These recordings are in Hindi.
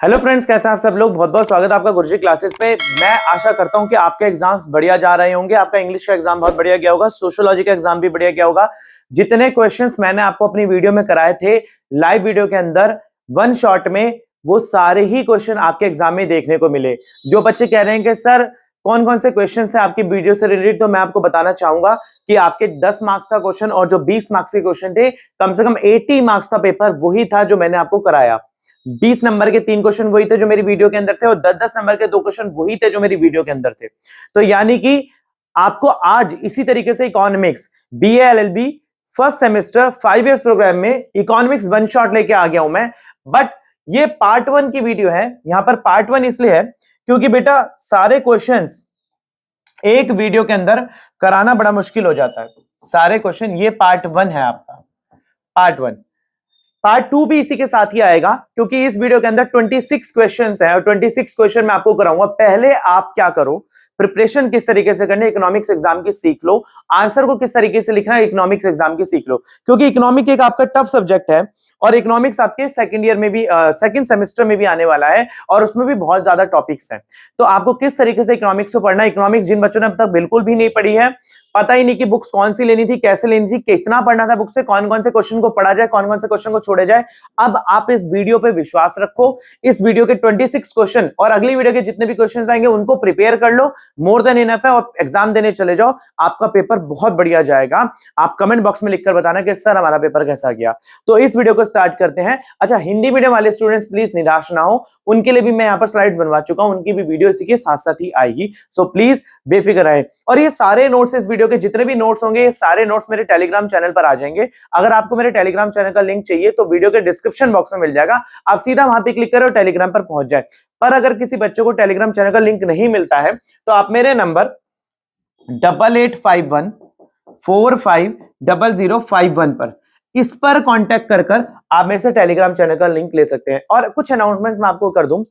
हेलो फ्रेंड्स, कैसे हैं आप सब लोग। बहुत बहुत स्वागत है आपका गुरुजी क्लासेस पे। मैं आशा करता हूं कि आपके एग्जाम्स बढ़िया जा रहे होंगे। आपका इंग्लिश का एग्जाम बहुत बढ़िया गया होगा, सोशियोलॉजी का एग्जाम भी बढ़िया गया होगा। जितने क्वेश्चंस मैंने आपको अपनी वीडियो में कराए थे लाइव वीडियो के अंदर वन शॉट में, वो सारे ही क्वेश्चन आपके एग्जाम में देखने को मिले। जो बच्चे कह रहे हैं कि सर कौन कौन से क्वेश्चन थे आपकी वीडियो से रिलेटेड, तो मैं आपको बताना चाहूंगा कि आपके 10 मार्क्स का क्वेश्चन और जो 20 मार्क्स के क्वेश्चन थे, कम से कम 80 मार्क्स का पेपर वही था जो मैंने आपको कराया। 20 नंबर के 3 क्वेश्चन वही थे जो मेरी वीडियो के अंदर थे, और 10-10 नंबर के 2 क्वेश्चन वही थे जो मेरी वीडियो के अंदर थे। तो यानी कि आपको आज इसी तरीके से economics BA LLB first semester 5 years program में इकोनॉमिक्स वन शॉट लेके आ गया हूं मैं। बट ये पार्ट 1 की वीडियो है। यहां पर पार्ट 1 इसलिए है क्योंकि बेटा सारे क्वेश्चंस एक वीडियो के अंदर कराना बड़ा मुश्किल हो जाता है। सारे क्वेश्चन, ये पार्ट 1 है आपका, पार्ट 1। पार्ट 2 भी इसी के साथ ही आएगा क्योंकि इस वीडियो के अंदर 26 क्वेश्चंस हैं और 26 क्वेश्चन मैं आपको कराऊंगा। पहले आप क्या करो, प्रिपरेशन किस तरीके से करनी है इकोनॉमिक्स एग्जाम की सीख लो, आंसर को किस तरीके से लिखना है इकोनॉमिक्स एग्जाम की सीख लो, क्योंकि इकोनॉमिक एक आपका टफ सब्जेक्ट है और इकोनॉमिक्स आपके सेकंड ईयर में भी सेकंड सेमेस्टर में भी आने वाला है और उसमें भी बहुत ज्यादा टॉपिक्स हैं। तो आपको किस तरीके से इकोनॉमिक्स को पढ़ना है, इकोनॉमिक्स जिन बच्चों ने अब तक बिल्कुल भी नहीं पढ़ी है, पता ही नहीं कि बुक्स कौन सी लेनी थी, कैसे लेनी थी, कितना पढ़ना था बुक से, कौन कौन से क्वेश्चन को पढ़ा जाए, कौन कौन से क्वेश्चन को छोड़े जाए, अब आप इस वीडियो पे विश्वास रखो। इस वीडियो के 26 क्वेश्चन और अगली वीडियो के जितने भी क्वेश्चन आएंगे उनको प्रिपेयर कर लो, मोर देन इनफ है, और एग्जाम देने चले जाओ। आपका पेपर बहुत बढ़िया जाएगा। आप कमेंट बॉक्स में लिखकर बताना कि सर हमारा पेपर कैसा गया। तो इस वीडियो को स्टार्ट करते हैं। अच्छा, हिंदी मीडियम वाले स्टूडेंट्स प्लीज निराश ना हो, उनके लिए भी मैं यहाँ पर स्लाइड्स बनवा चुका हूं, उनकी भी वीडियो इसी के साथ साथ ही आएगी। सो प्लीज बेफिक्र रहे। और ये सारे नोट्स, इस वीडियो के जितने भी नोट्स होंगे, ये सारे नोट्स मेरे टेलीग्राम चैनल पर आ जाएंगे। अगर आपको मेरे टेलीग्राम चैनल का लिंक चाहिए तो वीडियो के डिस्क्रिप्शन बॉक्स में मिल जाएगा, आप सीधा वहां पे क्लिक करो और टेलीग्राम पर पहुंच जाए। पर अगर किसी बच्चे को टेलीग्राम चैनल का लिंक नहीं मिलता है तो आप मेरे नंबर 8851450051 पर, इस पर कांटेक्ट कर आप मेरे से टेलीग्राम चैनल का लिंक ले सकते हैं। और कुछ अनाउंसमेंट्स मैं आपको कर दूं।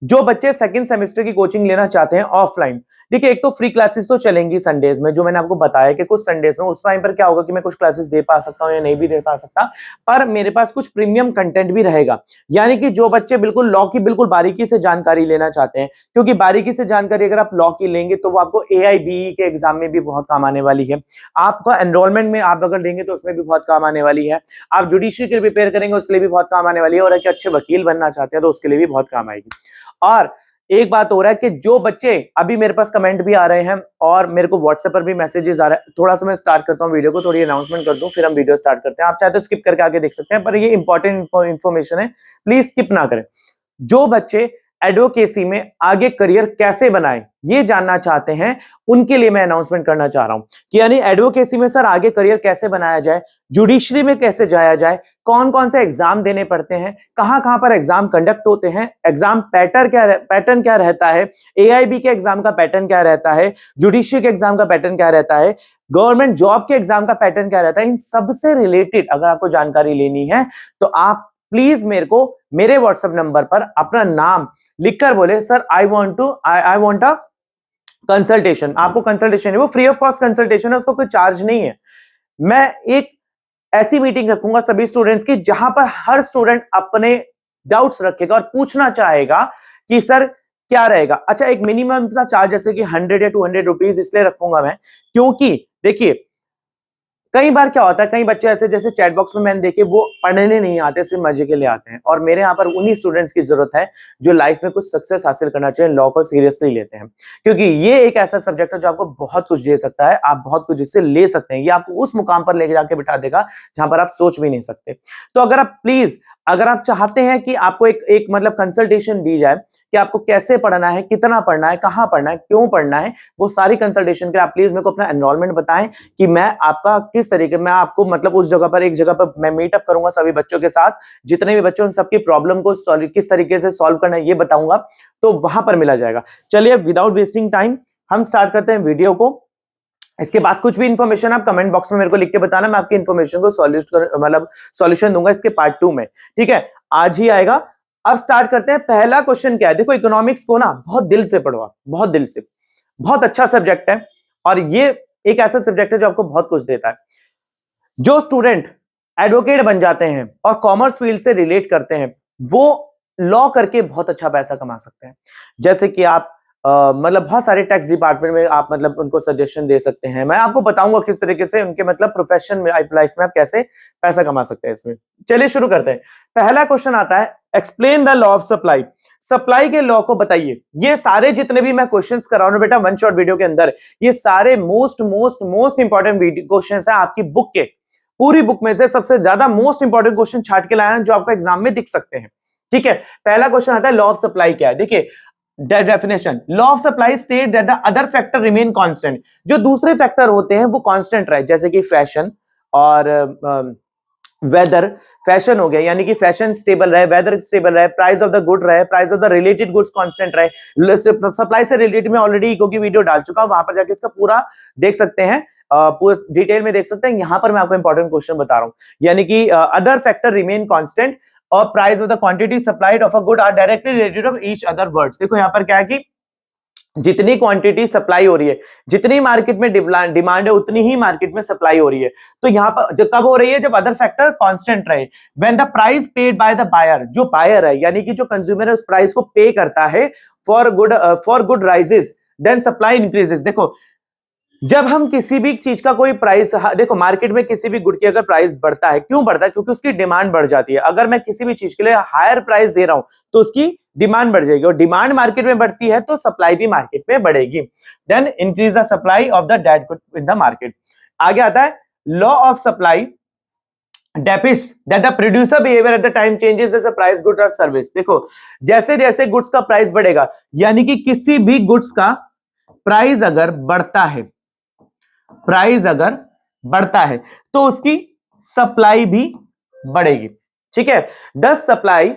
जो बच्चे सेकंड सेमेस्टर की कोचिंग लेना चाहते हैं ऑफलाइन, देखिए एक तो फ्री क्लासेस तो चलेंगी संडेज में, जो मैंने आपको बताया कि कुछ संडेज में, उस टाइम पर क्या होगा कि मैं कुछ क्लासेस दे पा सकता हूं या नहीं भी दे पा सकता, पर मेरे पास कुछ प्रीमियम कंटेंट भी रहेगा। यानी कि जो बच्चे बिल्कुल लॉ की बिल्कुल बारीकी से जानकारी लेना चाहते हैं, क्योंकि बारीकी से जानकारी अगर आप लॉ की लेंगे तो वो आपको AIBE के एग्जाम में भी बहुत काम आने वाली है। आपका एनरोलमेंट में आप अगर लेंगे तो उसमें भी बहुत काम आने वाली है। आप जुडिशरी के लिए प्रिपेयर करेंगे उसके लिए भी बहुत काम आने वाली है, और एक अच्छे वकील बनना चाहते हैं तो उसके लिए भी बहुत काम आएगी। और एक बात हो रहा है कि जो बच्चे, अभी मेरे पास कमेंट भी आ रहे हैं और मेरे को व्हाट्सएप पर भी मैसेजेस आ रहे हैं। थोड़ा सा मैं स्टार्ट करता हूं वीडियो को, थोड़ी अनाउंसमेंट कर दूं, फिर हम वीडियो स्टार्ट करते हैं। आप चाहे तो स्किप करके आगे देख सकते हैं, पर ये इंपॉर्टेंट इंफॉर्मेशन है, प्लीज स्किप ना करें। जो बच्चे एडवोकेसी में आगे करियर कैसे बनाए ये जानना चाहते हैं, उनके लिए मैं अनाउंसमेंट करना चाह रहा हूं कि यानी एडवोकेसी में सर आगे करियर कैसे बनाया जाए, जुडिशरी में कैसे जाया जाए, कौन कौन से एग्जाम देने पड़ते हैं, कहां कहां पर एग्जाम कंडक्ट होते हैं, एग्जाम पैटर्न क्या रहता है, AIB के एग्जाम का पैटर्न क्या रहता है, जुडिशरी के एग्जाम का पैटर्न क्या रहता है, गवर्नमेंट जॉब के एग्जाम का पैटर्न क्या रहता है, इन सबसे रिलेटेड अगर आपको जानकारी लेनी है तो आप प्लीज मेरे को मेरे व्हाट्सएप नंबर पर अपना नाम लिखकर बोले sir I want a consultation. आपको कंसल्टेशन है, वो फ्री ऑफ कॉस्ट कंसल्टेशन है, उसको कोई चार्ज नहीं है। मैं एक ऐसी मीटिंग रखूंगा सभी स्टूडेंट्स की जहां पर हर स्टूडेंट अपने डाउट्स रखेगा और पूछना चाहेगा कि सर क्या रहेगा। अच्छा, एक मिनिमम सा चार्ज जैसे कि 100 या 200 रुपीज इसलिए रखूंगा मैं, क्योंकि देखिए कई बार क्या होता है, कई बच्चे ऐसे जैसे चैट बॉक्स में मैंने देखे वो पढ़ने नहीं आते, सिर्फ मजे के लिए आते हैं, और मेरे यहाँ पर उन्हीं स्टूडेंट्स की जरूरत है जो लाइफ में कुछ सक्सेस हासिल करना चाहिए, लॉ को सीरियसली लेते हैं, क्योंकि ये एक ऐसा सब्जेक्ट है जो आपको बहुत कुछ दे सकता है, आप बहुत कुछ इससे ले सकते हैं, ये आपको उस मुकाम पर लेके जाके बिठा देगा जहां पर आप सोच भी नहीं सकते। तो अगर आप प्लीज, अगर आप चाहते हैं कि आपको एक मतलब कंसल्टेशन दी जाए कि आपको कैसे पढ़ना है, कितना पढ़ना है, कहां पढ़ना है, क्यों पढ़ना है, वो सारी कंसल्टेशन के आप प्लीज मेरे को अपना एनरोलमेंट बताएं कि मैं आपका किस तरीके, मैं आपको मतलब उस जगह पर, एक जगह पर मैं मीटअप करूंगा सभी बच्चों के साथ, जितने भी बच्चे उन सबकी प्रॉब्लम को किस तरीके से सॉल्व करना है ये बताऊंगा, तो वहां पर मिला जाएगा। चलिए विदाउट वेस्टिंग टाइम हम स्टार्ट करते हैं वीडियो को। इसके बाद कुछ भी इंफॉर्मेशन आप कमेंट बॉक्स में मेरे को लिख के बताना, मैं आपकी इंफॉर्मेशन को सॉल्यूशन दूंगा इसके पार्ट 2 में, ठीक है, आज ही आएगा। अब स्टार्ट करते हैं। पहला क्वेश्चन क्या है, देखो इकोनॉमिक्स को ना बहुत दिल से पढ़ो, बहुत दिल से, बहुत अच्छा सब्जेक्ट है और ये एक ऐसा सब्जेक्ट है जो आपको बहुत कुछ देता है। जो स्टूडेंट एडवोकेट बन जाते हैं और कॉमर्स फील्ड से रिलेट करते हैं, वो लॉ करके बहुत अच्छा पैसा कमा सकते हैं। जैसे कि आप मतलब बहुत सारे टैक्स डिपार्टमेंट में आप मतलब उनको सजेशन दे सकते हैं। मैं आपको बताऊंगा किस तरीके से उनके मतलब प्रोफेशन में लाइफ में आप कैसे पैसा कमा सकते हैं इसमें। चलिए शुरू करते हैं। पहला क्वेश्चन आता है, explain the law of supply. Supply के लॉ को बताइए। ये सारे जितने भी मैं क्वेश्चंस कर रहा हूं बेटा वन शॉट वीडियो के अंदर, ये सारे most most most important questions हैं आपकी बुक के। पूरी बुक में से सबसे ज्यादा मोस्ट इंपॉर्टेंट क्वेश्चन छाट के लाया है जो आपको एग्जाम में दिख सकते हैं। ठीक है, पहला क्वेश्चन आता है लॉ ऑफ सप्लाई क्या है। देखिए definition, law of supply state that the other factor remain constant. जो दूसरे फैक्टर होते हैं वो कांस्टेंट रहे, जैसे कि फैशन और वेदर। फैशन हो गया यानी कि फैशन स्टेबल रहे, वेदर स्टेबल रहे, प्राइस ऑफ द गुड रहे, price of the related goods constant रहे। सप्लाई से रिलेटेड में ऑलरेडी इको की वीडियो डाल चुका हूं, वहां पर जाके इसका पूरा देख सकते हैं, पूरा डिटेल में देख सकते हैं। यहां पर मैं आपको इंपॉर्टेंट क्वेश्चन बता रहा हूं, यानी कि अदर फैक्टर रिमेन कांस्टेंट और price of the quantity supplied of a good are directly related of each other words. देखो यहां पर क्या है कि जितनी क्वांटिटी सप्लाई हो रही है, जितनी मार्केट में डिमांड है उतनी ही मार्केट में सप्लाई हो रही है। तो यहां पर जब कब हो रही है, जब अदर फैक्टर कांस्टेंट रहे। When the price paid by the buyer, जो बायर है यानी कि जो कंज्यूमर है उस प्राइस को पे करता है for good rises, then supply increases. देखो जब हम किसी भी चीज का कोई प्राइस, देखो मार्केट में किसी भी गुड की अगर प्राइस बढ़ता है, क्यों बढ़ता है? क्योंकि उसकी डिमांड बढ़ जाती है। अगर मैं किसी भी चीज के लिए हायर प्राइस दे रहा हूं तो उसकी डिमांड बढ़ जाएगी, और डिमांड मार्केट में बढ़ती है तो सप्लाई भी मार्केट में बढ़ेगी। Then increase the supply of the that good in the market. आगे आता है law of supply depicts that the producer behavior at the time changes as the price good or service। देखो जैसे जैसे गुड्स का प्राइस बढ़ेगा, यानी कि किसी भी गुड्स का प्राइस अगर बढ़ता है, प्राइस अगर बढ़ता है तो उसकी सप्लाई भी बढ़ेगी। ठीक है, the supply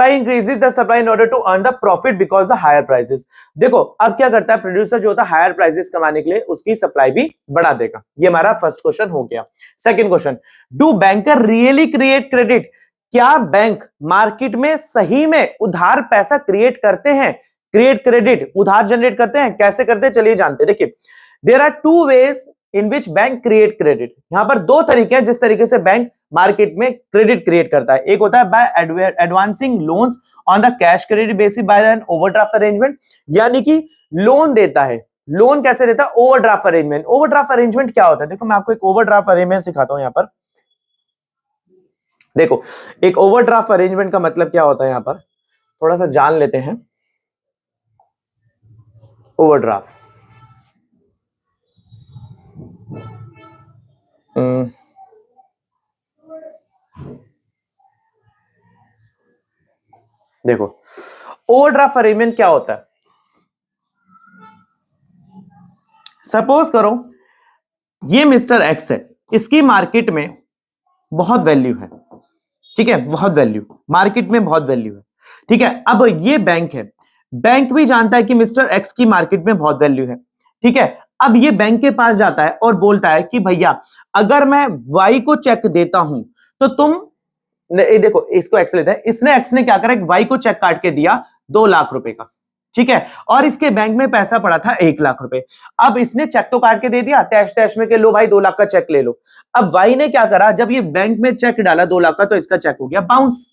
increases the supply in order to earn the profit because the higher prices. देखो अब क्या करता है प्रोड्यूसर जो होता है, हायर प्राइसेस कमाने के लिए उसकी सप्लाई भी बढ़ा देगा। ये हमारा फर्स्ट क्वेश्चन हो गया। Second question, do banker really create credit. क्या बैंक मार्केट में सही में उधार पैसा क्रिएट करते हैं? क्रिएट क्रेडिट, उधार जनरेट करते हैं। कैसे करते हैं चलिए जानते हैं। देखिए there are two ways in which bank create credit. यहां पर दो तरीके हैं जिस तरीके से बैंक मार्केट में क्रेडिट क्रिएट करता है। एक होता है by advancing loans on the cash credit basis by an overdraft arrangement, यानी कि लोन देता है। लोन कैसे देता है? Overdraft arrangement. ओवरड्राफ्ट अरेंजमेंट क्या होता है? देखो मैं आपको एक ओवरड्राफ्ट अरेंजमेंट सिखाता हूं। यहां पर देखो एक ओवरड्राफ्ट अरेंजमेंट का मतलब क्या होता है, यहां पर थोड़ा सा जान लेते हैं। ओवरड्राफ्ट देखो ओवरड्राफ्ट अरेंजमेंट क्या होता है। सपोज करो ये मिस्टर एक्स है, इसकी मार्केट में बहुत वैल्यू है। ठीक है, बहुत वैल्यू, मार्केट में बहुत वैल्यू है। ठीक है, अब ये बैंक है, बैंक भी जानता है कि मिस्टर एक्स की मार्केट में बहुत वैल्यू है। ठीक है, अब ये बैंक के पास जाता है और बोलता है कि भैया अगर मैं वाई को चेक देता हूं तो तुम, देखो इसको एक्स लेते हैं, इसने एक्स ने क्या करा, वाई को चेक काट के दिया 2 लाख रुपए का। ठीक है, और इसके बैंक में पैसा पड़ा था 1 लाख रुपए। अब इसने चेक तो काट के दे दिया तैश तैश में, के लो भाई 2 लाख का चेक ले लो। अब वाई ने क्या करा, जब ये बैंक में चेक डाला 2 लाख का तो इसका चेक हो गया बाउंस,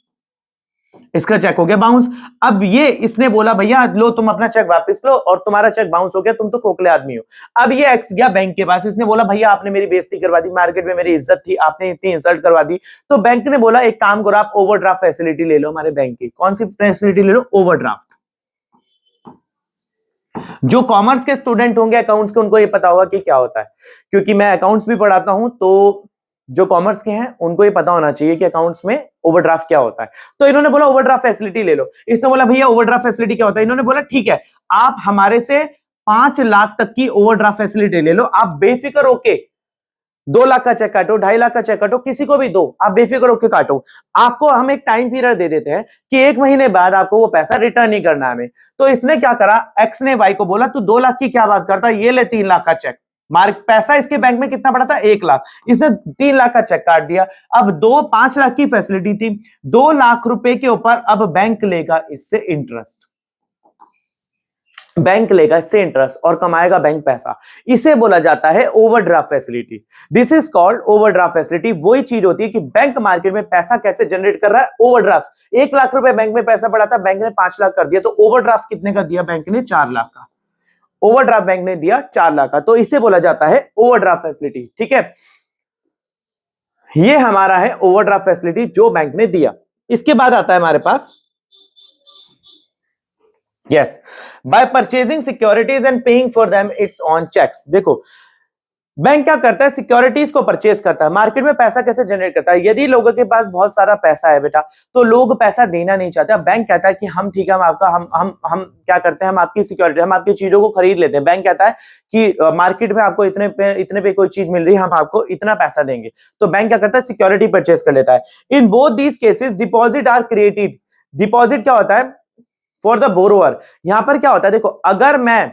इसका चेक हो गया बाउंस। अब ये इसने बोला भैया लो तुम अपना चेक वापस लो, और तुम्हारा चेक बाउंस हो गया, तुम तो खोखले आदमी हो। अब ये एक्स गया बैंक के पास, इसने बोला भैया आपने मेरी बेइज्जती करवा दी, मार्केट में मेरी इज्जत थी, आपने इतनी इंसल्ट करवा दी। तो बैंक ने बोला एक काम करो आप ओवरड्राफ्ट फैसिलिटी ले लो हमारे बैंक की। कौन सी फैसिलिटी ले लो? ओवरड्राफ्ट। जो कॉमर्स के स्टूडेंट होंगे अकाउंट्स के, उनको ये पता होगा कि क्या होता है, क्योंकि मैं अकाउंट्स भी पढ़ाता हूं, तो जो कॉमर्स के हैं उनको ये पता होना चाहिए कि अकाउंट्स में ओवरड्राफ्ट क्या होता है। तो इन्होंने बोला ओवरड्राफ्ट फैसिलिटी ले लो। इसने बोला भैया ओवरड्राफ्ट फैसिलिटी क्या होता है? इन्होंने बोला ठीक है आप हमारे से 5 लाख तक की ओवरड्राफ्ट फैसिलिटी ले लो, आप बेफिक्र होके 2 लाख का चेक काटो, 2.5 लाख का चेक काटो, किसी को भी दो, आप बेफिक्र होकर काटो। आपको हम एक टाइम पीरियड दे देते हैं कि 1 महीने बाद आपको वो पैसा रिटर्न नहीं करना है हमें। तो इसने क्या करा, एक्स ने वाई को बोला तू 2 लाख की क्या बात करता है, ये ले 3 लाख का चेक। मार्क पैसा इसके बैंक में कितना पड़ा था? 1 लाख। इसने 3 लाख का चेक काट दिया। अब 5 लाख की फैसिलिटी थी, 2 लाख रुपए के ऊपर अब बैंक लेगा इससे इंटरेस्ट। बैंक लेगा इससे इंटरेस्ट और कमाएगा बैंक पैसा, इसे बोला जाता है overdraft facility. This is called overdraft facility. वही चीज होती है कि बैंक मार्केट में पैसा कैसे जनरेट कर रहा है, ओवरड्राफ्ट। 1 लाख रुपए बैंक में पैसा पड़ा था, बैंक ने 5 लाख कर दिया, तो ओवरड्राफ्ट कितने का दिया बैंक ने, 4 लाख का। ओवरड्राफ्ट बैंक ने दिया 4 लाख का, तो इसे बोला जाता है ओवरड्राफ्ट फैसिलिटी। ठीक है, ये हमारा है ओवरड्राफ्ट फैसिलिटी जो बैंक ने दिया। इसके बाद आता है हमारे पास yes, by purchasing securities and paying for them it's on cheques. देखो बैंक क्या करता है, सिक्योरिटीज को परचेज करता है। मार्केट में पैसा कैसे जनरेट करता है, यदि लोगों के पास बहुत सारा पैसा है बेटा, तो लोग पैसा देना नहीं चाहते। बैंक कहता है कि हम ठीक है, हम आपका हम क्या करते हैं, हम आपकी सिक्योरिटी, हम आपकी चीजों को खरीद लेते हैं। बैंक कहता है कि मार्केट में आपको इतने पे कोई चीज मिल रही है, हम आपको इतना पैसा देंगे, तो बैंक क्या करता है, सिक्योरिटी परचेज कर लेता है। In both these cases deposit are created. Deposit क्या होता है, फॉर द बोरोअर। यहां पर क्या होता है, देखो अगर मैं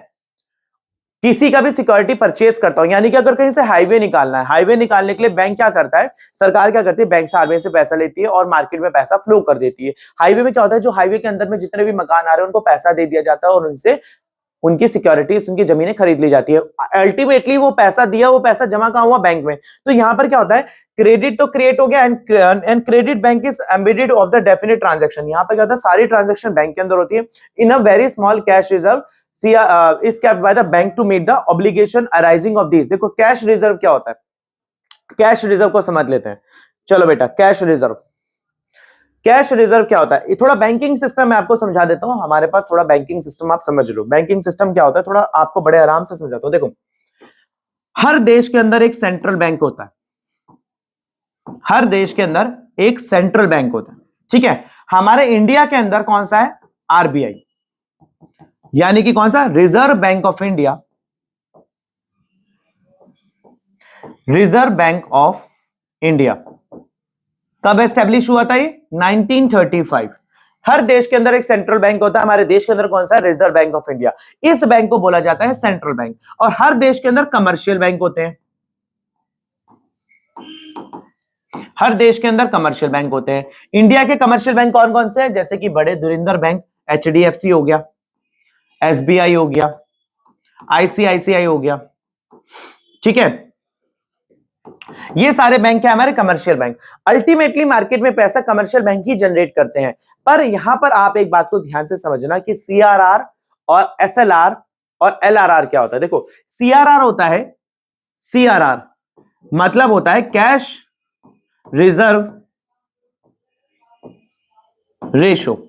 किसी का भी सिक्योरिटी परचेज करता हूं, यानी कि अगर कहीं से हाईवे निकालना है, हाईवे निकालने के लिए बैंक क्या करता है, सरकार क्या करती है, बैंक से आरबीआई से पैसा लेती है और मार्केट में पैसा फ्लो कर देती है। हाईवे में क्या होता है, जो हाईवे के अंदर में जितने भी मकान आ रहे हैं उनको पैसा दे दिया जाता है और उनसे उनकी सिक्योरिटीज, उनकी जमीनें खरीद ली जाती है। अल्टीमेटली वो पैसा दिया, वो पैसा जमा कहां हुआ, बैंक में। तो यहां पर क्या होता है, क्रेडिट तो क्रिएट हो गया and credit bank is embedded of the definite transaction. यहां पर क्या होता है, सारी ट्रांजैक्शन बैंक के अंदर होती है। In a very small cash reserve is kept by the bank to meet the obligation arising of these। देखो कैश रिजर्व क्या होता है, कैश रिजर्व को समझ लेते हैं। चलो बेटा, कैश रिजर्व, कैश रिजर्व क्या होता है, ये थोड़ा बैंकिंग सिस्टम मैं आपको समझा देता हूं। हमारे पास थोड़ा बैंकिंग सिस्टम आप समझ लो। बैंकिंग सिस्टम क्या होता है, थोड़ा आपको बड़े आराम से समझाता हूं। देखो हर देश के अंदर एक सेंट्रल बैंक होता है, हर देश के अंदर एक सेंट्रल बैंक होता है। ठीक है, हमारे इंडिया के अंदर कौन सा है, आरबीआई, यानी कि कौन सा, reserve bank of India. Reserve bank of India कब एस्टेब्लिश हुआ था, ये 1935। हर देश के अंदर एक सेंट्रल बैंक होता है, हमारे देश के अंदर कौन सा है, रिजर्व बैंक ऑफ इंडिया। इस बैंक को बोला जाता है सेंट्रल बैंक। और हर देश के अंदर कमर्शियल बैंक होते हैं, हर देश के अंदर कमर्शियल बैंक होते हैं। इंडिया के कमर्शियल बैंक कौन कौन से हैं, जैसे कि बड़े धुरंधर बैंक, एचडीएफसी हो गया, एसबीआई हो गया, आईसीआईसीआई हो गया। ठीक है, ये सारे बैंक है हमारे कमर्शियल बैंक। अल्टीमेटली मार्केट में पैसा कमर्शियल बैंक ही जनरेट करते हैं। पर यहां पर आप एक बात को ध्यान से समझना कि सीआरआर और एसएलआर और एलआरआर क्या होता है। देखो सीआरआर होता है, सीआरआर मतलब होता है कैश रिजर्व रेशो।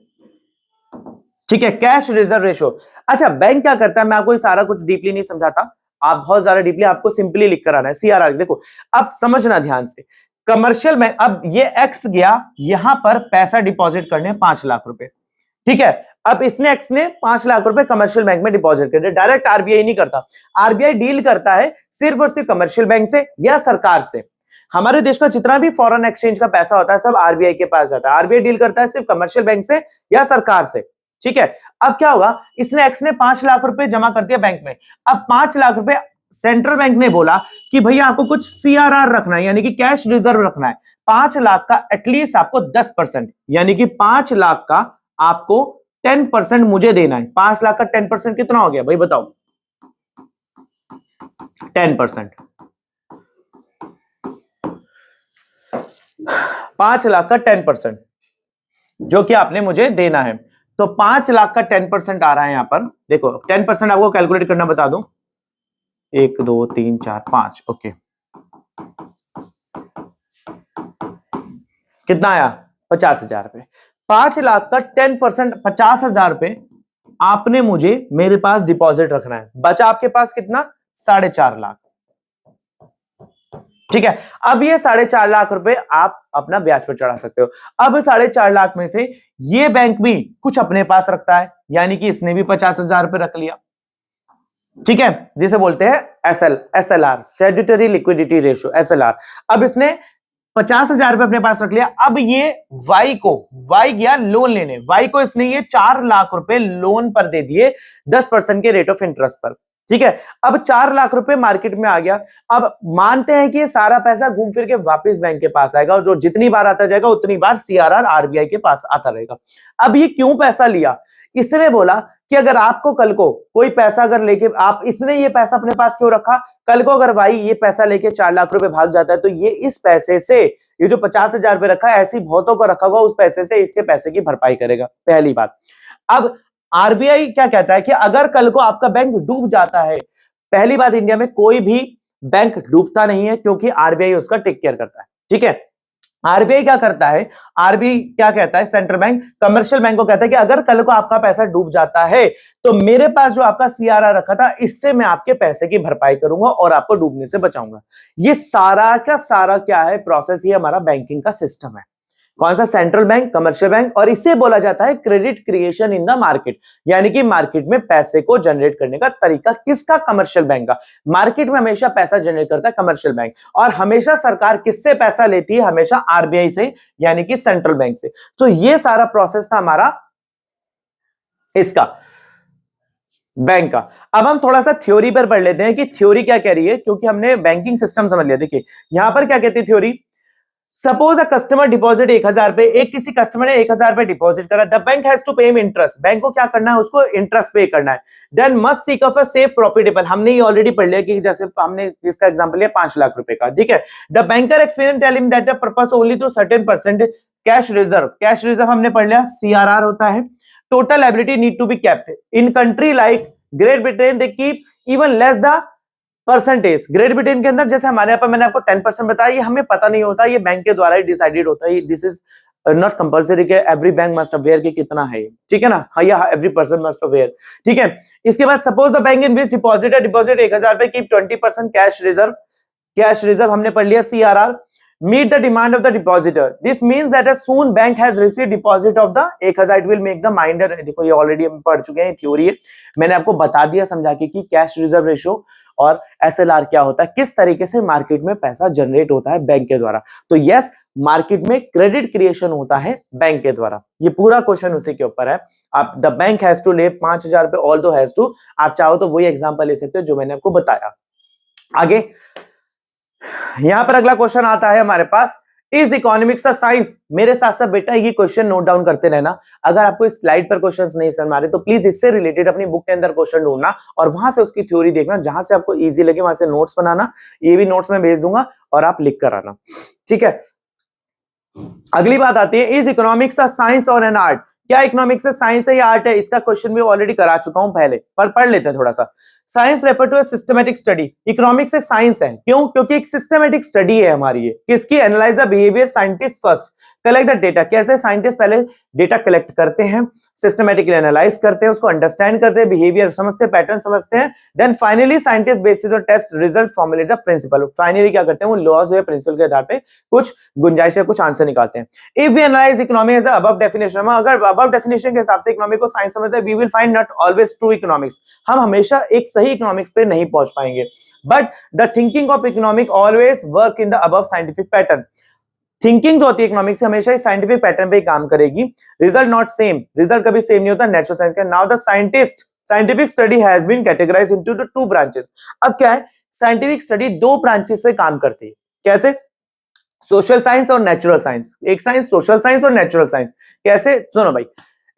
ठीक है, कैश रिजर्व रेशो। अच्छा बैंक क्या करता है, मैं आपको सारा कुछ डीपली नहीं समझाता, आप बहुत ज्यादा डीपली, आपको सिंपली लिख कर आना है सीआरआर। देखो अब समझना ध्यान से, कमर्शियल बैंक, अब ये एक्स गया यहां पर पैसा डिपॉजिट करने 5 लाख रुपए। ठीक है, अब इसने एक्स ने 5 लाख रुपए कमर्शियल बैंक में डिपॉजिट कर दिए। डायरेक्ट आरबीआई नहीं करता, आरबीआई डील करता है सिर्फ और सिर्फ कमर्शियल बैंक से या सरकार से। हमारे देश का जितना भी फॉरेन एक्सचेंज का पैसा होता है सब आरबीआई के पास जाता है। आरबीआई डील करता है सिर्फ कमर्शियल बैंक से या सरकार से। ठीक है, अब क्या होगा, इसने एक्स ने 5 लाख रुपए जमा कर दिया बैंक में। अब 5 लाख रुपए सेंट्रल बैंक ने बोला कि भैया आपको कुछ सीआरआर रखना है, यानी कि कैश रिजर्व रखना है। 5 लाख का एटलीस्ट आपको 10%, यानी कि 5 लाख का आपको 10% मुझे देना है। 5 लाख का 10% कितना हो गया भाई बताओ, 10%। 5 लाख का 10% जो कि आपने मुझे देना है, तो 5 लाख का 10% आ रहा है यहां पर। देखो 10% आपको कैलकुलेट करना बता दूं, 1 2 3 4 5, ओके कितना आया, 50,000 रुपए। 5 लाख का 10% 50,000 रुपए आपने मुझे मेरे पास डिपॉजिट रखना है। बचा आपके पास कितना, 4.5 लाख। ठीक है, अब ये 4.5 लाख रुपए आप अपना ब्याज पर चढ़ा सकते हो। अब 4.5 लाख में से ये बैंक भी कुछ अपने पास रखता है, यानी कि इसने भी 50,000 रुपए रख लिया। ठीक है, जिसे बोलते हैं SLR, statutory liquidity ratio, SLR. अब इसने 50,000 रुपए अपने पास रख लिया। अब ये वाई गया लोन लेने, वाई को इसने ये 4 लाख रुपए लोन पर दे दिए 10% के रेट ऑफ इंटरेस्ट पर। ठीक है। अब 4 लाख रुपए मार्केट में आ गया। अब मानते हैं कि ये सारा पैसा घूम फिर के वापस बैंक के पास आएगा और जो जितनी बार आता जाएगा उतनी बार सीआरआर आरबीआई के पास आता रहेगा। अब ये क्यों पैसा लिया? इसने बोला कि अगर आपको कल को कोई पैसा अगर लेके आप, इसने ये पैसा अपने पास क्यों रखा? कल को अगर भाई ये पैसा लेके 4 लाख रुपए भाग जाता है तो ये इस पैसे से, ये जो 50,000 रुपए रखा है ऐसी बहुतों को रखा होगा, उस पैसे से इसके पैसे की भरपाई करेगा, पहली बात। अब आरबीआई क्या कहता है कि अगर कल को आपका बैंक डूब जाता है, पहली बात इंडिया में कोई भी बैंक डूबता नहीं है क्योंकि आरबीआई उसका टेक केयर करता है। ठीक है। आरबीआई क्या करता है? आरबीआई क्या कहता है? सेंट्रल बैंक कमर्शियल बैंक को कहता है कि अगर कल को आपका पैसा डूब जाता है तो मेरे पास जो आपका सीआरआर रखा था इससे मैं आपके पैसे की भरपाई करूंगा और आपको डूबने से बचाऊंगा। ये सारा का सारा क्या है? प्रोसेस। ये हमारा बैंकिंग का सिस्टम है। कौन सा? सेंट्रल बैंक, कमर्शियल बैंक, और इसे बोला जाता है credit creation in the market. यानी कि मार्केट में पैसे को जनरेट करने का तरीका किसका? कमर्शियल बैंक का। मार्केट में हमेशा पैसा जनरेट करता है कमर्शियल बैंक। और हमेशा सरकार किससे पैसा लेती है? हमेशा आरबीआई से, यानी कि सेंट्रल बैंक से। तो ये सारा प्रोसेस था हमारा इसका, बैंक का। अब हम थोड़ा सा थ्योरी पर पढ़ लेते हैं कि थ्योरी क्या कह रही है, क्योंकि हमने बैंकिंग सिस्टम समझ लिया। देखिए यहां पर क्या कहती है theory. Suppose a customer deposit 1,000 रुपए, एक किसी कस्टमर ने 1,000 रुपए डिपॉजिट करा। The bank has to pay him interest. Bank को क्या करना है? उसको इंटरेस्ट पे करना है। Then must seek of a safe profitable. हमने ये ऑलरेडी पढ़ लिया कि जैसे हमने इसका एग्जांपल लिया 5 लाख रुपए का। ठीक है। The banker experience tell him that the purpose only to certain percent cash reserve. Cash reserve हमने पढ़ लिया, सीआरआर होता है। Total ability need to be kept in country like Great Britain, they keep even less the percentage. Great Britain के अंदर जैसे हमारे यहाँ पर मैंने आपको 10% बताया, ये हमें पता नहीं होता, ये बैंक के द्वारा ही डिसाइडेड होता है। दिस इज नॉट कंपल्सरी कि एवरी बैंक मस्ट अवेयर कि कितना है। ठीक है ना? हाँ, या एवरी पर्सन मस्ट अवेयर। ठीक है। इसके बाद suppose the bank in which deposit 1,000 रुपए keep 20% cash reserve. Cash reserve हमने पढ़ लिया, CRR. Meet the demand of the depositor. This means that as soon bank has received deposit of the 1,000, it will make the minder। देखो ये ऑलरेडी हम पढ़ चुके हैं, थ्योरी है। मैंने आपको बता दिया समझा के कि कैश रिजर्व रेशो और एसएलआर क्या होता है, किस तरीके से मार्केट में पैसा जनरेट होता है बैंक के द्वारा। तो यस, मार्केट में क्रेडिट क्रिएशन होता है बैंक के द्वारा। ये पूरा क्वेश्चन उसी के ऊपर है। आप द बैंक हैज टू ले 5,000 रुपए, ऑल दो हैज टू, आप चाहो तो वही एग्जांपल ले सकते हो जो मैंने आपको बताया। आगे यहां पर अगला क्वेश्चन आता है हमारे पास, इज इकोनॉमिक्स अ साइंस। मेरे साथ साथ बेटा ये क्वेश्चन नोट डाउन करते रहना। अगर आपको इस स्लाइड पर क्वेश्चंस नहीं समझ आ रहे तो प्लीज इससे रिलेटेड अपनी बुक के अंदर क्वेश्चन ढूंढना और वहां से उसकी थ्योरी देखना, जहां से आपको इजी लगे वहां से नोट्स बनाना। ये भी नोट्स में भेज दूंगा और आप लिख कर आना। ठीक है। अगली बात आती है, इज इकोनॉमिक्स अ साइंस और एन आर्ट। क्या इकोनॉमिक्स साइंस है या आर्ट है? इसका क्वेश्चन भी ऑलरेडी करा चुका हूं पहले, पर पढ़ लेते हैं थोड़ा सा। Science refer to a systematic study. Economics एक साइंस है, क्यों? क्योंकि एक सिस्टमैटिक स्टडी है हमारी ये। किसकी? Analyse the behaviour scientist first collect the data. कैसे? साइंटिस्ट पहले डेटा कलेक्ट करते हैं, सिस्टमैटिकली एनालाइज करते हैं, उसको अंडरस्टैंड करते हैं, बिहेवियर समझते हैं, पैटर्न समझते हैं। Then finally scientist basis on test result formulate the principle. Finally क्या करते हैं? वो लॉज या प्रिंसिपल के आधार पे कुछ गुंजाइश या कुछ आंसर निकालते हैं। If we analyze economy as above definition, अगर अबव डेफिनेशन के हिसाब से इकोनॉमी को साइंस समझते हैं, we will find not always true economics. हम हमेशा एक सही इकोनॉमिक्स पे नहीं पहुंच पाएंगे। But the thinking of economic always work in the above scientific pattern. Thinking जो होती है इकोनॉमिक्स हमेशा इस साइंटिफिक पैटर्न पे ही काम करेगी। रिजल्ट नॉट सेम, रिजल्ट कभी सेम नहीं होता नेचुरल साइंस का। Now the scientific study has been categorized into the two branches. अब क्या है? साइंटिफिक स्टडी दो ब्रांचेस पे काम करती है। कैसे? सोशल साइंस और नेचुरल साइंस। एक साइंस सोशल साइंस और नेचुरल साइंस। कैसे? सुनो भाई,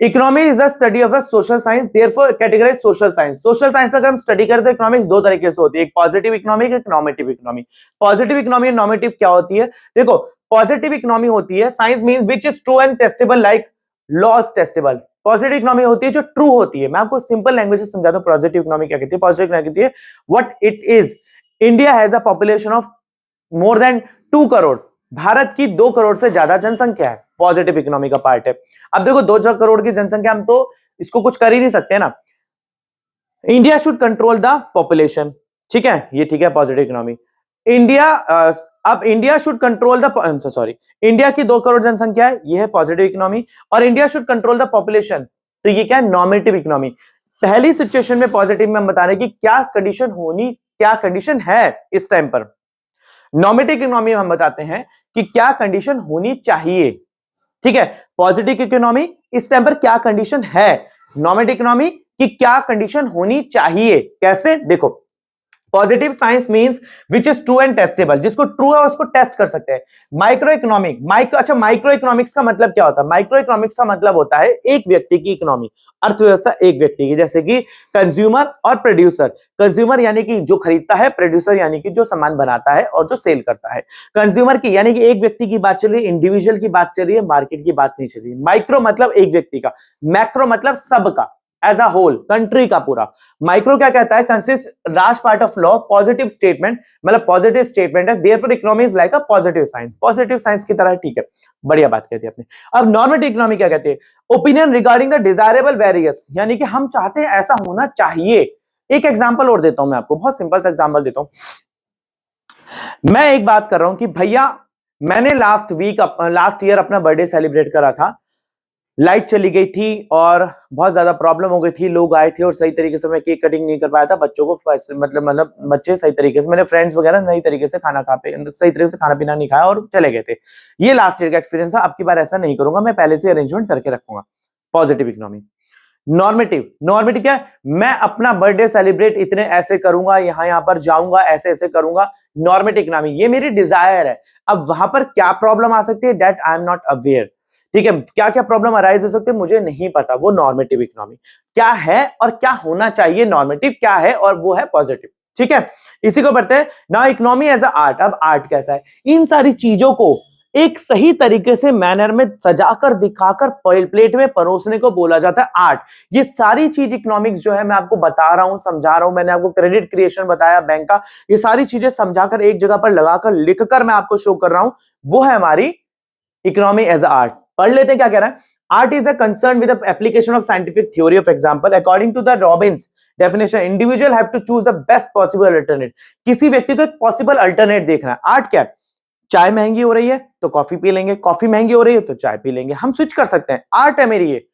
economy is the study of a social science, therefore categorise social science. Social science अगर हम स्टडी करें तो इकोनॉमिक्स दो तरीके से होती है, एक पॉजिटिव इकोनॉमी, एक नॉर्मेटिव इकोनॉमी। पॉजिटिव इकोनॉमी और नॉर्मेटिव क्या होती है? देखो, पॉजिटिव इकोनॉमी होती है science means which is true and testable like laws testable. Positive economy होती है जो ट्रू होती है। मैं आपको सिंपल लैंग्वेज में समझाता हूं पॉजिटिव इकोनॉमी क्या कहती है। पॉजिटिव इकोनॉमी कहती है what it is, India has a population of more than 2 crore. Bharat की 2 करोड़ से ज्यादा जनसंख्या है, पॉजिटिव इकोनॉमी का पार्ट है। अब देखो 2 करोड़ की जनसंख्या, हम तो इसको कुछ कर ही नहीं सकते ना। India should control the population, ठीक है, ये ठीक है पॉजिटिव इकोनॉमी। इंडिया अब India should control the, sorry, India की 2 करोड़ जनसंख्या है, ये है पॉजिटिव इकोनॉमी। और India should control the population, तो ये क्या है? Normative economy. पहली सिचुएशन में पॉजिटिव में हम बता रहे हैं कि क्या कंडीशन होनी, क्या कंडीशन है इस टाइम पर। नॉर्मेटिव इकोनॉमी में हम बताते हैं कि क्या कंडीशन होनी चाहिए। ठीक है, पॉजिटिव इकोनॉमी इस टाइम पर क्या कंडीशन है, नॉर्मेटिव इकोनॉमी कि क्या कंडीशन होनी चाहिए। कैसे, देखो, positive science means which is true and testable, जिसको ट्रू है उसको टेस्ट कर सकते हैं। माइक्रो इकोनॉमिक, माइक्रो इकोनॉमिक्स का मतलब क्या होता है? माइक्रो इकोनॉमिक्स का मतलब होता है एक व्यक्ति की इकोनॉमी, अर्थव्यवस्था एक व्यक्ति की, जैसे कि कंज्यूमर और प्रोड्यूसर। कंज्यूमर यानी कि जो खरीदता है, प्रोड्यूसर यानी कि जो सामान बनाता है और जो सेल करता है। कंज्यूमर की यानी कि एक व्यक्ति की बात चल रही है, इंडिविजुअल की बात चल रही है, मार्केट की बात नहीं चल रही है। माइक्रो मतलब एक व्यक्ति का, मैक्रो मतलब सबका, एज अ होल, कंट्री का पूरा। माइक्रो क्या कहता है? Consist large part of law, positive statement, मतलब पॉजिटिव स्टेटमेंट है, therefore economy is like a positive science, positive science की तरह, ठीक है, बढ़िया बात कहती है आपने। अब नॉर्मेटिव इकोनॉमी क्या कहते हैं? Opinion regarding the desirable various, यानी कि हम चाहते हैं ऐसा होना चाहिए। एक एग्जांपल और देता हूं मैं आपको, बहुत सिंपल सा एग्जांपल देता हूं। मैं एक बात कर रहा हूं कि भैया मैंने लास्ट ईयर अपना बर्थडे सेलिब्रेट करा था, लाइट चली गई थी और बहुत ज्यादा प्रॉब्लम हो गई थी, लोग आए थे और सही तरीके से मैं केक कटिंग नहीं कर पाया था, बच्चों को मतलब बच्चे सही तरीके से, मेरे फ्रेंड्स वगैरह सही तरीके से सही तरीके से खाना पीना नहीं खाया और चले गए थे। ये लास्ट ईयर का एक्सपीरियंस था, अब की बार ऐसा नहीं करूंगा, मैं पहले से अरेंजमेंट करके रखूंगा। Positive economy. नॉर्मेटिव क्या है? मैं अपना बर्थडे सेलिब्रेट इतने ऐसे करूंगा, यहां पर जाऊंगा, ऐसे ऐसे करूंगा। नॉर्मेटिव इकोनॉमी, ये मेरी डिजायर है। अब वहां पर क्या प्रॉब्लम आ सकती है, that I am not aware. ठीक है, क्या क्या प्रॉब्लम अराइज हो सकती है मुझे नहीं पता, वो नॉर्मेटिव इकोनॉमी। क्या है और क्या होना चाहिए, नॉर्मेटिव क्या है और वो है पॉजिटिव। ठीक है, इसी को बढ़ते हैं ना, इकोनॉमी एज अ आर्ट। अब आर्ट कैसा है? इन सारी चीजों को एक सही तरीके से मैनर में सजाकर, दिखाकर, प्लेट में परोसने को बोला जाता है आर्ट। ये सारी चीज इकोनॉमिक्स जो है मैं आपको बता रहा हूं, समझा रहा हूं, मैंने आपको क्रेडिट क्रिएशन बताया बैंक का, ये सारी चीजें समझाकर एक जगह पर लगाकर लिखकर मैं आपको शो कर रहा हूं, वो है हमारी इकोनॉमी एज आर्ट। पढ़ लेते हैं क्या कह रहा है। Art is a concern with application of scientific theory of example according to the Robbins definition, individual have to choose the best possible alternate. किसी व्यक्ति को एक पॉसिबल अल्टरनेट देखना है। आर्ट क्या है? चाय महंगी हो रही है तो कॉफी पी लेंगे, कॉफी महंगी हो रही है तो चाय पी लेंगे, हम स्विच कर सकते हैं। आर्ट है मेरी ये।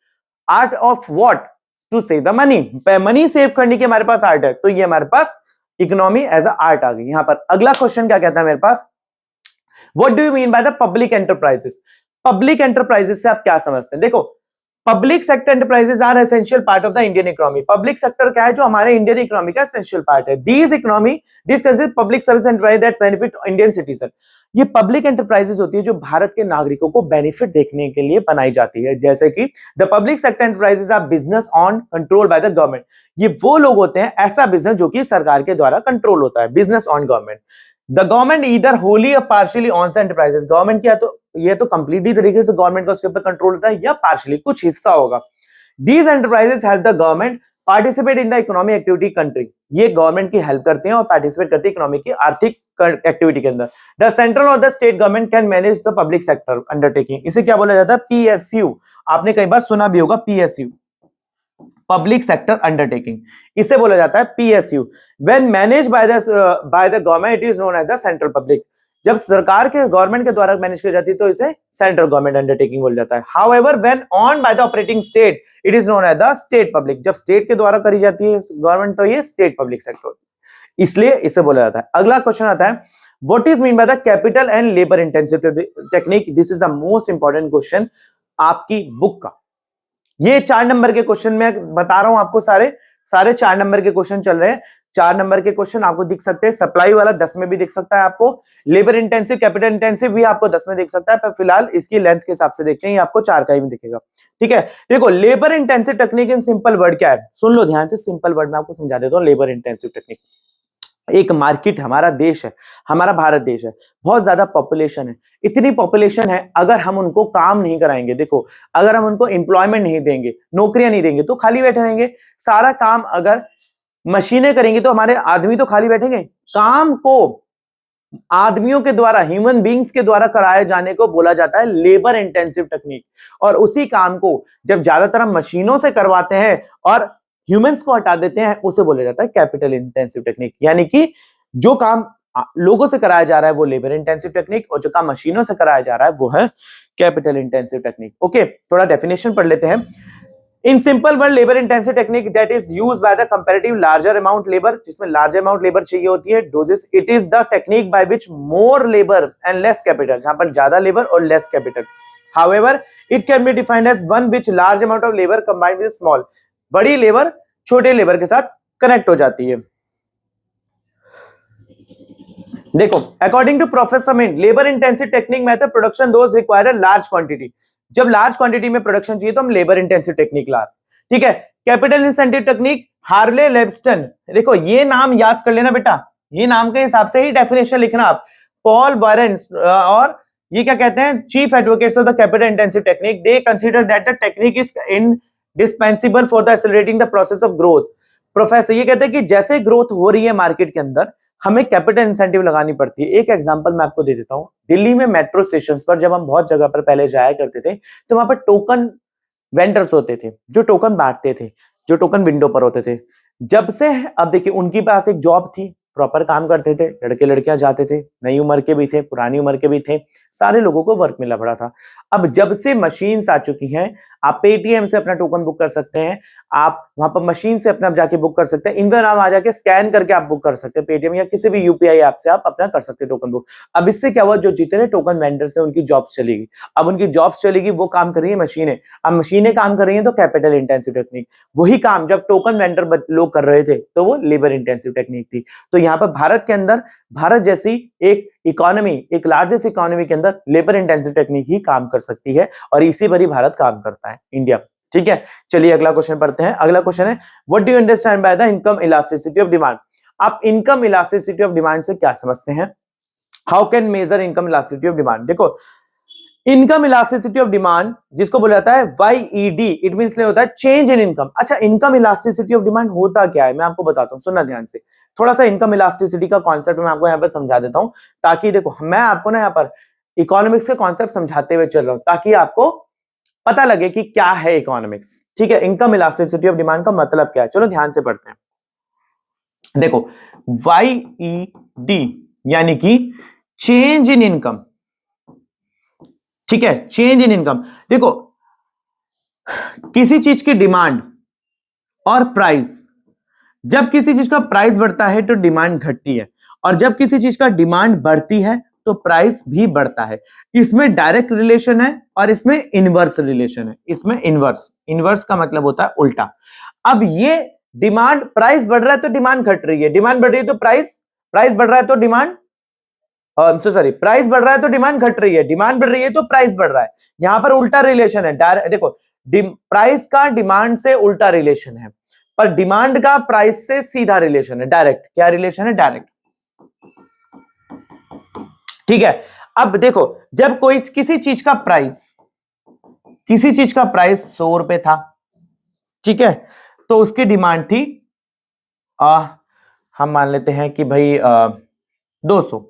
Art of what? To save the money, money save करने की हमारे पास आर्ट है, तो ये हमारे पास इकोनॉमी एज अ आर्ट आ गई। यहां पर अगला क्वेश्चन क्या कहता है मेरे पास, what do you mean by the public enterprises? Public enterprises से आप क्या समझते हैं? देखो, public sector enterprises are essential part of the Indian economy. Public sector क्या है? जो हमारे इंडियन इकोनॉमी का एसेंशियल पार्ट है। This consist public service enterprise that benefit Indian citizen. ये पब्लिक एंटरप्राइजेस होती है जो भारत के नागरिकों को बेनिफिट देखने के लिए बनाई जाती है, जैसे कि the public sector enterprises are business on control by the government. ये वो लोग होते हैं, ऐसा बिजनेस जो कि सरकार के द्वारा कंट्रोल होता है, business on government. The government either wholly or partially on the enterprises, government क्या तो ये तो कंप्लीटली तरीके से गवर्नमेंट का उसके ऊपर कंट्रोल होता है, या पार्शियली कुछ हिस्सा होगा। These enterprises help the government participate in the economic activity country. ये गवर्नमेंट की हेल्प करते हैं और पार्टिसिपेट करते हैं इकोनॉमिक की आर्थिक एक्टिविटी के अंदर। द सेंट्रल और the state government can manage the public sector undertaking. इसे क्या बोला जाता है? पीएसयू। आपने कई बार सुना भी होगा पीएसयू, पब्लिक सेक्टर अंडरटेकिंग, इसे बोला जाता है PSU. When manage by the government it is known as the central public. जब सरकार के गवर्नमेंट के द्वारा मैनेज की जाती है तो इसे सेंट्रल गवर्नमेंट अंडरटेकिंग बोला जाता है। However when owned by the operating state it is known as the state public. जब स्टेट के द्वारा करी जाती है गवर्नमेंट तो ये स्टेट पब्लिक सेक्टर, इसलिए इसे बोला जाता है। अगला क्वेश्चन आता है, what is mean by the capital and labour intensive technique? This is the most important question आपकी बुक का। ये 4 नंबर के क्वेश्चन में बता रहा हूं आपको, सारे 4 नंबर के क्वेश्चन चल रहे हैं। 4 नंबर के क्वेश्चन आपको दिख सकते हैं, सप्लाई वाला 10 में भी दिख सकता है आपको, लेबर इंटेंसिव कैपिटल इंटेंसिव भी आपको 10 में दिख सकता है, पर फिलहाल इसकी लेंथ के हिसाब से देखते हैं, ये आपको 4 का ही दिखेगा। ठीक है, देखो labour intensive technique in simple word क्या है, सुन लो ध्यान से, सिंपल वर्ड में आपको समझा देता हूं। लेबर इंटेंसिव टेक्निक, एक मार्केट, हमारा देश है, हमारा भारत देश है, बहुत ज्यादा पॉपुलेशन है, इतनी पॉपुलेशन है, अगर हम उनको काम नहीं कराएंगे, देखो अगर हम उनको एम्प्लॉयमेंट नहीं देंगे, नौकरियां नहीं देंगे तो खाली बैठे रहेंगे। सारा काम अगर मशीनें करेंगी तो हमारे आदमी तो खाली बैठेंगे। काम को आदमियों के द्वारा, ह्यूमन बींग्स के द्वारा कराए जाने को बोला जाता है लेबर इंटेंसिव टेक्निक। और उसी काम को जब ज्यादातर हम मशीनों से करवाते हैं और ह्यूमंस को हटा देते हैं, उसे बोला जाता है कैपिटल इंटेंसिव टेक्निक। यानी कि जो काम लोगों से कराया जा रहा है वो लेबर इंटेंसिव टेक्निक, और जो काम मशीनों से कराया जा रहा है वो है कैपिटल इंटेंसिव टेक्निक। ओके, थोड़ा डेफिनेशन पढ़ लेते हैं। In simple word, labour intensive technique that is used by the comparative larger amount labour, जिसमें लार्जर अमाउंट लेबर चाहिए होती है। Doses, it is the technique by which more labour and less capital, जहां पर ज्यादा लेबर और less capital. However it can be defined as one which large amount of labour combined with small, बड़ी लेबर छोटे लेबर के साथ कनेक्ट हो जाती है। देखो, according to professor Mint, labour intensive technique method production those require large quantity. जब लार्ज क्वांटिटी में प्रोडक्शन चाहिए तो हम लेबर इंटेंसिव टेक्निक ला, ठीक है। Capital incentive technique, Harley Leviston. देखो ये नाम याद कर लेना बेटा, ये नाम के हिसाब से ही डेफिनेशन लिखना आप। पॉल बायरन और ये क्या कहते हैं, chief advocates of the capital intensive technique, they consider that the technique is indispensable for the accelerating the process of growth. Professor ये कहते हैं कि जैसे ग्रोथ हो रही है मार्केट के अंदर, हमें कैपिटल इंसेंटिव लगानी पड़ती है। एक एग्जांपल मैं आपको दे देता हूं, दिल्ली में मेट्रो स्टेशंस पर जब हम बहुत जगह पर पहले जाया करते थे, तो वहां पर टोकन वेंडर्स होते थे जो टोकन बांटते थे, जो टोकन विंडो पर होते थे। जब से अब देखिए उनके पास एक जॉब थी, प्रॉपर काम करते थे, लड़के लड़कियां जाते थे, नई उम्र के भी थे, पुरानी उम्र के भी थे, सारे लोगों को वर्क मिला पड़ा था। अब जब से मशीन्स आ चुकी हैं, आप पेटीएम से अपना टोकन बुक कर सकते हैं, आप वहां पर मशीन से अपना जाके बुक कर सकते हैं, इनका नाम आ जाके स्कैन करके आप बुक कर सकते हैं, पेटीएम या किसी भी यूपीआई ऐप से आप अपना कर सकते हैं टोकन बुक। अब इससे क्या हुआ, जो जितने टोकन वेंडर्स हैं उनकी जॉब्स चलेगी। अब उनकी जॉब्स चलेगी, वो काम कर रही है मशीनें। अब मशीनें काम कर रही हैं तो कैपिटल इंटेंसिव टेक्निक, वही काम जब टोकन वेंडर लोग कर रहे थे तो वो लेबर इंटेंसिव टेक्निक थी। तो यहाँ पर भारत के अंदर, भारत जैसी एक इकोनॉमी, एक लार्जेस्ट इकोनॉमी के अंदर लेबर इंटेंसिव टेक्निक ही काम कर सकती है, और इसी पर ही भारत काम करता है, इंडिया। ठीक है, चलिए अगला क्वेश्चन पढ़ते हैं। अगला क्वेश्चन है, what do you understand by the income elasticity of demand. आप इनकम इलास्टिसिटी ऑफ डिमांड से क्या समझते हैं? How can measure income elasticity of demand? देखो, इनकम इलास्टिसिटी ऑफ डिमांड जिसको बोला जाता है YED, इट मींस होता है चेंज इन इनकम। अच्छा, इनकम इलास्टिसिटी ऑफ डिमांड होता क्या है, मैं आपको बताता हूं, सुनना ध्यान से। थोड़ा सा इनकम इलास्टिसिटी का कॉन्सेप्ट मैं आपको यहाँ पर समझा देता हूं, ताकि देखो मैं आपको ना यहाँ पर इकोनॉमिक्स के कॉन्सेप्ट समझाते हुए चल रहा हूं, ताकि आपको पता लगे कि क्या है इकोनॉमिक्स। ठीक है, इनकम इलास्टिसिटी ऑफ डिमांड का मतलब क्या है, चलो ध्यान से पढ़ते हैं। देखो, YED यानी कि चेंज इन इनकम, ठीक है, चेंज इन इनकम। देखो, किसी चीज की डिमांड और प्राइस, जब किसी चीज का प्राइस बढ़ता है तो डिमांड घटती है, और जब किसी चीज का डिमांड बढ़ती है तो प्राइस भी बढ़ता है। इसमें डायरेक्ट रिलेशन है और इसमें इनवर्स रिलेशन है। इसमें इनवर्स, इनवर्स का मतलब होता है उल्टा। अब ये डिमांड, प्राइस बढ़ रहा है तो डिमांड घट रही है, डिमांड बढ़ रही है तो प्राइस, प्राइस बढ़ रहा है तो डिमांड, सॉरी, प्राइस बढ़ रहा है तो डिमांड घट रही है, डिमांड बढ़ रही है तो प्राइस बढ़ रहा है। यहां पर उल्टा रिलेशन है। देखो, प्राइस का डिमांड से उल्टा रिलेशन है, पर डिमांड का प्राइस से सीधा रिलेशन है, डायरेक्ट। क्या रिलेशन है? डायरेक्ट। ठीक है, अब देखो, जब कोई किसी चीज का प्राइस, किसी चीज का प्राइस 100 रुपए था, ठीक है, तो उसकी डिमांड थी हम मान लेते हैं कि भाई 200,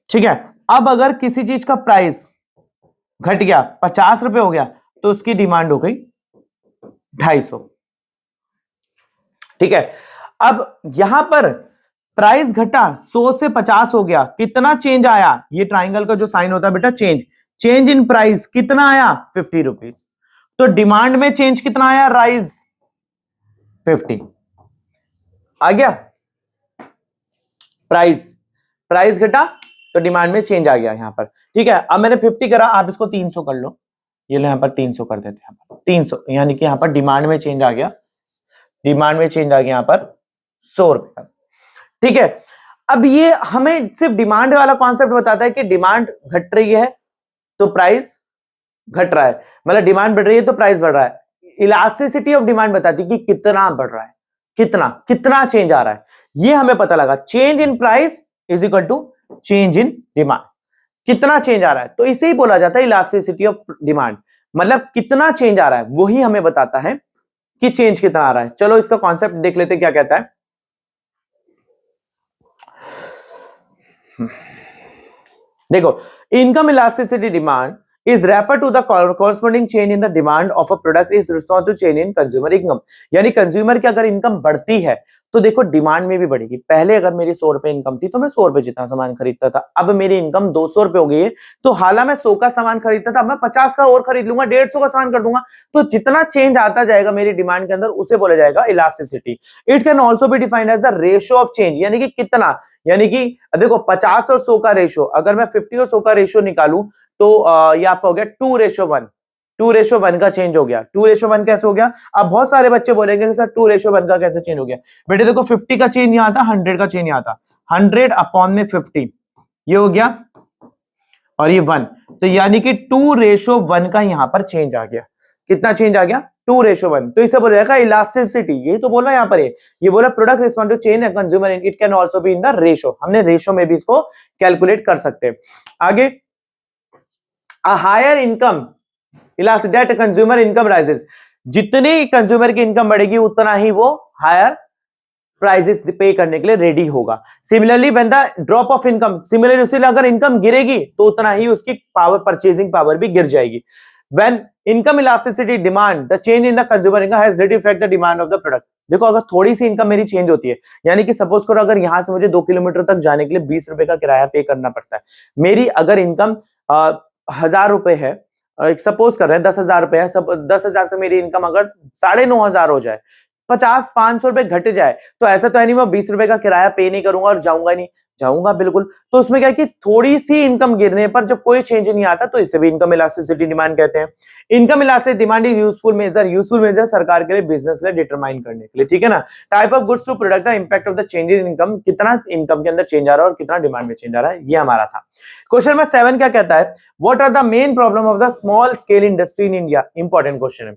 ठीक है। अब अगर किसी चीज का प्राइस घट गया, 50 रुपए हो गया, तो उसकी डिमांड हो गई 250, ठीक है। अब यहां पर प्राइस घटा, 100 से 50 हो गया, कितना चेंज आया? ये ट्राइंगल का जो साइन होता है बेटा, चेंज, चेंज इन प्राइस कितना आया? 50 रुपीज। तो डिमांड में चेंज कितना आया? राइज 50 आ गया। प्राइस, प्राइस घटा तो डिमांड में चेंज आ गया यहां पर, ठीक है। अब मैंने 50 करा, आप इसको 300 कर लो, ये लो यहां पर 300 कर देते हैं, 300, यानी कि यहां पर डिमांड में चेंज आ गया, डिमांड में चेंज आ गया यहां पर 100 रुपए, ठीक है। अब ये हमें सिर्फ डिमांड वाला कॉन्सेप्ट बताता है कि डिमांड घट रही है तो प्राइस घट रहा है, मतलब डिमांड बढ़ रही है तो प्राइस बढ़ रहा है। इलास्टिसिटी ऑफ डिमांड बताती है कि कितना बढ़ रहा है, कितना कितना चेंज आ रहा है, ये हमें पता लगा। Change in price is equal to change in demand, कितना चेंज आ रहा है, तो इसे ही बोला जाता है इलास्टिसिटी ऑफ डिमांड, मतलब कितना चेंज आ रहा है वही हमें बताता है कि चेंज कितना आ रहा है। चलो इसका कॉन्सेप्ट देख लेते क्या कहता है। देखो, income elasticity demand is refer to the corresponding change in the demand of a product is response to change in consumer income। यानी कंज्यूमर की अगर इनकम बढ़ती है तो देखो डिमांड में भी बढ़ेगी। पहले अगर मेरी 100 रुपए इनकम थी तो मैं 100 रुपए जितना सामान खरीदता था, अब मेरी इनकम 200 रुपए हो गई है, तो हालांकि मैं 100 का सामान खरीदता था, मैं 50 का और खरीद लूंगा, 150 का सामान कर दूंगा। तो जितना चेंज आता जाएगा मेरी डिमांड के अंदर उसे बोला जाएगा elasticity. It can also be defined as the ratio of change, यानी कि कितना, यानी कि देखो 50 और 100 का रेशियो, अगर मैं 50 और 100 का रेशियो निकालू तो ये आपका हो गया 2:1, 2:1 का चेंज हो गया। 2:1 कैसे हो गया? अब बहुत सारे बच्चे बोलेंगे कि सर 2:1 का कैसे चेंज हो गया? बेटे देखो 50 का चेंज यहाँ था, 100 का चेंज यहाँ था, 100 अपॉन में 50 ये हो गया और ये 1, तो यानी कि 2:1 का यहां पर चेंज आ गया। कितना चेंज आ गया? 2:1। तो इसे बोला जाएगा इलास्टिसिटी। ये तो बोला यहाँ पर ये बोला product respond to change and consumer it can also be in the ratio. हमने रेशो में भी इसको कैलकुलेट कर सकते हैं। आगे, a higher income elastic that consumer income rises. जितनी कंज्यूमर की इनकम बढ़ेगी उतना ही वो हायर प्राइजेस पे करने के लिए रेडी होगा। Similarly when the drop of income, similarly उसी अगर इनकम गिरेगी तो उतना ही उसकी पावर, परचेजिंग पावर भी गिर जाएगी। When income elasticity demand the change in the consumer income has relative effect the demand of the product. देखो अगर थोड़ी सी इनकम मेरी चेंज होती है, यानी कि सपोज करो अगर यहां से मुझे 2 किलोमीटर तक जाने के लिए 20 रुपए का किराया पे करना पड़ता है, मेरी अगर इनकम 1000 रुपए है, सपोज कर रहे हैं 10,000 रुपए है, 10,000 से मेरी इनकम अगर 9,500 हो जाए, 50-500 रुपए घट जाए, तो ऐसा तो है नहीं मैं 20 रुपए का किराया पे नहीं करूंगा और जाऊंगा नहीं, जाऊंगा बिल्कुल। तो उसमें क्या है कि थोड़ी सी इनकम गिरने पर जब कोई चेंज नहीं आता तो इसे भी इनकम इलास्टिसिटी डिमांड कहते हैं। Income elasticity demand is useful measure सरकार के लिए, बिजनेस के लिए डिटरमाइन करने के लिए, ठीक है ना। Type of goods to product the impact of the change in income, कितना इनकम के अंदर चेंज आ रहा है और कितना डिमांड में चेंज आ रहा है, ये हमारा था। क्वेश्चन नंबर 7 क्या कहता है? What are the main problem of the small scale industry in India? Important question है।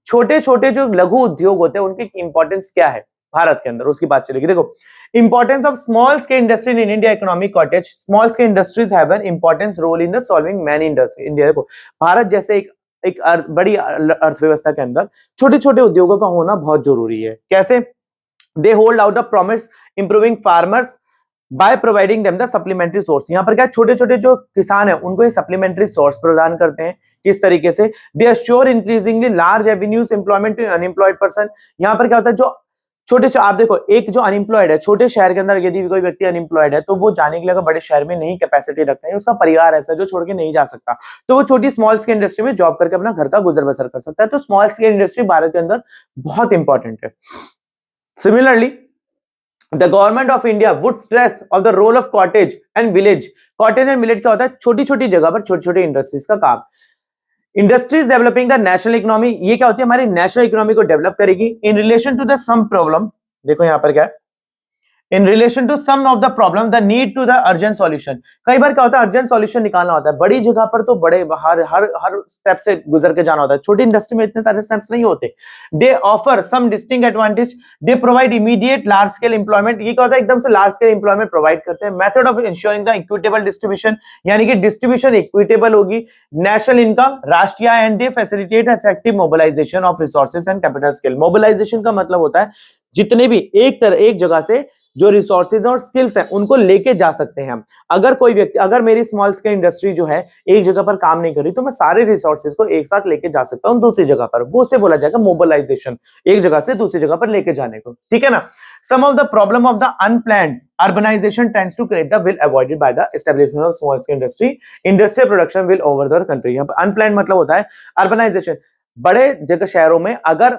छोटे छोटे जो लघु उद्योग होते हैं उनकी इंपॉर्टेंस क्या है भारत के अंदर, उसकी बात चलेगी। देखो, importance of small scale industry in India economic cottage. Small scale industries have an importance role in the solving many industry. India, देखो भारत जैसे एक बड़ी अर्थव्यवस्था के अंदर छोटे छोटे उद्योगों का होना बहुत जरूरी है। कैसे? They hold out the promise improving farmers by providing them the supplementary source. यहां पर क्या छोटे छोटे जो किसान है उनको ये सप्लीमेंट्री सोर्स प्रदान करते हैं। किस तरीके से? They assure increasingly large avenues employment to unemployed person. यहां पर क्या होता है, जो छोटे आप देखो, एक जो अनएम्प्लॉयड है छोटे शहर के अंदर, यदि कोई व्यक्ति अनएम्प्लॉयड है तो वो जाने के लिए अगर बड़े शहर में नहीं कैपेसिटी रखता है, उसका परिवार ऐसा जो छोड़ के नहीं जा सकता, तो वो छोटी स्मॉल स्केल इंडस्ट्री में जॉब करके अपना घर का गुजर बसर कर सकता है। तो स्मॉल स्केल इंडस्ट्री भारत के अंदर बहुत इंपॉर्टेंट है। Similarly The government of India would stress of the role of cottage and village. Cottage and village क्या होता है? छोटी छोटी जगह पर छोटी छोटी इंडस्ट्रीज का काम। Industries developing the national economy, ये क्या होती है? हमारी नेशनल इकोनॉमी को डेवलप करेगी। In relation to the some problem, देखो यहां पर क्या है, in relation to some of the problem the need to the urgent solution. कई बार क्या होता है, अर्जेंट सॉल्यूशन निकालना होता है। बड़ी जगह पर तो बड़े हर हर हर स्टेप से गुजर के जाना होता है, छोटी इंडस्ट्री में इतने सारे स्टेप्स नहीं होते। They offer some distinct advantage, they provide immediate large scale employment. ये क्या होता है? एकदम से लार्ज स्केल इंप्लॉयमेंट प्रोवाइड करते हैं। Method of ensuring the equitable distribution, यानी कि डिस्ट्रीब्यूशन इक्विटेबल होगी। नेशनल इनकम, राष्ट्रीय, and they facilitate effective mobilisation of resources and capital skill. Mobilisation का मतलब होता है जितने भी एक जगह से जो रिसोर्सेज और स्किल्स हैं उनको लेके जा सकते हैं हम। अगर कोई व्यक्ति, अगर मेरी स्मॉल स्केल इंडस्ट्री जो है एक जगह पर काम नहीं कर रही, तो मैं सारे रिसोर्सेज को एक साथ लेके जा सकता हूं दूसरी जगह पर, वो से बोला जाएगा मोबिलाइजेशन, एक जगह से दूसरी जगह पर लेके जाने को, ठीक है ना। Some of the problem of the unplanned urbanization tends to create the will avoided by the establishment of small scale industry. Industrial production will over the country. यहाँ पर unplanned मतलब होता है urbanization। बड़े जगह शहरों में अगर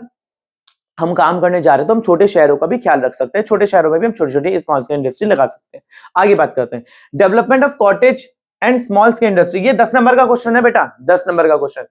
हम काम करने जा रहे हैं तो हम छोटे शहरों का भी ख्याल रख सकते हैं, छोटे शहरों में भी हम छोटी छोटी स्मॉल स्केल इंडस्ट्री लगा सकते हैं। आगे बात करते हैं, development of cottage and small scale industry. ये 10 नंबर का क्वेश्चन है बेटा, 10 नंबर का question.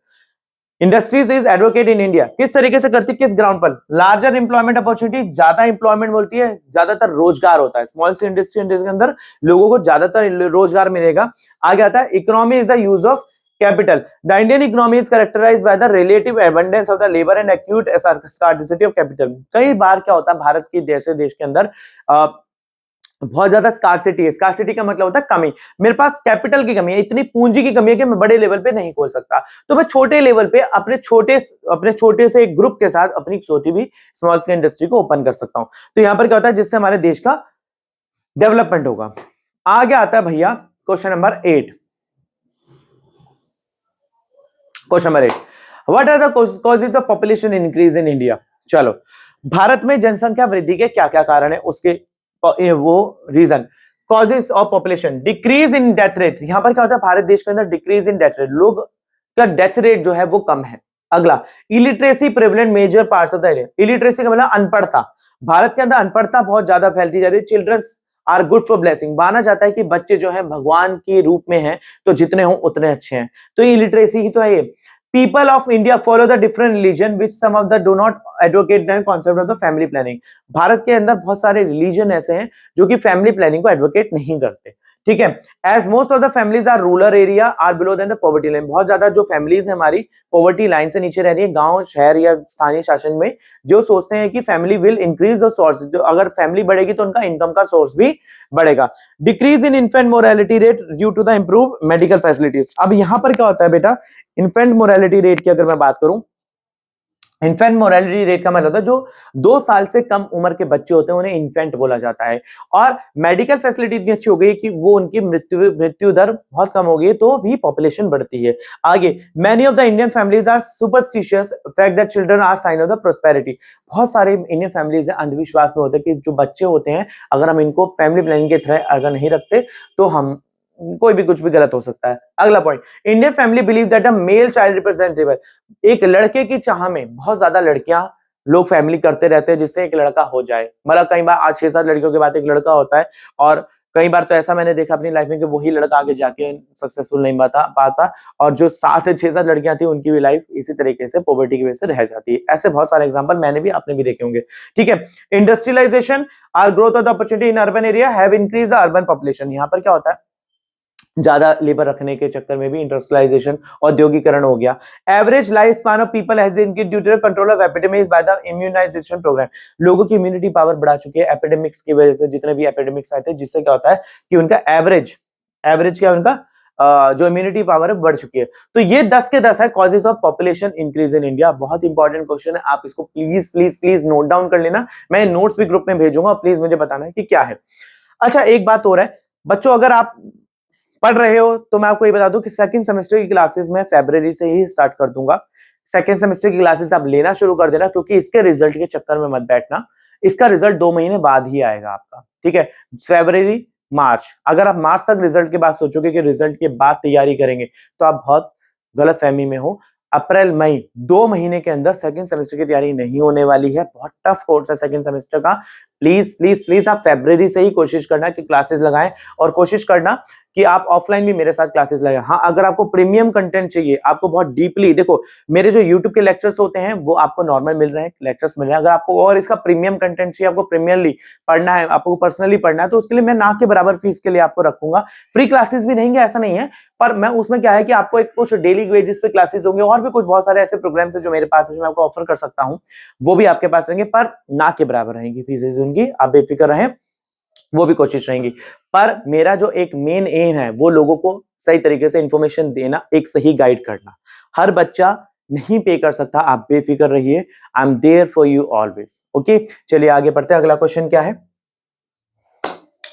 Industries is advocate in India, किस तरीके से करती है, किस ग्राउंड पर? लार्जर इंप्लॉयमेंट अपॉर्चुनिटी, ज्यादा इंप्लॉयमेंट बोलती है, ज्यादातर रोजगार होता है स्मॉल स्केल इंडस्ट्री के अंदर, लोगों को ज्यादातर रोजगार मिलेगा। आगे आता है economy is the use of capital. The Indian economy is characterized by the relative abundance of the labor and acute scarcity of capital. कई बार क्या होता है भारत की देश के अंदर बहुत ज्यादा स्कार्सिटी है। स्कार्सिटी का मतलब होता है कमी। मेरे पास कैपिटल की कमी है, इतनी पूंजी की कमी है कि मैं बड़े लेवल पे नहीं खोल सकता, तो मैं छोटे लेवल पे अपने छोटे से एक ग्रुप के साथ अपनी छोटी भी स्मॉल स्केल इंडस्ट्री को ओपन कर सकता हूं। तो यहां पर क्या होता है, जिससे हमारे देश का डेवलपमेंट होगा। आगे आता है भैया question number 8। Question number 8, what are the causes of population increase in India? चलो, भारत में जनसंख्या वृद्धि के क्या क्या कारण है, उसके वो reason. Causes of population, decrease in death rate. यहां पर क्या होता है, भारत देश के अंदर डिक्रीज इन डेथ रेट, लोग का डेथ रेट जो है वो कम है। अगला, illiteracy prevalent major parts of the area. Illiteracy का मतलब अनपढ़ता, भारत के अंदर अनपढ़ता बहुत ज्यादा फैलती जा रही है। Childrens are good for blessing, माना जाता है कि बच्चे जो हैं भगवान के रूप में हैं, तो जितने हों उतने अच्छे हैं, तो ये इलिटरेसी ही तो है। ये People of India follow the different religion which some of the do not advocate the concept of the family planning. Bharat के अंदर बहुत सारे रिलीजन ऐसे हैं जो कि फैमिली प्लानिंग को एडवोकेट नहीं करते, ठीक है। As most of the families are rural area are below than the poverty line, बहुत ज्यादा जो फैमिलीज है हमारी पॉवर्टी लाइन से नीचे रह रही है, गांव शहर या स्थानीय शासन में, जो सोचते हैं कि family will increase the source, जो अगर फैमिली बढ़ेगी तो उनका इनकम का सोर्स भी बढ़ेगा। Decrease in infant morality rate due to the improve medical facilities. अब यहां पर क्या होता है बेटा, इन्फेंट मोरालिटी रेट की अगर मैं बात करूं, इन्फेंट मोरालिटी रेट का मतलब होता है जो 2 साल से कम उम्र के बच्चे होते हैं उन्हें इन्फेंट बोला जाता है, और मेडिकल फैसिलिटी इतनी अच्छी हो गई कि वो उनकी मृत्यु दर बहुत कम हो गई तो भी पॉपुलेशन बढ़ती है। आगे, many of the Indian families are superstitious fact that children are sign of the prosperity. बहुत सारे इंडियन फैमिलीज अंधविश्वास में होते हैं कि जो बच्चे होते हैं अगर हम इनको फैमिली प्लानिंग के थ्रू अगर नहीं रखते तो हम कोई भी कुछ भी गलत हो सकता है। अगला point, Indian family believe that a male child representative, एक लड़के की चाह में बहुत ज्यादा लड़कियां लोग फैमिली करते रहते हैं जिससे एक लड़का हो जाए, मतलब कई बार आज 6-7 लड़कियों के बाद एक लड़का होता है, और कई बार तो ऐसा मैंने देखा अपनी लाइफ में कि वही लड़का आगे जाके सक्सेसफुल नहीं पाता, और जो 7 से 6-7 लड़कियां थी उनकी भी लाइफ इसी तरीके से पॉवर्टी की वजह से रह जाती है। ऐसे बहुत सारे एग्जांपल मैंने भी आपने भी देखे होंगे, ठीक है। Industrialisation or growth of the opportunity in urban area have increase the urban population. यहाँ पर क्या होता है, ज्यादा लेबर रखने के चक्कर में भी इंडस्ट्रियलाइजेशन, औद्योगिकरण हो गया। Average life span of people has increased due to control of epidemics by the immunisation programme. लोगों की इम्यूनिटी पावर बढ़ा चुकी है एपिडेमिक्स की वजह से, जितने भी एपिडेमिक्स आए थे, जिससे क्या होता है कि उनका एवरेज क्या उनका जो इम्यूनिटी पावर है बढ़ चुकी है। तो ये 10 के 10 है causes of population increase in India. बहुत इंपॉर्टेंट क्वेश्चन है, आप इसको please please please note down कर लेना, मैं नोट्स भी ग्रुप में भेजूंगा, प्लीज मुझे बताना है कि क्या है। अच्छा, एक बात और है बच्चों, अगर आप पढ़ रहे हो तो मैं आपको ये बता दूं कि सेकंड सेमेस्टर की क्लासेस मैं फरवरी से ही स्टार्ट कर दूंगा। सेकंड सेमेस्टर की क्लासेस आप लेना शुरू कर देना, क्योंकि इसके रिजल्ट के चक्कर में मत बैठना, इसका रिजल्ट 2 महीने बाद ही आएगा आपका, ठीक है। फरवरी मार्च, अगर आप मार्च तक रिजल्ट के बाद सोचोगे कि रिजल्ट के बाद तैयारी करेंगे तो आप बहुत गलत फहमी में हो। अप्रैल मई 2 महीने के अंदर सेकंड सेमेस्टर की तैयारी नहीं होने वाली है, बहुत टफ कोर्स है सेकंड सेमेस्टर का। प्लीज प्लीज प्लीज आप फरवरी से ही कोशिश करना कि क्लासेस लगाएं, और कोशिश करना कि आप ऑफलाइन भी मेरे साथ क्लासेस लगाएं। हाँ, अगर आपको प्रीमियम कंटेंट चाहिए, आपको बहुत डीपली, देखो मेरे जो यूट्यूब के लेक्चर्स होते हैं वो आपको नॉर्मल मिल रहे हैं, लेक्चर्स मिल रहे हैं, अगर आपको और इसका प्रीमियम कंटेंट चाहिए, आपको प्रीमियरली पढ़ना है, आपको पर्सनली पढ़ना है, तो उसके लिए मैं ना के बराबर फीस के लिए आपको रखूंगा। फ्री क्लासेस भी रहेंगे ऐसा नहीं है, पर मैं उसमें क्या है कि आपको एक कुछ डेली वेजेस पे क्लासेस होंगे, और भी कुछ बहुत सारे ऐसे प्रोग्राम्स है जो मेरे पास है, जो मैं आपको ऑफर कर सकता हूं, वो भी आपके पास रहेंगे, पर ना के बराबर रहेंगी फीसेस उनकी, आप बेफिक्र रहें, वो भी कोशिश रहेंगी। पर मेरा जो एक मेन एम है वो लोगों को सही तरीके से इंफॉर्मेशन देना, एक सही गाइड करना। हर बच्चा नहीं पे कर सकता, आप बेफिक्र रहिए, I am there for you always. Okay, चलिए आगे बढ़ते हैं। अगला क्वेश्चन क्या है,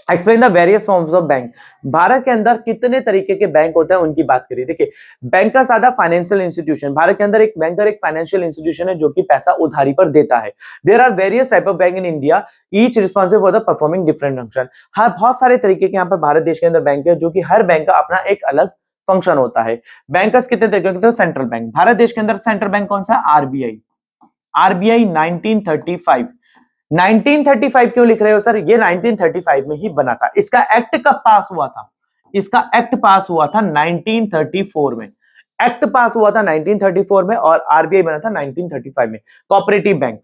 explain the various forms of bank. भारत के अंदर कितने तरीके के बैंक होते हैं उनकी बात करिए। देखिए, bankers are the financial institution. भारत के अंदर एक बैंकर एक फाइनेंशियल इंस्टीट्यूशन है जो कि पैसा उधारी पर देता है। There are various type of bank in India, each responsible for the performing different function. हर बहुत सारे तरीके के यहाँ पर भारत देश के अंदर बैंक है, जो कि हर बैंक का अपना एक अलग फंक्शन होता है। बैंकर्स कितने तरीके के? सेंट्रल बैंक, भारत देश के अंदर सेंट्रल बैंक कौन सा है? आरबीआई। आरबीआई 1935 1935 क्यों लिख रहे हो सर? ये 1935 में ही बना था। इसका एक्ट कब पास हुआ था? इसका एक्ट पास हुआ था 1934 में। एक्ट पास हुआ था 1934 में और आरबीआई बना था 1935 में। कोऑपरेटिव बैंक,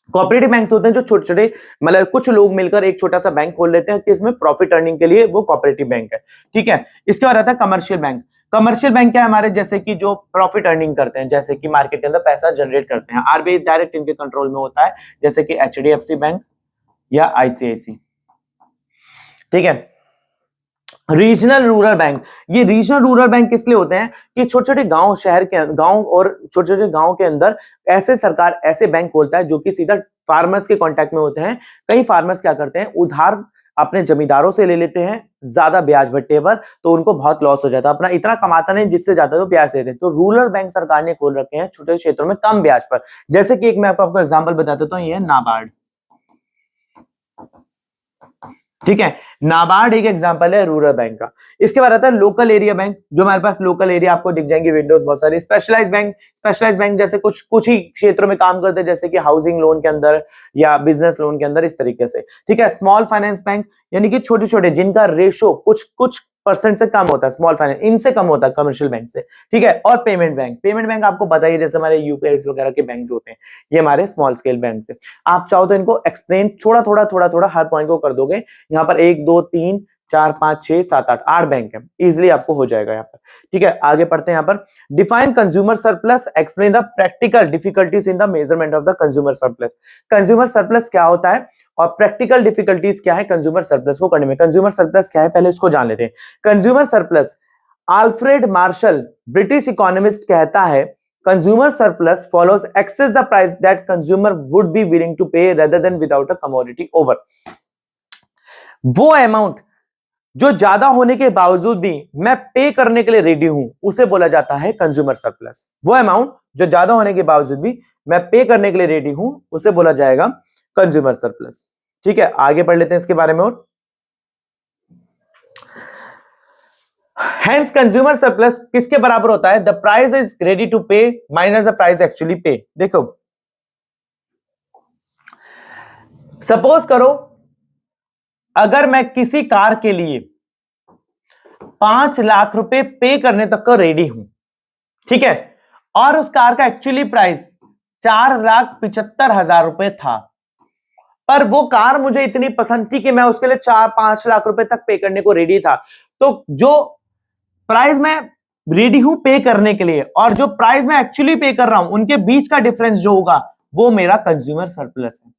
कोऑपरेटिव बैंक्स होते हैं जो छोटे छोटे, मतलब कुछ लोग मिलकर एक छोटा सा बैंक खोल लेते हैं किसमें? प्रॉफिट अर्निंग के लिए, वो कोऑपरेटिव बैंक है, ठीक है। इसके बाद आता है कमर्शियल बैंक। कमर्शियल बैंक क्या है हमारे? जैसे कि जो प्रॉफिट अर्निंग करते हैं, जैसे कि मार्केट के अंदर पैसा जनरेट करते हैं, आरबीआई डायरेक्ट इनके कंट्रोल में होता है, जैसे कि एचडीएफसी बैंक या आईसीआईसी, ठीक है। रीजनल रूरल बैंक, ये रीजनल रूरल बैंक किस लिए होते हैं कि छोटे छोटे गांव, शहर के गांव और छोटे छोटे गांव के अंदर ऐसे सरकार ऐसे बैंक खोलता है जो कि सीधा फार्मर्स के कांटेक्ट में होते हैं। कई फार्मर्स क्या करते हैं, उधार अपने जमींदारों से ले लेते हैं ज्यादा ब्याज भट्टे पर, तो उनको बहुत लॉस हो जाता है, अपना इतना कमाता नहीं जिससे ज्यादा तो ब्याज देते हैं। तो रूरल बैंक सरकार ने खोल रखे हैं छोटे क्षेत्रों में कम ब्याज पर। जैसे कि एक मैं आपको एग्जांपल बता देता हूं, ये है नाबार्ड, ठीक है। नाबार्ड एक एग्जांपल है रूरल बैंक का। इसके बाद आता है लोकल एरिया बैंक, जो हमारे पास लोकल एरिया आपको दिख जाएंगे विंडोज बहुत सारी। स्पेशलाइज बैंक, स्पेशलाइज बैंक जैसे कुछ ही क्षेत्रों में काम करते हैं, जैसे कि हाउसिंग लोन के अंदर या बिजनेस लोन के अंदर, इस तरीके से, ठीक है। स्मॉल फाइनेंस बैंक यानी कि छोटे छोटे जिनका रेशो कुछ परसेंट से कम होता है, स्मॉल फाइनेंस इनसे कम होता है कमर्शियल बैंक से, ठीक है। और पेमेंट बैंक आपको बताइए, जैसे हमारे यूपीआई वगैरह के बैंक जो होते हैं ये हमारे स्मॉल स्केल बैंक से। आप चाहो तो इनको एक्सप्लेन थोड़ा हर पॉइंट को कर दोगे। यहाँ पर 1 2 3 4 5 6 7 8 बैंक है, इजिली आपको हो जाएगा यहाँ पर, ठीक है। आगे पढ़ते हैं यहाँ पर, define consumer surplus, explain the practical difficulties in the measurement of the consumer surplus. Consumer surplus क्या होता है और प्रैक्टिकल डिफिकल्टीज क्या है कंज्यूमर सरप्लस को करने में। कंज्यूमर सरप्लस क्या है पहले इसको जान लेते हैं। Consumer surplus, Alfred Marshall British economist कहता है, consumer surplus follows excess the price that consumer would be willing to pay rather than without a commodity over. वो अमाउंट जो ज्यादा होने के बावजूद भी मैं पे करने के लिए रेडी हूं उसे बोला जाता है कंज्यूमर सरप्लस। वो अमाउंट जो ज्यादा होने के बावजूद भी मैं पे करने के लिए रेडी हूं उसे बोला जाएगा कंज्यूमर सरप्लस, ठीक है। आगे पढ़ लेते हैं इसके बारे में और, हेंस कंज्यूमर सरप्लस किसके बराबर होता है, the price is ready to pay minus the price actually pay. देखो सपोज करो अगर मैं किसी कार के लिए 5 लाख रुपए पे करने तक का रेडी हूं, ठीक है, और उस कार का एक्चुअली प्राइस 4,75,000 रुपए था, पर वो कार मुझे इतनी पसंद थी कि मैं उसके लिए 4-5 लाख रुपए तक पे करने को रेडी था। तो जो प्राइस मैं रेडी हूं पे करने के लिए और जो प्राइस मैं एक्चुअली पे कर रहा हूं उनके बीच का डिफरेंस जो होगा वो मेरा कंज्यूमर सरप्लस है,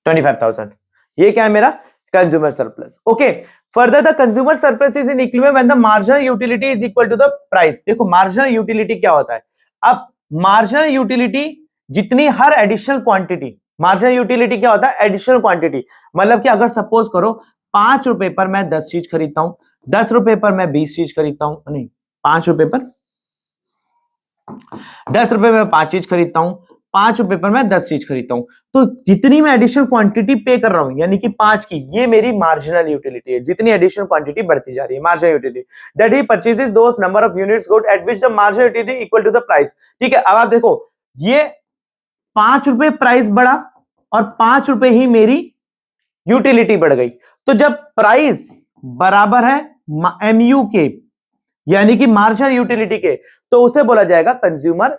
25,000। ये क्या है मेरा consumer surplus, okay. Further the consumer surplus is in equilibrium when the marginal utility is equal to the price. देखो मार्जिनल यूटिलिटी क्या होता है, अब मार्जिनल यूटिलिटी जितनी हर एडिशनल क्वांटिटी, मार्जिनल यूटिलिटी क्या होता है एडिशनल क्वांटिटी, मतलब कि अगर सपोज करो 5 रुपए पर मैं 10 चीज खरीदता हूं, 10 रुपए पर मैं 20 चीज खरीदता हूं, नहीं 5 रुपए पर 10 रुपए में 5 चीज खरीदता हूं, 5 रुपए पर मैं 10 चीज खरीदता हूं, तो जितनी मैं एडिशनल क्वांटिटी पे कर रहा हूं यानी कि 5 की, ये मेरी मार्जिनल यूटिलिटी है। जितनी एडिशनल क्वांटिटी बढ़ती जा रही है marginal utility, that he purchases those number of units good at which the marginal utility equal to the price, ठीक है। अब आप देखो ये 5 रुपए प्राइस बढ़ा और 5 रुपए ही मेरी यूटिलिटी बढ़ गई, तो जब प्राइस बराबर है एमयू के यानी कि मार्जिनल यूटिलिटी के, तो उसे बोला जाएगा कंज्यूमर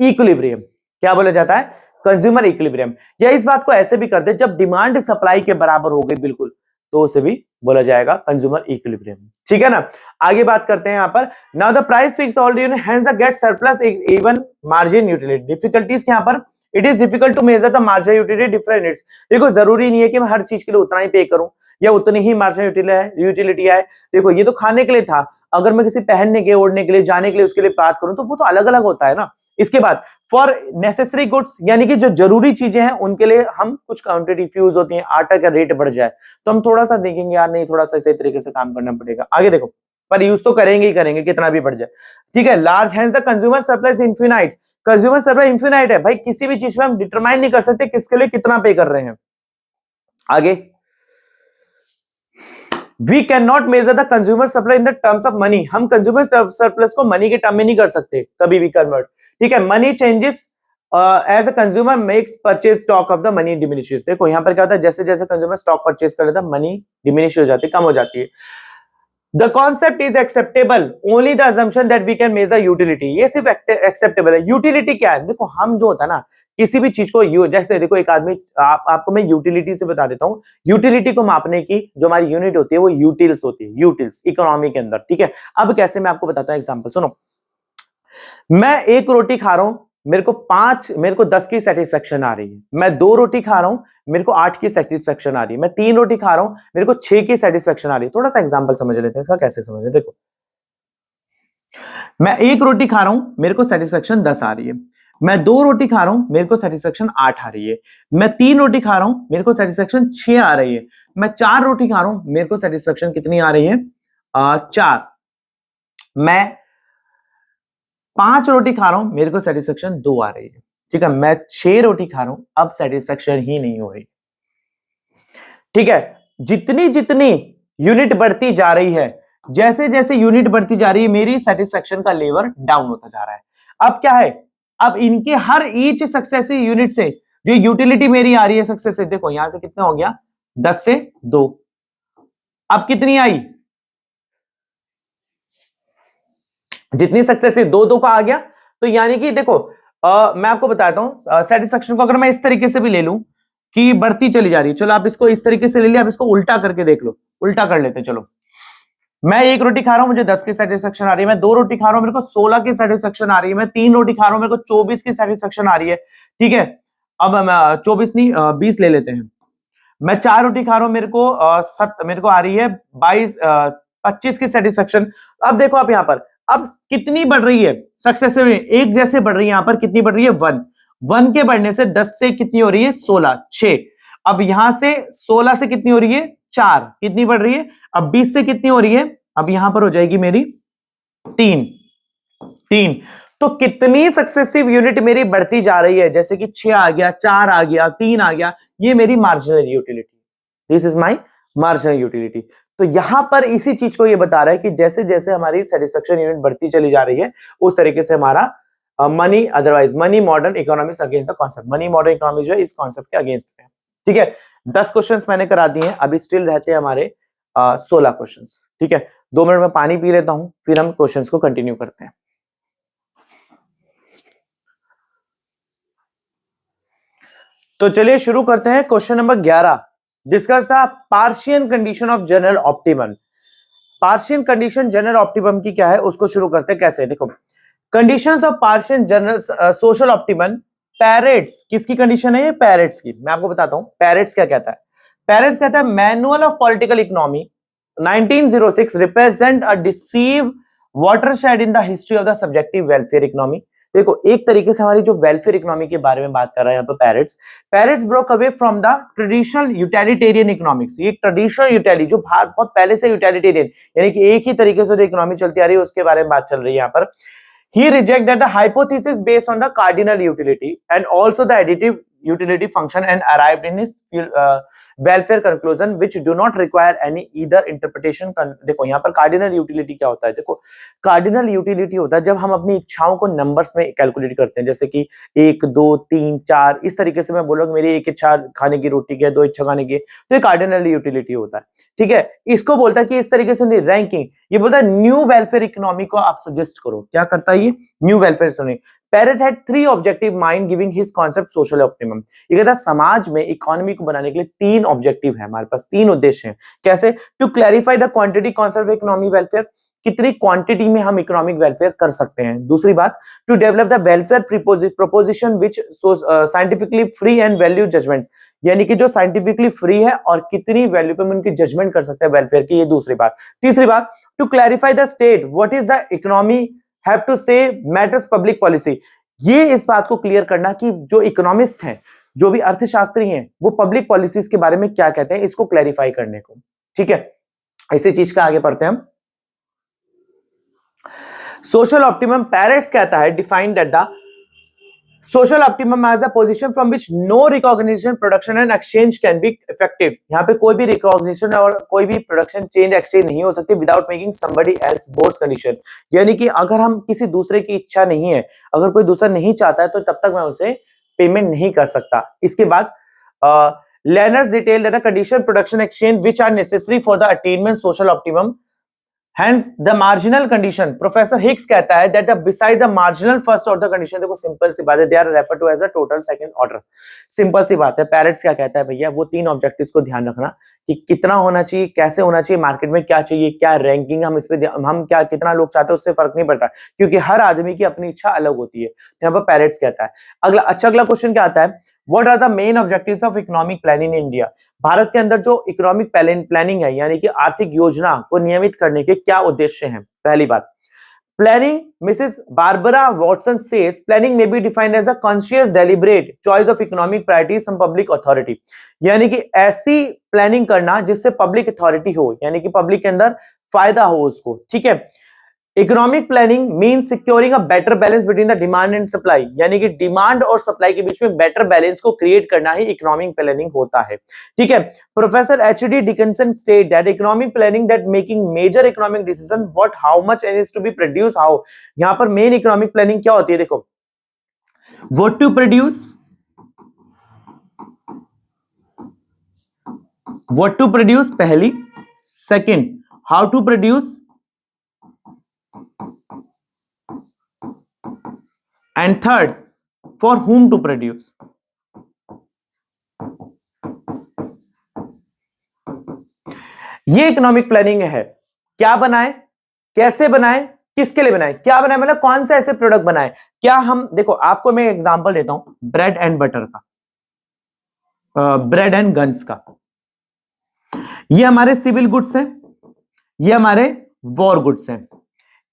इक्विलिब्रियम। क्या बोला जाता है कंज्यूमर इक्विलिब्रियम। या इस बात को ऐसे भी कर दे, जब डिमांड सप्लाई के बराबर हो गई बिल्कुल, तो उसे भी बोला जाएगा कंज्यूमर इक्विलिब्रियम, ठीक है ना। आगे बात करते हैं यहां पर, now the price fix already hence the get surplus even margin utility. Difficulties यहां पर, it is difficult to measure the marginal utility different units. देखो जरूरी नहीं है कि मैं हर चीज के लिए उतना ही पे करूं या उतनी ही मार्जिनल यूटिलिटी है। देखो ये तो खाने के लिए था, अगर मैं किसी पहनने के ओढ़ने के लिए जाने के लिए उसके लिए बात करूं तो वो तो अलग अलग होता है ना। इसके बाद फॉर नेसेसरी गुड्स यानी कि जो जरूरी चीजें हैं उनके लिए हम कुछ क्वांटिटी फ्यूज होती है, आटा का रेट बढ़ जाए तो हम थोड़ा सा देखेंगे यार नहीं थोड़ा सा इसी तरीके से काम करना पड़ेगा, आगे देखो, पर यूज तो करेंगे ही करेंगे कितना भी बढ़ जाए, ठीक है। Large hence the consumer surplus infinite, consumer surplus infinite है भाई, किसी भी चीज में हम डिटरमाइन नहीं कर सकते किसके लिए कितना पे कर रहे हैं। आगे we can not measure the consumer supply in the terms of money, हम कंज्यूमर सरप्लस को मनी के टर्म में नहीं कर सकते कभी भी कन्वर्ट, ठीक है। Money changes as a consumer makes purchase stock of the money diminishes. देखो यहां पर क्या होता है, जैसे जैसे कंज्यूमर स्टॉक परचेज कर लेता है मनी डिमिनिश हो जाती है, कम हो जाती है। The concept is acceptable only the assumption that we can measure utility। ये सिर्फ एक्सेप्टेबल है। यूटिलिटी क्या है, देखो हम जो होता है ना किसी भी चीज को जैसे देखो एक आदमी आपको मैं यूटिलिटी से बता देता हूँ, यूटिलिटी को मापने की जो हमारी यूनिट होती है वो यूटिल्स होती है, यूटिल्स इकोनॉमी के अंदर, ठीक है। अब कैसे मैं आपको बताता हूँ एग्जांपल सुनो, मैं 1 रोटी खा रहा हूं, मेरे को 10 की सेटिस्फेक्शन आ रही है, मैं 2 रोटी खा रहा हूं मेरे को 8 की सेटिस्फेक्शन आ रही है, मैं 3 रोटी खा रहा हूं मेरे को 6 की सेटिस्फेक्शन आ रही है। थोड़ा सा एग्जांपल समझ लेते हैं इसका कैसे समझे, देखो मैं 1 रोटी खा रहा हूं मेरे को सेटिस्फेक्शन 10 आ रही है, मैं 2 रोटी खा रहा हूं मेरे को सेटिस्फेक्शन 8 आ रही है, मैं 3 रोटी खा रहा हूं मेरे को सेटिस्फेक्शन 6 आ रही है, मैं 4 रोटी खा रहा हूं मेरे को सेटिस्फेक्शन कितनी आ रही है 4, मैं 5 रोटी खा रहा हूं मेरे को सेटिस्फेक्शन 2 आ रही है, ठीक है। मैं 6 रोटी खा रहा हूं अब सेटिस्फेक्शन ही नहीं हो रही, ठीक है। जितनी जितनी यूनिट बढ़ती जा रही है, जैसे जैसे यूनिट बढ़ती जा रही है मेरी सेटिस्फेक्शन का लेवल डाउन होता जा रहा है। अब क्या है, अब इनके हर ईच सक्सेसिव यूनिट से जो यूटिलिटी मेरी आ रही है सक्सेस से, देखो यहां से कितना हो गया 10 से 2, अब कितनी आई जितनी सक्सेसिव दो दो का आ गया, तो यानी कि देखो मैं आपको बताता हूं सेटिस्फेक्शन को अगर मैं इस तरीके से भी ले लूं कि बढ़ती चली जा रही है, चलो आप इसको इस तरीके से ले लिया, आप इसको उल्टा करके देख लो, उल्टा कर लेते हैं। चलो मैं एक रोटी खा रहा हूं, मुझे 10 की सेटिस्फेक्शन आ रही है, मैं 2 रोटी खा रहा हूं, मेरे को 16 की सेटिस्फेक्शन आ रही है, मैं 3 रोटी खा रहा हूं, मेरे को 24 की सेटिस्फेक्शन आ रही है। ठीक है, अब मैं 24 नहीं 20 ले लेते हैं। मैं 4 रोटी खा रहा हूं, मेरे को आ रही है 22 25 की सेटिस्फेक्शन। अब देखो आप यहां पर अब कितनी बढ़ रही है सक्सेसिव, एक जैसे बढ़ रही है, यहां पर कितनी बढ़ रही है 1 1 के बढ़ने से 10 से कितनी हो रही है 16 6। अब यहां से 16 से कितनी हो रही है 4, कितनी बढ़ रही है, अब 20 से कितनी हो रही है, अब यहां पर हो जाएगी मेरी 3 3। तो कितनी सक्सेसिव यूनिट मेरी बढ़ती जा रही है, जैसे कि 6 आ गया, 4 आ गया, 3 आ गया, ये मेरी marginal utility, this is my marginal utility. तो यहां पर इसी चीज को ये बता रहा है कि जैसे जैसे हमारी सेटिस्फेक्शन यूनिट बढ़ती चली जा रही है, उस तरीके से हमारा money otherwise money modern economics against the concept, money modern economy जो है इस कॉन्सेप्ट के अगेंस्ट है। ठीक है, 10 क्वेश्चंस मैंने करा दिए हैं, अभी स्टिल रहते हैं हमारे 16 क्वेश्चंस। ठीक है, 2 मिनट में पानी पी लेता हूं, फिर हम क्वेश्चंस को कंटिन्यू करते हैं। तो चलिए शुरू करते हैं question number 11, discuss the partial condition of general optimum. Partial condition general optimum की क्या है उसको शुरू करते हैं। कैसे, देखो conditions of partial general social optimum, parrots किसकी कंडीशन है, ये पैरेट्स की। मैं आपको बताता हूं पैरेट्स क्या कहता है। पैरेट्स कहता है manual of political economy 1906 represent a deceive watershed in the history of the subjective welfare economy. देखो एक तरीके से हमारी जो वेलफेयर इकोनॉमी के बारे में बात कर रहा है यहाँ पे parrots. Parrots broke away from the traditional utilitarian economics, ये ट्रेडिशनल यूटिलिटी जो भारत बहुत पहले से यूटिलिटेरियन यानी कि एक ही तरीके से जो इकोनॉमी चलती आ रही है उसके बारे में बात चल रही है यहाँ पर। He rejects that the hypothesis based on the cardinal utility and also the additive utility function and arrived in his welfare conclusion which do not require any either interpretation। देखो यहाँ पर कार्डिनल यूटिलिटी क्या होता है, देखो कार्डिनल यूटिलिटी होता है जब हम अपनी इच्छाओं को नंबर्स में कैलकुलेट करते हैं, जैसे कि 1 2 3 4 इस तरीके से मैं बोलूंगा मेरी एक इच्छा खाने की रोटी की है, 2 इच्छा खाने की, तो ये कार्डिनल यूटिलिटी होता है। ठीक है, इसको बोलता है कि इस तरीके से रैंकिंग, ये बोलता है न्यू वेलफेयर इकोनॉमी को आप सजेस्ट करो। क्या करता है ये new welfare economy. Parrot had 3 objective mind giving his concept social optimum. ये कहता है समाज में इकोनॉमी को बनाने के लिए 3 ऑब्जेक्टिव है, हमारे पास 3 उद्देश्य हैं। कैसे, to clarify the quantity concept of economy welfare, कितनी क्वांटिटी में हम इकोनॉमिक वेलफेयर कर सकते हैं। दूसरी बात, to develop the welfare proposition which scientifically free and value judgements, यानी कि जो साइंटिफिकली फ्री है और कितनी वैल्यू पे हम उनकी जजमेंट कर सकते हैं वेलफेयर की, ये दूसरी बात। तीसरी बात, to clarify the state what is the economy have to say matters public policy, ये इस बात को क्लियर करना कि जो इकोनॉमिस्ट हैं, जो भी अर्थशास्त्री हैं, वो पब्लिक पॉलिसीज के बारे में क्या कहते हैं, इसको क्लैरिफाई करने को। ठीक है, इसी चीज का आगे पढ़ते हैं हम। सोशल ऑप्टिमम पैरेट्स कहता है defined that the social optimum as a position from which no recognition production and exchange can be effective. यहाँ पे कोई भी रिकॉग्निशन और कोई भी प्रोडक्शन चेंज एक्सचेंज नहीं हो सकती without making somebody else worse condition, यानी कि अगर हम किसी दूसरे की इच्छा नहीं है, अगर कोई दूसरा नहीं चाहता है तो तब तक मैं उसे पेमेंट नहीं कर सकता। इसके बाद Learners detail that a condition production exchange which are necessary for the attainment social optimum, hence the marginal condition, professor Higgs कहता है that the beside the marginal first order condition, देखो सिंपल सी बात है, they are referred to as a total second order। Simple सी बात है, पैरेट्स क्या कहता है भैया, वो 3 ऑब्जेक्टिव्स को ध्यान रखना कि कितना होना चाहिए, कैसे होना चाहिए, मार्केट में क्या चाहिए, क्या रैंकिंग, हम इस पे हम क्या कितना लोग चाहते हैं उससे फर्क नहीं पड़ता, क्योंकि हर आदमी की अपनी इच्छा अलग होती है। तो यहाँ पर पैरेट्स कहता है। अगला क्वेश्चन क्या आता है, what are the main objectives of economic planning in India. भारत के अंदर जो इकोनॉमिक प्लानिंग है, यानी कि आर्थिक योजना को नियमित करने के क्या उद्देश्य हैं। पहली बात, planning, Mrs Barbara Watson says planning may be defined as a conscious deliberate choice of economic priorities from public authority, यानी कि ऐसी प्लानिंग करना जिससे पब्लिक अथॉरिटी हो, यानी कि पब्लिक के अंदर फायदा हो उसको। ठीक है, economic planning means securing a better balance between the demand and supply, यानी कि डिमांड और सप्लाई के बीच में बेटर बैलेंस को क्रिएट करना ही इकोनॉमिक प्लानिंग होता है। ठीक है, professor H D. Dickinson state that economic planning that making major economic decision what how much is to be produce how. यहां पर मेन इकोनॉमिक प्लानिंग क्या होती है, देखो what to produce, what to produce पहली, second how to produce, and third, for whom to produce. ये इकोनॉमिक प्लानिंग है। क्या बनाए, कैसे बनाए, किसके लिए बनाए, क्या बनाए मतलब कौन से ऐसे प्रोडक्ट बनाए। क्या हम देखो, आपको मैं एग्जांपल देता हूं ब्रेड एंड बटर का, ब्रेड एंड गन्स का। ये हमारे सिविल गुड्स हैं, ये हमारे वॉर गुड्स हैं।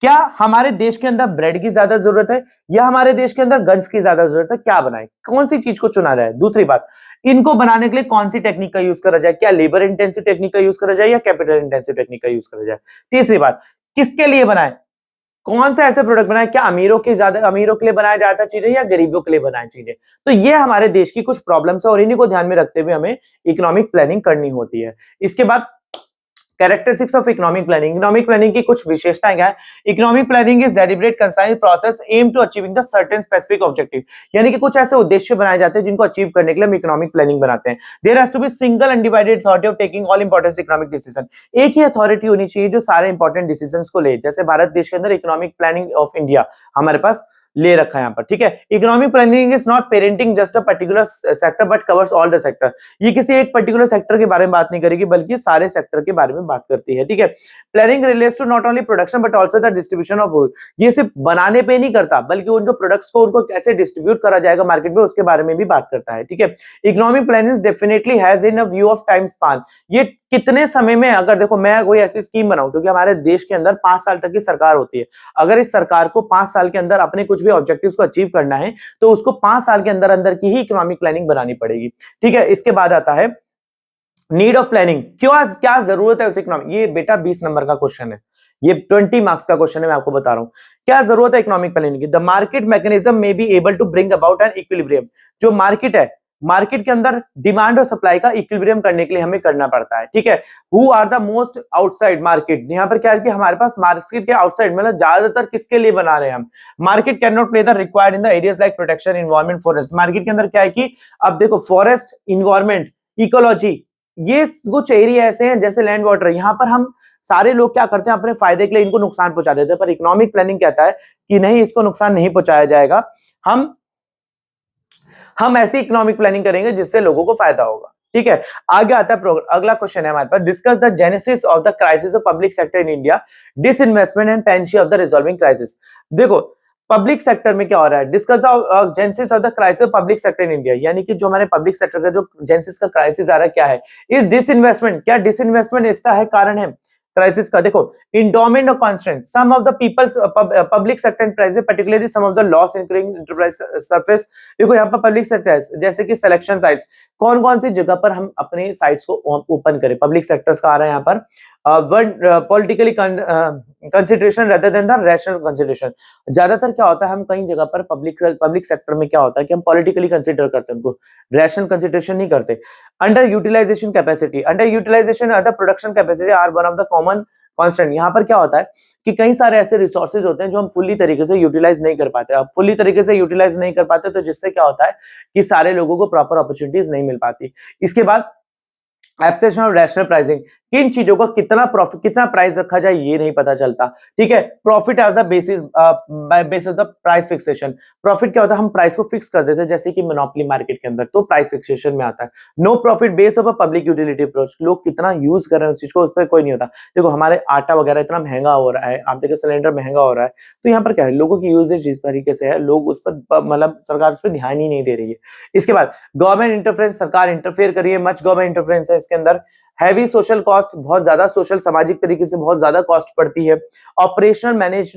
क्या हमारे देश के अंदर ब्रेड की ज्यादा जरूरत है या हमारे देश के अंदर गन्स की ज्यादा जरूरत है, क्या बनाए, कौन सी चीज को चुना जाए। दूसरी बात, इनको बनाने के लिए कौन सी टेक्निक का यूज करा जाए, क्या लेबर इंटेंसिव टेक्निक का यूज करा जाए या कैपिटल इंटेंसिव टेक्निक का यूज करा जाए। तीसरी बात, किसके लिए बनाए, कौन से ऐसे प्रोडक्ट बनाए, क्या अमीरों के लिए बनाया जाता है चीजें या गरीबों के लिए बनाए चीजें। तो ये हमारे देश की कुछ प्रॉब्लम्स है और इन्हीं को ध्यान में रखते हुए हमें इकोनॉमिक प्लानिंग करनी होती है। इसके बाद characteristics of economic planning. Economic planning की कुछ विशेषताएं क्या है। Economic planning is deliberate concise process aim to achieving the certain specific objective. यानी कि कुछ ऐसे उद्देश्य बनाए जाते हैं जिनको अचीव करने के लिए हम इकोनॉमिक प्लानिंग बनाते हैं। There has to be single undivided authority of taking all important economic decision. एक ही अथॉरिटी होनी चाहिए जो सारे इंपॉर्टेंट डिसीजंस को ले। जैसे भारत देश के अंदर इकोनॉमिक प्लानिंग ऑफ इंडिया हमारे पास ले रखा है यहाँ पर, ठीक है। Economic planning is not parenting just a particular sector but covers all the sector. ये किसी एक पर्टिकुलर सेक्टर के बारे में बात नहीं करेगी बल्कि सारे सेक्टर के बारे में बात करती है, ठीक है। Planning relates to not only production but also the distribution of good. ये सिर्फ बनाने पे नहीं करता बल्कि उन जो प्रोडक्ट्स को उनको कैसे डिस्ट्रीब्यूट करा जाएगा मार्केट में उसके बारे में भी बात करता है, ठीक है। Economic planning definitely has in a view of time span. ये कितने समय में, अगर देखो मैं कोई ऐसी स्कीम बनाऊं, क्योंकि हमारे देश के अंदर 5 साल तक की सरकार होती है। अगर इस सरकार को 5 साल के अंदर अपने कुछ भी ऑब्जेक्टिव्स को अचीव करना है तो उसको 5 साल के अंदर अंदर की ही इकोनॉमिक प्लानिंग बनानी पड़ेगी, ठीक है। इसके बाद आता है नीड ऑफ प्लानिंग। क्यों, क्या जरूरत है उस इकोनॉमिक। ये बेटा 20 नंबर का क्वेश्चन है, ये 20 मार्क्स का क्वेश्चन है, मैं आपको बता रहा हूं क्या जरूरत है इकोनॉमिक प्लानिंग की। The market mechanism may be able to bring about an equilibrium. जो मार्केट है, मार्केट के अंदर डिमांड और सप्लाई का इक्विलिब्रियम करने के लिए हमें करना पड़ता है, ठीक है। Who are the most outside market. यहां पर क्या है कि हमारे पास मार्केट के आउटसाइड मतलब ज्यादातर किसके लिए बना रहे हैं हम। Market can not play the required in the areas like protection, environment, forest. Market के अंदर क्या है कि अब देखो फॉरेस्ट, इन्वायरमेंट, इकोलॉजी, ये कुछ एरिया ऐसे हैं जैसे लैंड वाटर, यहां पर हम सारे लोग क्या करते हैं अपने फायदे के लिए इनको नुकसान पहुंचा देते हैं। पर इकोनॉमिक प्लानिंग कहता है कि नहीं, इसको नुकसान नहीं पहुंचाया जाएगा। हम ऐसी इकोनॉमिक प्लानिंग करेंगे जिससे लोगों को फायदा होगा, ठीक है। आगे आता है अगला क्वेश्चन है हमारे पास, discuss the genesis of the crisis of public sector in India, disinvestment and पेंशी ऑफ द रिजॉल्विंग क्राइसिस। देखो पब्लिक सेक्टर में क्या हो रहा है, discuss the genesis of the crisis of public sector in India. यानी कि जो हमारे पब्लिक सेक्टर का जो जेनेसिस का क्राइसिस आ रहा है क्या है। इस डिसइन्वेस्टमेंट, क्या डिसइन्वेस्टमेंट इसका है कारण है क्राइसिस का। देखो endowment or constraint, some of the people's public sector enterprises particularly some of the loss incurring enterprise surface। देखो यहाँ पर पब्लिक सेक्टर जैसे कि सिलेक्शन साइट्स, कौन कौन सी जगह पर हम अपने साइट्स को ओपन करें, पब्लिक सेक्टर्स का आ रहा है यहाँ पर। Politically consideration rather than the rational consideration. ज्यादातर क्या होता है हम कई जगह पर पब्लिक सेक्टर में क्या होता है कि हम पॉलिटिकली कंसिडर करते हैं उनको, रैशनल कंसिडरेशन नहीं करते। Under utilisation capacity, under utilisation other production capacity are one of the common constant. यहाँ पर क्या होता है कि कई सारे ऐसे रिसोर्सेज होते हैं जो हम फुल्ली तरीके से यूटिलाइज नहीं कर पाते। अब फुल्ली तरीके से यूटिलाइज नहीं कर पाते तो जिससे क्या होता है कि सारे लोगों को प्रॉपर अपॉर्चुनिटीज नहीं मिल पाती। इसके बाद एब्सेंस ऑफ रैशनल प्राइसिंग, किन चीजों का कितना प्रॉफिट, कितना प्राइस रखा जाए ये नहीं पता चलता, ठीक है। Profit as the basis by basis of the price fixation. Profit क्या होता है, हम प्राइस को फिक्स कर देते हैं जैसे कि मोनोपोली मार्केट के अंदर, तो प्राइस फिक्सेशन में आता है। No profit base of a public utility approach, लोग कितना यूज कर रहे हैं उस चीज को, उस पर कोई नहीं होता। देखो हमारे आटा वगैरह इतना महंगा हो रहा है, आप देखिए सिलेंडर महंगा हो रहा है, तो यहाँ पर क्या है लोगों की यूजेज जिस तरीके से है, लोग उस पर मतलब सरकार उस पर ध्यान ही नहीं दे रही है। इसके बाद गवर्नमेंट इंटरफेरेंस, सरकार इंटरफेयर करिए, मच गवर्नमेंट इंटरफेरेंस है इसके अंदर। हैवी सोशल कॉस्ट, बहुत ज्यादा सोशल सामाजिक तरीके से बहुत ज्यादा कॉस्ट पड़ती है। ऑपरेशनल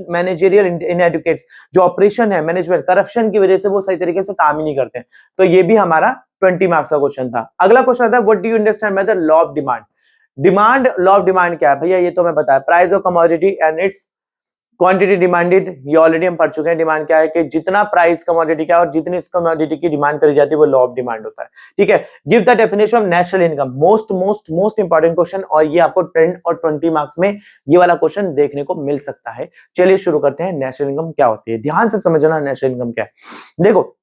मैनेजरियल इनएडुकेट्स, जो ऑपरेशन है मैनेजमेंट, करप्शन की वजह से वो सही तरीके से काम ही नहीं करते हैं। तो ये भी हमारा 20 मार्क्स का क्वेश्चन था। अगला क्वेश्चन आता है what do you understand by the law of demand. Demand, law of demand क्या है भैया, ये तो मैं बताया, price of commodity and it's quantity demanded. ये ऑलरेडी हम पढ़ चुके हैं। डिमांड क्या है कि जितना प्राइस कमोडिटी का और जितनी इस कमोडिटी की डिमांड करी जाती है वो लॉ ऑफ डिमांड होता है, ठीक है। Give the definition of national income, most most most important question, और ये आपको 10 और 20 मार्क्स में ये वाला क्वेश्चन देखने को मिल सकता है। चलिए शुरू करते हैं। नेशनल इनकम क्या होती है, ध्यान से समझना नेशनल इनकम क्या है। देखो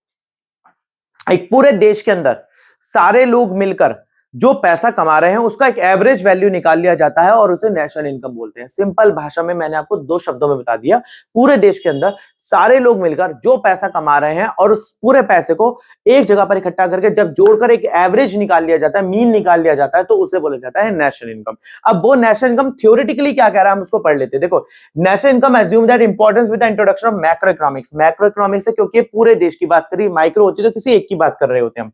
एक पूरे देश के अंदर सारे लोग मिलकर जो पैसा कमा रहे हैं उसका एक एवरेज वैल्यू निकाल लिया जाता है और उसे नेशनल इनकम बोलते हैं। सिंपल भाषा में मैंने आपको 2 शब्दों में बता दिया। पूरे देश के अंदर सारे लोग मिलकर जो पैसा कमा रहे हैं और उस पूरे पैसे को एक जगह पर इकट्ठा करके जब जोड़कर एक एवरेज निकाल लिया जाता है, मीन निकाल लिया जाता है, तो उसे बोला जाता है नेशनल इनकम। अब वो नेशनल इनकम थ्योरेटिकली क्या कह रहा है हम उसको पढ़ लेते हैं। देखो, national income assume that importance with the introduction of macro economics. Macro economics है क्योंकि पूरे देश की बात करी, माइक्रो होती है तो किसी एक की बात कर रहे होते हैं हम।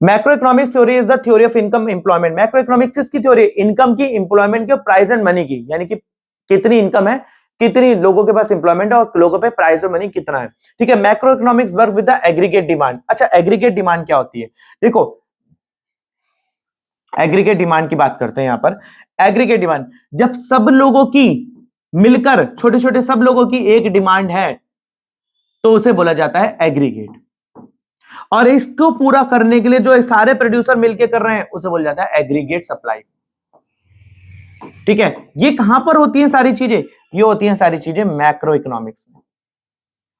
Macroeconomics theory is the theory of income employment. Macroeconomics की थ्योरी इनकम की, एम्प्लॉयमेंट की, प्राइस एंड मनी की, यानी कि कितनी इनकम है, कितनी लोगों के पास एम्प्लॉयमेंट है और लोगों पे प्राइस और मनी कितना है। ठीक है, macro economics work with the aggregate demand. अच्छा, एग्रीगेट डिमांड क्या होती है? देखो, एग्रीगेट डिमांड की बात करते हैं यहां पर। एग्रीगेट डिमांड, जब सब लोगों की मिलकर, छोटे छोटे सब लोगों की एक डिमांड है तो उसे बोला जाता है एग्रीगेट। और इसको पूरा करने के लिए जो सारे प्रोड्यूसर मिलकर कर रहे हैं उसे बोला जाता है एग्रीगेट सप्लाई। ठीक है, ये कहां पर होती हैं सारी चीजें? ये होती हैं सारी चीजें मैक्रो इकोनॉमिक्स में।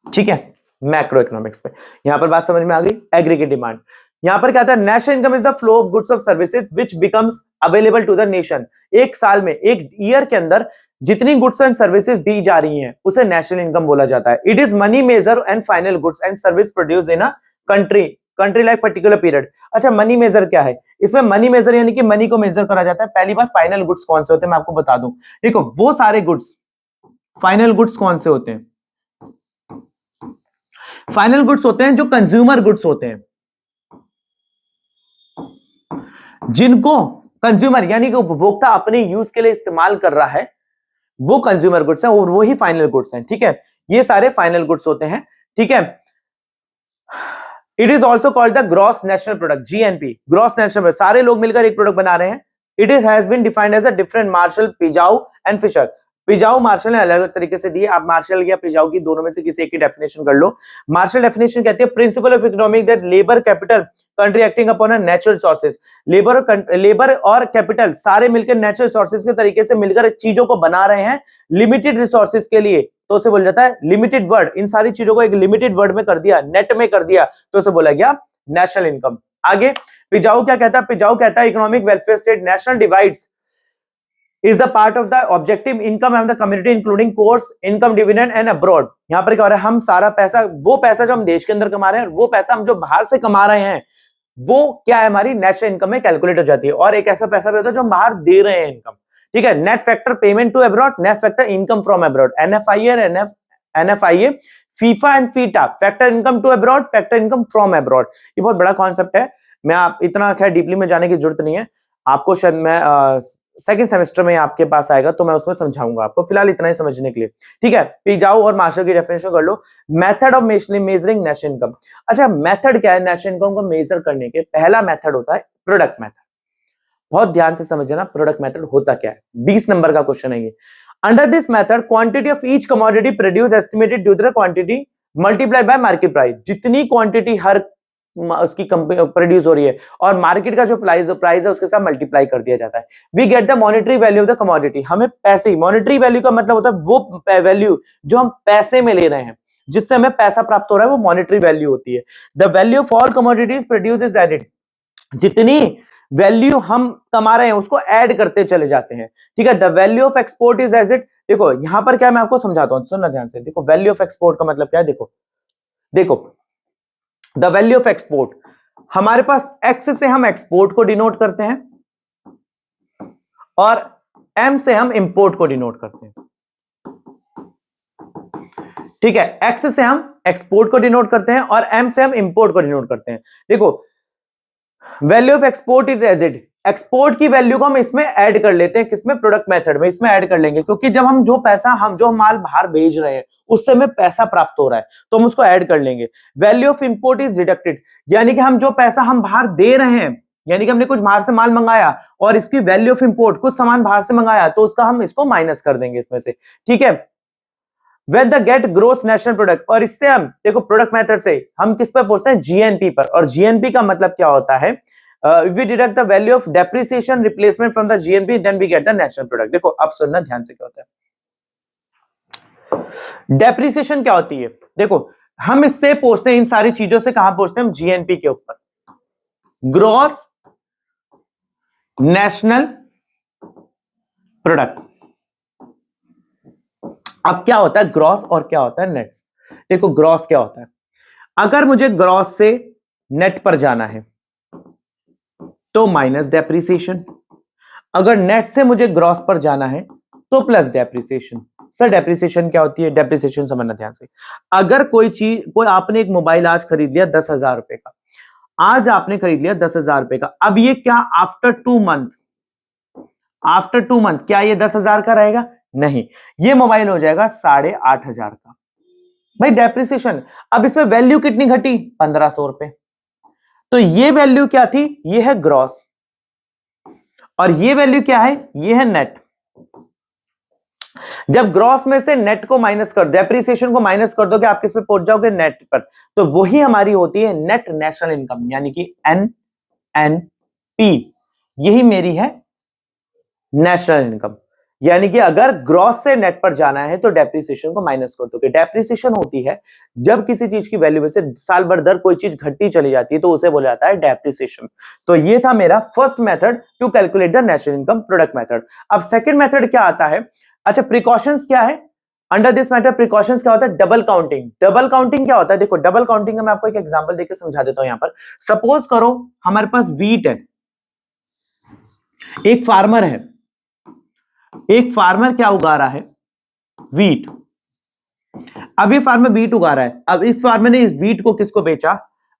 ठीक है, मैक्रो इकोनॉमिक्स में। यहां पर बात समझ में आ गई, एग्रीगेट डिमांड। यहां पर क्या आता है? National income is the flow of goods of services which becomes available to the nation. एक साल में, एक ईयर के अंदर जितनी गुड्स एंड सर्विसेज दी जा रही हैं उसे नेशनल इनकम बोला जाता है। It is money major and final goods and service produce in a country like particular period. अच्छा, मनी मेजर क्या है? इसमें मनी मेजर यानी कि मनी को मेजर करा जाता है। पहली बार फाइनल गुड्स कौन से होते हैं मैं आपको बता दूं। देखो, वो सारे गुड्स, फाइनल गुड्स कौन से होते हैं? फाइनल गुड्स होते हैं जो कंज्यूमर गुड्स होते हैं, जिनको कंज्यूमर यानी कि उपभोक्ता अपने यूज के लिए इस्तेमाल कर रहा है, वो कंज्यूमर गुड्स हैं और वो ही फाइनल गुड्स हैं। ठीक है, ये सारे फाइनल गुड्स होते हैं। ठीक है, it is also called the gross national product, GNP. Gross national product, सारे लोग मिलकर एक प्रोडक्ट बना रहे हैं। It is has been defined as a different Marshall, Pigou and Fisher. Pigou, Marshall ने अलग अलग तरीके से दिए। आप मार्शल या पिजाऊ की दोनों में से किसी एक की डेफिनेशन कर लो। मार्शल डेफिनेशन कहती है principle of economic that labour capital country acting upon a natural sources. Labour और कैपिटल सारे मिलकर नेचुरल सोर्सेज के तरीके से मिलकर चीजों को बना रहे हैं लिमिटेड रिसोर्सेज के लिए, तो उसे बोला जाता है लिमिटेड वर्ड। इन सारी चीजों को एक लिमिटेड वर्ड में कर दिया, नेट में कर दिया, तो उसे बोला गया नेशनल इनकम। आगे पिजाऊ क्या कहता है? पिजाऊ कहता है economic welfare state national divides is the part of the objective income of the community including course income dividend and abroad। यहां पर क्या हो रहा है? हम सारा पैसा, वो पैसा जो हम देश के अंदर कमा रहे हैं, वो पैसा हम जो बाहर से कमा रहे हैं, वो क्या है? हमारी नेशनल इनकम में कैलकुलेट हो जाती है। और एक ऐसा पैसा भी होता है जो हम बाहर दे रहे हैं इनकम। ठीक है, net factor payment to abroad, net factor income from abroad, NFIA, FIFA and FITA, factor income to abroad, factor income from abroad. ये बहुत बड़ा कॉन्सेप्ट है, मैं आप इतना खैर डीपली में जाने की जरूरत नहीं है। आपको शायद मैं सेकंड सेमेस्टर में आपके पास आएगा तो मैं उसमें समझाऊंगा आपको, फिलहाल इतना ही समझने के लिए। ठीक है, पिजाऊ और मार्शल की डेफिनेशन कर लो। Method of measuring national income. अच्छा, मेथड क्या है नेशनल इनकम को मेजर करने के? पहला मेथड होता है प्रोडक्ट मेथड। बहुत ध्यान से समझना प्रोडक्ट मेथड होता क्या है। 20 नंबर का क्वेश्चन है ये। Under this method quantity of each commodity produce estimated due to the quantity multiplied by market price. जितनी क्वांटिटी हर उसकी प्रोड्यूस हो रही है और मार्केट का जो प्राइस है उसके साथ मल्टीप्लाई कर दिया जाता है। We get the monetary value of the commodity. हमें पैसे, मॉनेटरी वैल्यू का मतलब होता है वो वैल्यू जो हम पैसे में ले रहे हैं, जिससे हमें पैसा प्राप्त हो रहा है, वो मॉनेटरी वैल्यू होती है। The value of all commodities produce is added. जितनी वैल्यू हम कमा रहे हैं उसको ऐड करते चले जाते हैं। ठीक है, the value of export is as it. देखो यहां पर क्या, मैं आपको समझाता हूं, सुनना ध्यान से। देखो, वैल्यू ऑफ एक्सपोर्ट का मतलब क्या है? देखो द वैल्यू ऑफ एक्सपोर्ट, हमारे पास एक्स से हम एक्सपोर्ट को डिनोट करते हैं और एम से हम इंपोर्ट को डिनोट करते हैं। ठीक है, एक्स से हम एक्सपोर्ट को डिनोट करते हैं और एम से हम इंपोर्ट को डिनोट करते हैं। देखो, value of export is as it. Export की वैल्यू को हम इसमें ऐड कर लेते हैं, किसमें? प्रोडक्ट मेथड में इसमें ऐड कर लेंगे, क्योंकि जब हम जो माल बाहर भेज रहे हैं उससे हमें पैसा प्राप्त हो रहा है तो हम उसको ऐड कर लेंगे। Value of import is deducted, यानी कि हम जो पैसा हम बाहर दे रहे हैं, यानी कि हमने कुछ बाहर से माल मंगाया और इसकी वैल्यू ऑफ इंपोर्ट, कुछ सामान बाहर से मंगाया तो उसका हम इसको माइनस कर देंगे इसमें से। ठीक है, when the get gross national product, और इससे हम देखो प्रोडक्ट मेथड से हम किस पर पहुंचते हैं? जीएनपी पर। और जीएनपी का मतलब क्या होता है? we deduct the value of depreciation replacement from the GNP, then we get the national product। देखो अब सुनना ध्यान से, क्या होता है डेप्रिसिएशन? क्या होती है? देखो, हम इससे पहुंचते हैं, इन सारी चीजों से कहां पहुंचते हैं हम? जीएनपी के ऊपर, ग्रॉस नेशनल प्रोडक्ट। अब क्या होता है ग्रॉस और क्या होता है नेट। देखो ग्रॉस क्या होता है, अगर मुझे ग्रॉस से नेट पर जाना है तो माइनस डेप्रिसिएशन, अगर नेट से मुझे ग्रॉस पर जाना है तो प्लस डेप्रिसिएशन। सर डेप्रिसिएशन क्या होती है, डेप्रिसिएशन समझना ध्यान से। अगर कोई आपने एक मोबाइल आज खरीद लिया 10,000 रुपए का, आज आपने खरीद लिया 10,000 रुपए का, अब ये क्या आफ्टर 2 मंथ, आफ्टर 2 मंथ क्या ये 10,000 का रहेगा, नहीं, ये मोबाइल हो जाएगा 8,500 का। भाई डेप्रिसिएशन, अब इसमें वैल्यू कितनी घटी, 1,500 रुपए। तो ये वैल्यू क्या थी, ये है ग्रॉस, और ये वैल्यू क्या है, ये है नेट। जब ग्रॉस में से नेट को माइनस कर, डेप्रिसिएशन को माइनस कर दोगे, आप किस पे पहुंच जाओगे, नेट पर। तो वही हमारी होती है नेट नेशनल इनकम, यानी कि NNP, यही मेरी है नेशनल इनकम। यानी कि अगर ग्रॉस से नेट पर जाना है तो डेप्रिसिएशन को माइनस कर दोगे। डेप्रिसिएशन होती है जब किसी चीज की वैल्यू में से साल भर दर कोई चीज घटती चली जाती है, तो उसे बोला जाता है डेप्रिसिएशन। तो ये था मेरा first method to calculate the national income product method. अब सेकंड मेथड क्या आता है, अच्छा प्रिकॉशंस क्या है अंडर दिस मेथड, प्रिकॉशंस क्या होता है, डबल काउंटिंग। डबल काउंटिंग क्या होता है, देखो डबल काउंटिंग का मैं आपको एक एग्जांपल देकर समझा देता हूं। यहां पर सपोज करो हमारे पास वीट है, एक फार्मर है, एक फार्मर क्या उगा रहा है, वीट। अब ये फार्मर वीट उगा रहा है, अब इस फार्मर ने इस वीट को किसको बेचा,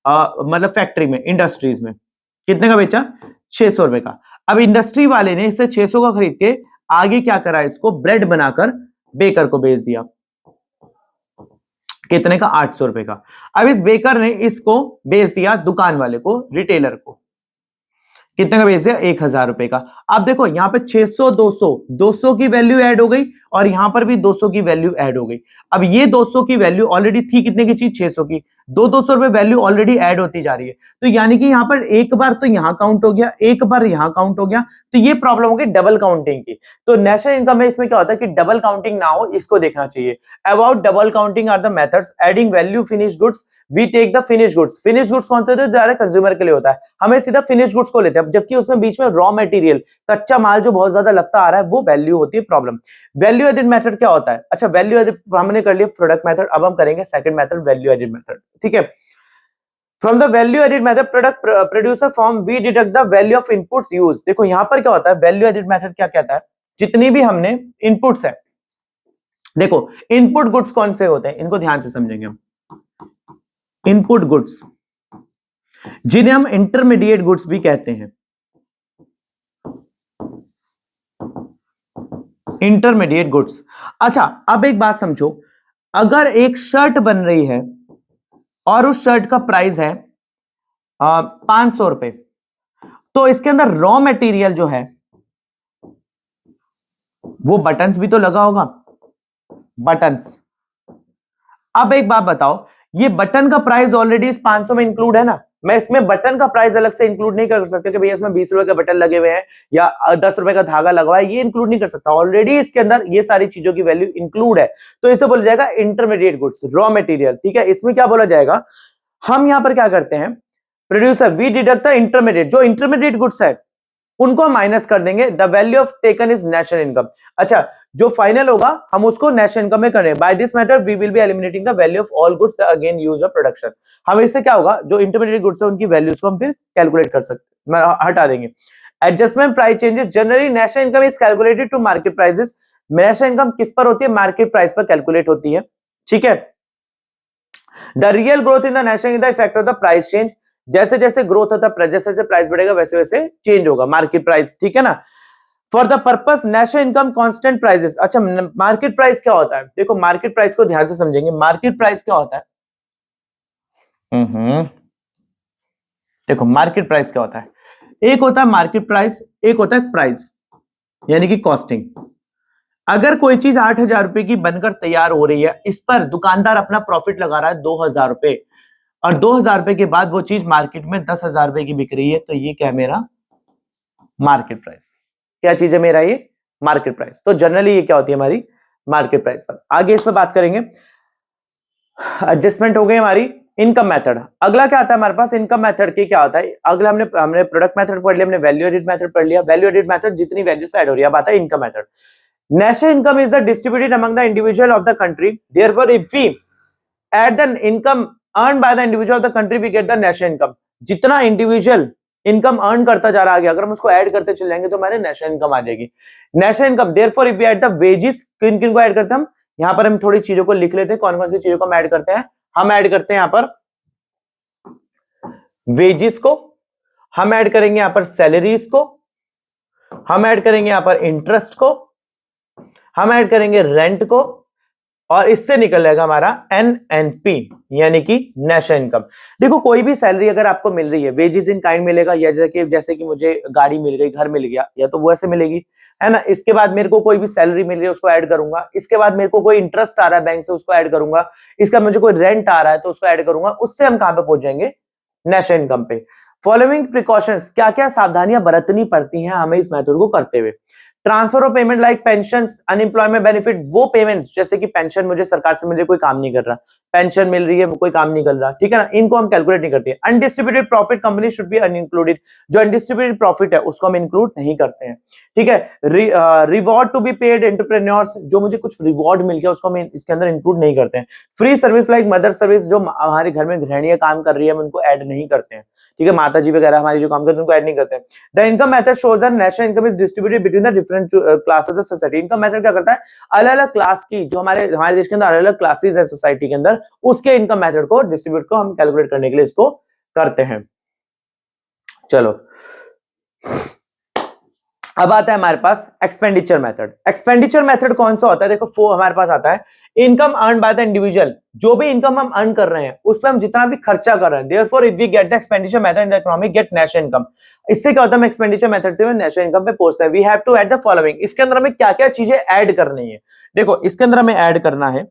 मतलब फैक्ट्री में, इंडस्ट्रीज में, कितने का बेचा, 600 रुपए का। अब इंडस्ट्री वाले ने इसे 600 का खरीद के आगे क्या करा, इसको ब्रेड बनाकर बेकर को बेच दिया, कितने का, 800 रुपए का। अब इस बेकर ने इसको बेच दिया दुकान वाले को, रिटेलर को, कितने का बेच दिया, 1,000 रुपए का। अब देखो यहां पे 600 200 200 की वैल्यू ऐड हो गई, और यहां पर भी 200 की वैल्यू ऐड हो गई। अब ये 200 की वैल्यू ऑलरेडी थी कितने की चीज, 600 की, 200 रुपए वैल्यू ऑलरेडी ऐड होती जा रही है। तो यानी कि यहां पर एक बार तो यहां काउंट हो गया, एक बार यहां काउंट हो गया, तो ये प्रॉब्लम होगी डबल काउंटिंग की। तो नेशनल इनकम में इसमें क्या होता है कि डबल काउंटिंग ना हो, इसको देखना चाहिए। About double counting are the methods, adding value finish goods, we take the finish goods. Finish goods कौन से होते हैं, डायरेक्ट कंज्यूमर के लिए होता है, हमें सीधा फिनिश गुड्स को लेते हैं, जबकि उसमें बीच में रॉ मटेरियल, कच्चा माल जो बहुत ज्यादा लगता आ रहा है, वो वैल्यू होती है प्रॉब्लम। वैल्यू एडेड मेथड क्या होता है, अच्छा वैल्यू एडेड हमने कर लिया प्रोडक्ट मेथड, अब हम करेंगे second method value added method, ठीक है। From the value added method product producer form we deduct the value of inputs use. देखो यहां पर क्या होता है, वैल्यू एडेड मेथड क्या कहता है, जितनी भी हमने इनपुट्स है, देखो इनपुट गुड्स कौन से होते हैं, इनको ध्यान से समझेंगे हम। इनपुट गुड्स जिन्हें हम इंटरमीडिएट गुड्स भी कहते हैं, इंटरमीडिएट गुड्स। अच्छा अब एक बात समझो, अगर एक शर्ट बन रही है और उस शर्ट का प्राइस है 500 रुपए, तो इसके अंदर रॉ मटेरियल जो है वो बटन्स भी तो लगा होगा, बटन्स। अब एक बात बताओ, ये बटन का प्राइस ऑलरेडी इस 500 में इंक्लूड है ना, मैं इसमें बटन का प्राइस अलग से इंक्लूड नहीं कर सकता कि भैया इसमें 20 रुपए के बटन लगे हुए हैं या 10 रुपए का धागा लगा हुआ है, ये इंक्लूड नहीं कर सकता, ऑलरेडी इसके अंदर ये सारी चीजों की वैल्यू इंक्लूड है। तो इसे बोला जाएगा इंटरमीडिएट गुड्स, रॉ मटेरियल, ठीक है। इसमें क्या बोला जाएगा, हम यहां पर क्या करते हैं, producer we deduct the intermediate, जो इंटरमीडिएट गुड्स है उनको माइनस कर देंगे, the value of taken is national income. अच्छा जो फाइनल होगा हम उसको नेशनल इनकम में करें। By this method we will be eliminating the value of all goods again use of production. हम इससे क्या होगा, जो इंटरमीडिएट गुड्स है उनकी वैल्यूज को हम फिर कैलकुलेट कर सकते, हटा देंगे। Adjustment price changes, generally national income is calculated to market prices. National income किस पर होती है, मार्केट प्राइस पर कैलकुलेट होती है, ठीक है। The real growth in the national income effect of the price change, जैसे जैसे ग्रोथ होता है, जैसे जैसे प्राइस बढ़ेगा वैसे वैसे चेंज होगा मार्केट प्राइस, ठीक है ना। For the purpose national income constant prices. अच्छा मार्केट प्राइस क्या होता है, देखो मार्केट प्राइस को ध्यान से समझेंगे। मार्केट प्राइस क्या होता है, देखो मार्केट प्राइस क्या होता है, एक होता है मार्केट प्राइस, एक होता है प्राइस यानी कि कॉस्टिंग। अगर कोई चीज 8,000 रुपए की बनकर तैयार हो रही है, इस पर दुकानदार अपना प्रॉफिट लगा रहा है 2,000 रुपए, और 2,000 रुपए के बाद वो चीज मार्केट में 10,000 रुपए की बिक रही है, तो ये क्या है मेरा मार्केट प्राइस। क्या चीज है मेरा ये मार्केट प्राइस। तो जनरली ये क्या होती है हमारी मार्केट प्राइस पर। आगे इसमें बात करेंगे, एडजस्टमेंट हो गई हमारी इनकम मेथड। अगला क्या आता है हमारे पास इनकम मेथड के, क्या होता है अगला, हमने प्रोडक्ट मेथड पढ़ लिया, हमने वैल्यू एडिड मेथड पढ़ लिया। वैल्यू एडिड मेथड जितनी वैल्यूज पे ऐड हो रही है, अब आता है income method. National income is the distributed among the individual of the country, therefore if we add the income earn by the individual of the country we get the national income. जितना इंडिविजुअल इनकम अर्न करता जा रहा है, अगर हम उसको ऐड करते चले जाएंगे तो हमारे नेशनल इनकम आ जाएगी। National income therefore if we add the wages, किन किन को ऐड करते हैं हम, यहां पर हम थोड़ी चीजों को लिख लेते हैं, कौन कौन सी चीजों को हम ऐड करते हैं। हम ऐड करते हैं यहां पर वेजेस को, हम ऐड करेंगे यहां पर सैलरीज को, हम ऐड करेंगे यहां पर इंटरेस्ट को, हम ऐड करेंगे रेंट को, और इससे निकल जाएगा हमारा एनएनपी यानी कि नेशनल इनकम। देखो कोई भी सैलरी अगर आपको मिल रही है, वेजेस इन काइंड मिलेगा, या जैसे कि मुझे गाड़ी मिल गई, घर मिल गया, या तो वो ऐसे मिलेगी, है ना। इसके बाद मेरे को कोई भी सैलरी मिल रही है उसको ऐड करूंगा, इसके बाद मेरे को कोई इंटरेस्ट आ रहा है बैंक से उसको ऐड करूंगा, इसका मुझे कोई रेंट आ रहा है तो उसको ऐड करूंगा, उससे हम कहां पे पहुंच जाएंगे, नेशनल इनकम पे। फॉलोइंग प्रिकॉशंस, क्या क्या सावधानियां बरतनी पड़ती हैं हमें इस मेथड को करते हुए। Transfer of payment like pension, unemployment benefit, वो पेमेंट जैसे कि पेंशन मुझे सरकार से मिल रही है, कोई काम नहीं कर रहा, पेंशन मिल रही है, कोई काम नहीं कर रहा, ठीक है ना, इनको हम कैलकुलेट नहीं करते। Undistributed profit company should be unincluded, जो अनडिस्ट्रीब्यूटेड प्रॉफिट है उसको हम इंक्लूड नहीं करते हैं, ठीक है। Reward to be paid entrepreneurs, जो मुझे कुछ रिवॉर्ड मिल गया उसको हम इसके अंदर इंक्लूड नहीं करते हैं। Free service like mother service, जो हमारे घर में गृहणियां काम कर रही है हम उनको ऐड नहीं करते हैं, ठीक है, माता जी वगैरह हमारी जो काम करते हैं उनको ऐड नहीं करते हैं। The income method shows that national income is distributed between the different classes of society. Income method क्या करता है, अलग अलग क्लास की, जो हमारे देश के अंदर अलग अलग क्लासेस है सोसाइटी के अंदर, उसके इनकम मेथड को डिस्ट्रीब्यूट को हम कैलकुलेट करने के लिए इसको करते हैं। चलो अब आता है हमारे पास एक्सपेंडिचर मेथड। एक्सपेंडिचर मेथड कौन सा होता है, देखो हमारे पास आता है income earn by the individual, जो भी इनकम हम अर्न कर रहे हैं उस पर हम जितना भी खर्चा कर रहे हैं, therefore if we get the expenditure method in the economy get national income. इससे क्या होता है, हम एक्सपेंडिचर मेथड से नेशनल इनकम पे पहुंचते हैं। We have to add the following, इसके अंदर हमें क्या क्या चीजें ऐड करनी है, देखो इसके अंदर हमें ऐड करना है,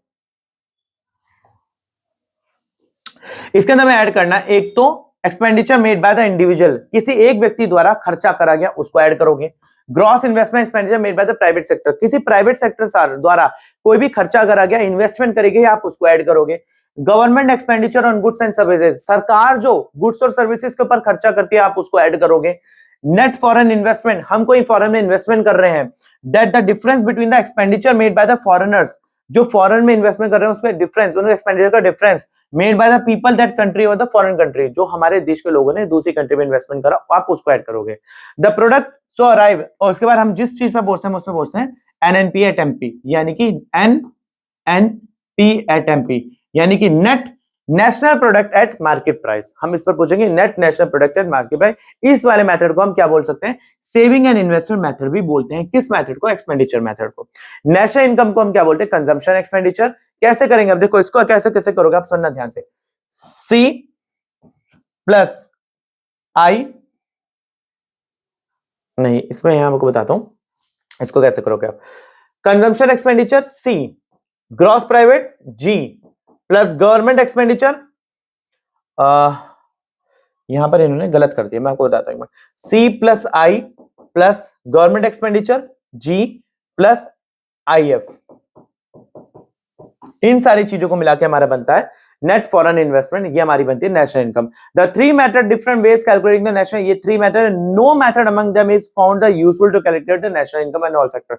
इसके अंदर हमें ऐड करना है, एक तो expenditure made by the individual, किसी एक व्यक्ति द्वारा खर्चा करा गया उसको ऐड करोगे। Gross investment expenditure made by the private sector, किसी प्राइवेट सेक्टर द्वारा कोई भी खर्चा करा गया, इन्वेस्टमेंट करेगी, आप उसको ऐड करोगे। Government expenditure on goods and services, सरकार जो गुड्स और सर्विसेज के ऊपर खर्चा करती है आप उसको ऐड करोगे। नेट फॉरेन इन्वेस्टमेंट, हम कोई फॉरेन में इन्वेस्टमेंट कर रहे हैं, that the difference between the expenditure made by the foreigners, जो फॉरेन में इन्वेस्टमेंट कर रहे हैं उसमें डिफरेंस, उनके एक्सपेंडिचर का difference made by the people that country और द फॉरेन कंट्री, जो हमारे देश के लोगों ने दूसरी कंट्री में इन्वेस्टमेंट करा, आप उसको ऐड करोगे। द प्रोडक्ट सो अराइव, और उसके बाद हम जिस चीज पर पहुंचते हैं उसमें पहुंचते हैं एनएनपी एट एमपी, यानी कि एनएनपी एट एमपी, यानी कि net national product at market price. हम इस पर पूछेंगे net national product at market price. इस वाले मेथड को हम क्या बोल सकते हैं, सेविंग एंड इन्वेस्टमेंट मेथड भी बोलते हैं। किस मेथड को, एक्सपेंडिचर मेथड को। नेशनल इनकम को हम क्या बोलते हैं, कंजम्पशन एक्सपेंडिचर। कैसे करेंगे, अब देखो इसको कैसे कैसे करोगे आप, सुनना ध्यान से। सी प्लस आई, नहीं इसमें यहां आपको बताता हूं इसको कैसे करोगे आप। कंजम्पशन एक्सपेंडिचर सी, ग्रॉस प्राइवेट जी, प्लस गवर्नमेंट एक्सपेंडिचर, यहां पर इन्होंने गलत कर दिया, मैं आपको बताता हूं। C plus I plus government expenditure G plus IF, इन सारी चीजों को मिला के हमारा बनता है नेट फॉरेन इन्वेस्टमेंट, ये हमारी बनती है national income. The three method different ways calculating the national, ये three method, no method among them is found the useful to calculate the national income and all sector.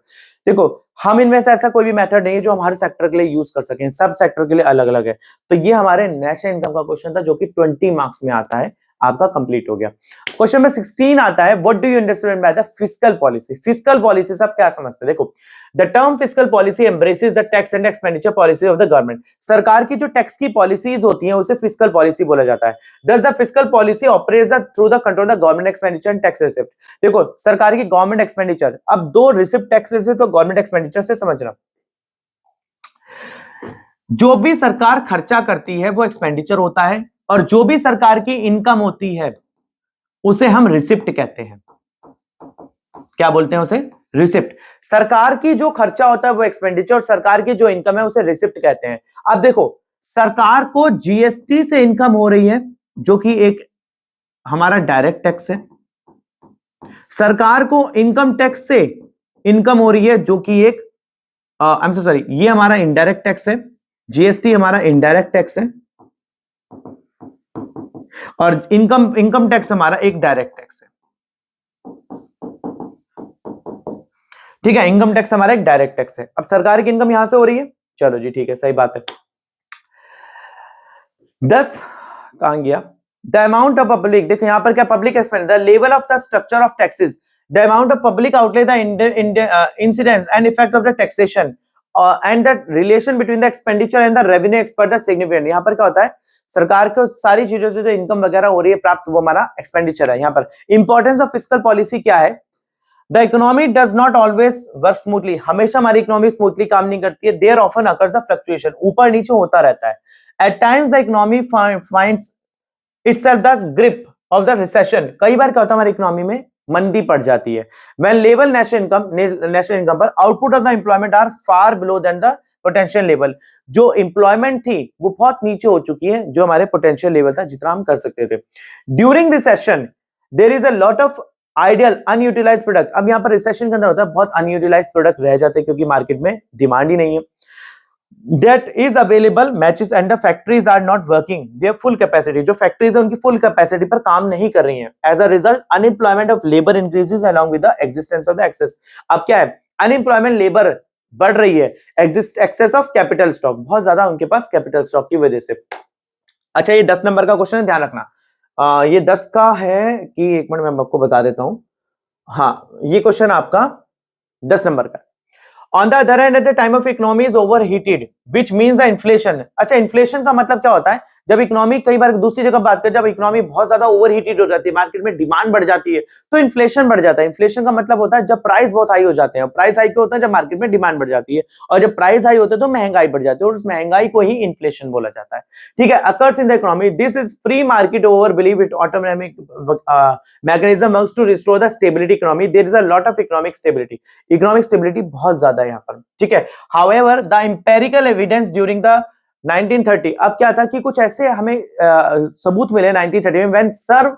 देखो हम इनमें से ऐसा कोई भी मेथड नहीं है जो हम हर सेक्टर के लिए यूज कर सकें, सब सेक्टर के लिए अलग अलग है। तो ये हमारे नेशनल इनकम का क्वेश्चन था जो कि 20 मार्क्स में आता है, आपका कंप्लीट हो गया। क्वेश्चन नंबर 16 आता है, what do you understand by the fiscal policy. Fiscal policy सब क्या समझते हैं, देखो the term fiscal policy embraces the tax and expenditure policy of the government. सरकार की जो टैक्स की पॉलिसीज होती हैं उसे फिस्कल पॉलिसी बोला जाता है। दस the fiscal policy operates through the control the government expenditure and tax receipt. देखो सरकार की गवर्नमेंट एक्सपेंडिचर, अब दो रिसिप्ट, टैक्स रिसिप्ट और गवर्नमेंट एक्सपेंडिचर से समझना, जो भी सरकार खर्चा करती है वो एक्सपेंडिचर होता है, और जो भी सरकार की इनकम होती है उसे हम रिसिप्ट कहते हैं। क्या बोलते हैं उसे, रिसिप्ट। सरकार की जो खर्चा होता है वो एक्सपेंडिचर, और सरकार की जो इनकम है उसे रिसिप्ट कहते हैं। अब देखो सरकार को जीएसटी से इनकम हो रही है जो कि एक हमारा डायरेक्ट टैक्स है, सरकार को इनकम टैक्स से इनकम हो रही है जो कि एक आई एम सो सॉरी, ये हमारा इनडायरेक्ट टैक्स है, जीएसटी हमारा इनडायरेक्ट टैक्स है, और इनकम टैक्स हमारा एक डायरेक्ट टैक्स है, ठीक है, इनकम टैक्स हमारा एक डायरेक्ट टैक्स है। अब सरकार की इनकम यहां से हो रही है, चलो जी ठीक है, सही बात है। 10 कहां गया, द अमाउंट ऑफ पब्लिक, देखो यहां पर क्या public expense, the level of the structure of taxes, the amount of public outlay, the incidence and effect of the taxation and the relation between the expenditure and the revenue expert the significant. यहां पर क्या होता है, सरकार को सारी चीजों से जो इनकम वगैरह हो रही है प्राप्त, वो हमारा एक्सपेंडिचर है। यहां पर इंपॉर्टेंस ऑफ फिस्कल पॉलिसी क्या है, the economy does not always work smoothly, हमेशा हमारी इकोनॉमी स्मूथली काम नहीं करती है, there often occurs the fluctuation, ऊपर नीचे होता रहता है। At times the economy finds itself the grip of the recession, कई बार क्या होता है हमारी इकोनॉमी में मंदी पड़ जाती है। व्हेन लेवल नेशनल इनकम पर output of the employment are far below than the potential level, जो एम्प्लॉयमेंट थी वो बहुत नीचे हो चुकी है जो हमारे पोटेंशियल लेवल था जितना हम कर सकते थे। During recession there is a lot of ideal unutilised product, अब यहां पर रिसेशन के अंदर होता है बहुत अनयूटिलाइज्ड प्रोडक्ट रह जाते हैं क्योंकि मार्केट में डिमांड ही नहीं है। That is available matches and the factories are not working their full capacity, जो फैक्ट्रीज है उनकी फुल कैपेसिटी पर काम नहीं कर रही हैं। As a result, unemployment of labor increases along with the existence of the excess। अब क्या है, अनएम्प्लॉयमेंट लेबर बढ़ रही है, एक्सेस ऑफ कैपिटल स्टॉक, बहुत ज्यादा उनके पास कैपिटल स्टॉक की वजह से। अच्छा ये 10 नंबर का क्वेश्चन है, ध्यान रखना। ये 10 का है कि एक मिनट में आपको बता देता हूं। हाँ ये क्वेश्चन आपका 10 नंबर का। On the other hand, at the time of economy is overheated, which means the inflation। अच्छा इन्फ्लेशन का मतलब क्या होता है, जब इकोनॉमी, कई बार दूसरी जगह बात करें, जब इकोनॉमी बहुत ज्यादा ओवरहीटेड हो जाती है, मार्केट में डिमांड बढ़ जाती है तो इन्फ्लेशन बढ़ जाता है। इन्फ्लेशन का मतलब होता है जब प्राइस बहुत हाई हो जाते हैं, प्राइस हाई क्यों होता है, जब मार्केट में डिमांड बढ़ जाती है, और जब प्राइस हाई होते हैं तो महंगाई बढ़ जाती है, और उस महंगाई को ही इन्फ्लेशन बोला जाता है। ठीक है, occurs in the economy, this is free market over believe it automatic mechanism works to restore the stability economy, there is a lot of economic stability, economic stability बहुत ज्यादा है यहाँ पर। ठीक है, however the empirical evidence during the 1930, अब क्या था कि कुछ ऐसे हमें सबूत मिले 1930 में, when sir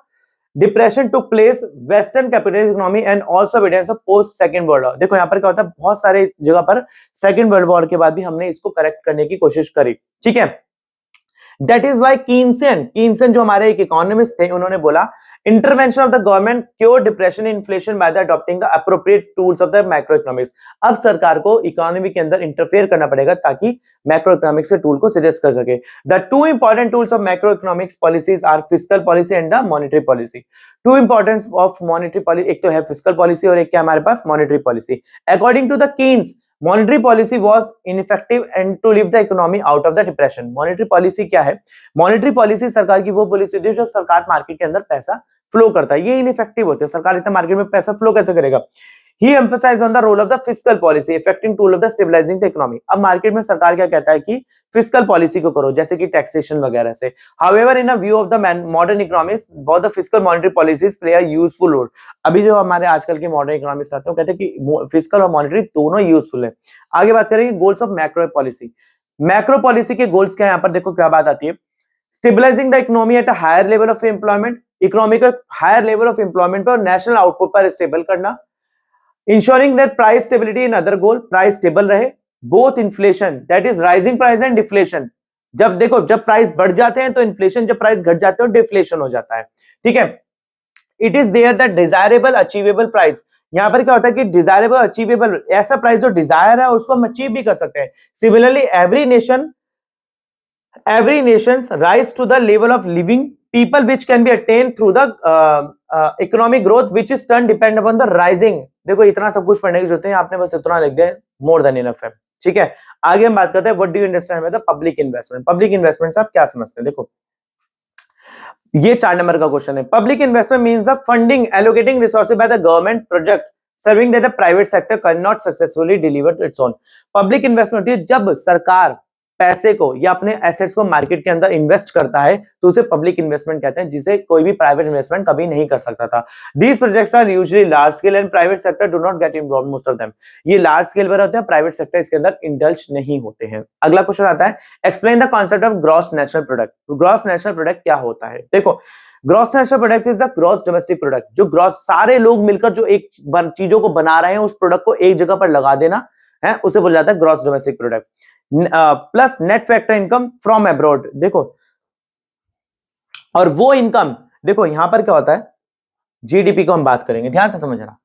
depression took place western capitalist economy and also evidence of post second world war. देखो यहाँ पर क्या होता है, बहुत सारे जगह पर सेकंड वर्ल्ड वॉर के बाद भी हमने इसको करेक्ट करने की कोशिश करी। ठीक है, दैट इज वाई कीन्सन जो हमारे एक इकोनॉमिस्ट थे, उन्होंने बोला intervention of the government cure depression inflation by the adopting the appropriate tools of the macro economics. अब सरकार को इकोनॉमी के अंदर इंटरफेयर करना पड़ेगा ताकि मैक्रो इकोनॉमिक्स के टूल को सजेस्ट कर सके। The two important tools of macro economics policies are fiscal policy and the monetary policy. Two importance of monetary policy, एक तो है फिस्कल पॉलिसी और एक क्या हमारे पास monetary policy. According to the Keynes monetary policy was ineffective and to lift the economy out of the depression. Monetary policy क्या है, मॉनेटरी पॉलिसी सरकार की वो पॉलिसी होती है जब सरकार मार्केट के अंदर पैसा फ्लो करता है, ये इनइफेक्टिव होते हैं, सरकार इतना मार्केट में पैसा फ्लो कैसे करेगा। He emphasise on the role of the fiscal policy effecting tool of the stabilising the economy. अब मार्केट में सरकार क्या कहता है कि फिस्कल पॉलिसी को करो, जैसे कि टैक्सेशन वगैरह से। However in a view of the modern economics both the fiscal monetary policies play a useful role. अभी जो हमारे आजकल के मॉडर्न इकोनॉमिस्ट आते हैं वो कहते हैं कि फिस्कल और मॉनेटरी दोनों यूजफुल है। आगे बात करेंगे goals of macro policy. Macro policy के गोल्स क्या है, यहाँ पर देखो क्या बात आती है, stabilising the economy at a higher level of employment, economy को हायर लेवल ऑफ एम्प्लॉयमेंट पर और नेशनल आउटपुट पर स्टेबल करना। Ensuring that price stability in other goal, price stable रहे, both inflation that is rising price and deflation. जब देखो जब प्राइस बढ़ जाते हैं तो इन्फ्लेशन, जब प्राइस घट जाते हैं तो डिफ्लेशन हो जाता है। ठीक है, it is there that desirable achievable price, यहां पर क्या होता है कि डिजायरेबल अचीवेबल, ऐसा प्राइस जो डिजायर है उसको हम अचीव भी कर सकते हैं। Similarly every nations rise to the level of living people which can be attained through the economic growth which is turn depend upon the rising। देखो इतना सब कुछ पढ़ने की जरूरत है, आपने बस इतना लिख दिया, मोर देन इनफ है। ठीक है, आगे हम बात करते हैं what do you understand by the public investment. Public investment से आप क्या समझते हैं, देखो ये 4 नंबर का क्वेश्चन है। Public investment means the funding allocating resources by the government project serving that the private sector can not successfully deliver its own. Public investment होती है जब सरकार पैसे को या अपने एसेट्स को मार्केट के अंदर इन्वेस्ट करता है तो उसे पब्लिक इन्वेस्टमेंट कहते हैं, जिसे कोई भी प्राइवेट इन्वेस्टमेंट कभी नहीं कर सकता था। These projects are usually large scale and private sector do not get involve most of them. ये लार्ज स्केल पर होते हैं, प्राइवेट सेक्टर इसके अंदर इंडल्ज नहीं होते हैं। अगला क्वेश्चन आता है, explain the concept of gross national product. Gross national product क्या होता है, देखो gross national product is the gross domestic product, जो ग्रॉस सारे लोग मिलकर जो एक चीजों को बना रहे हैं उस प्रोडक्ट को एक जगह पर लगा देना है, उसे बोला जाता है gross domestic product. Plus net factor income from abroad. देखो और वो इनकम, देखो यहां पर क्या होता है, जीडीपी को हम बात करेंगे, ध्यान से समझना,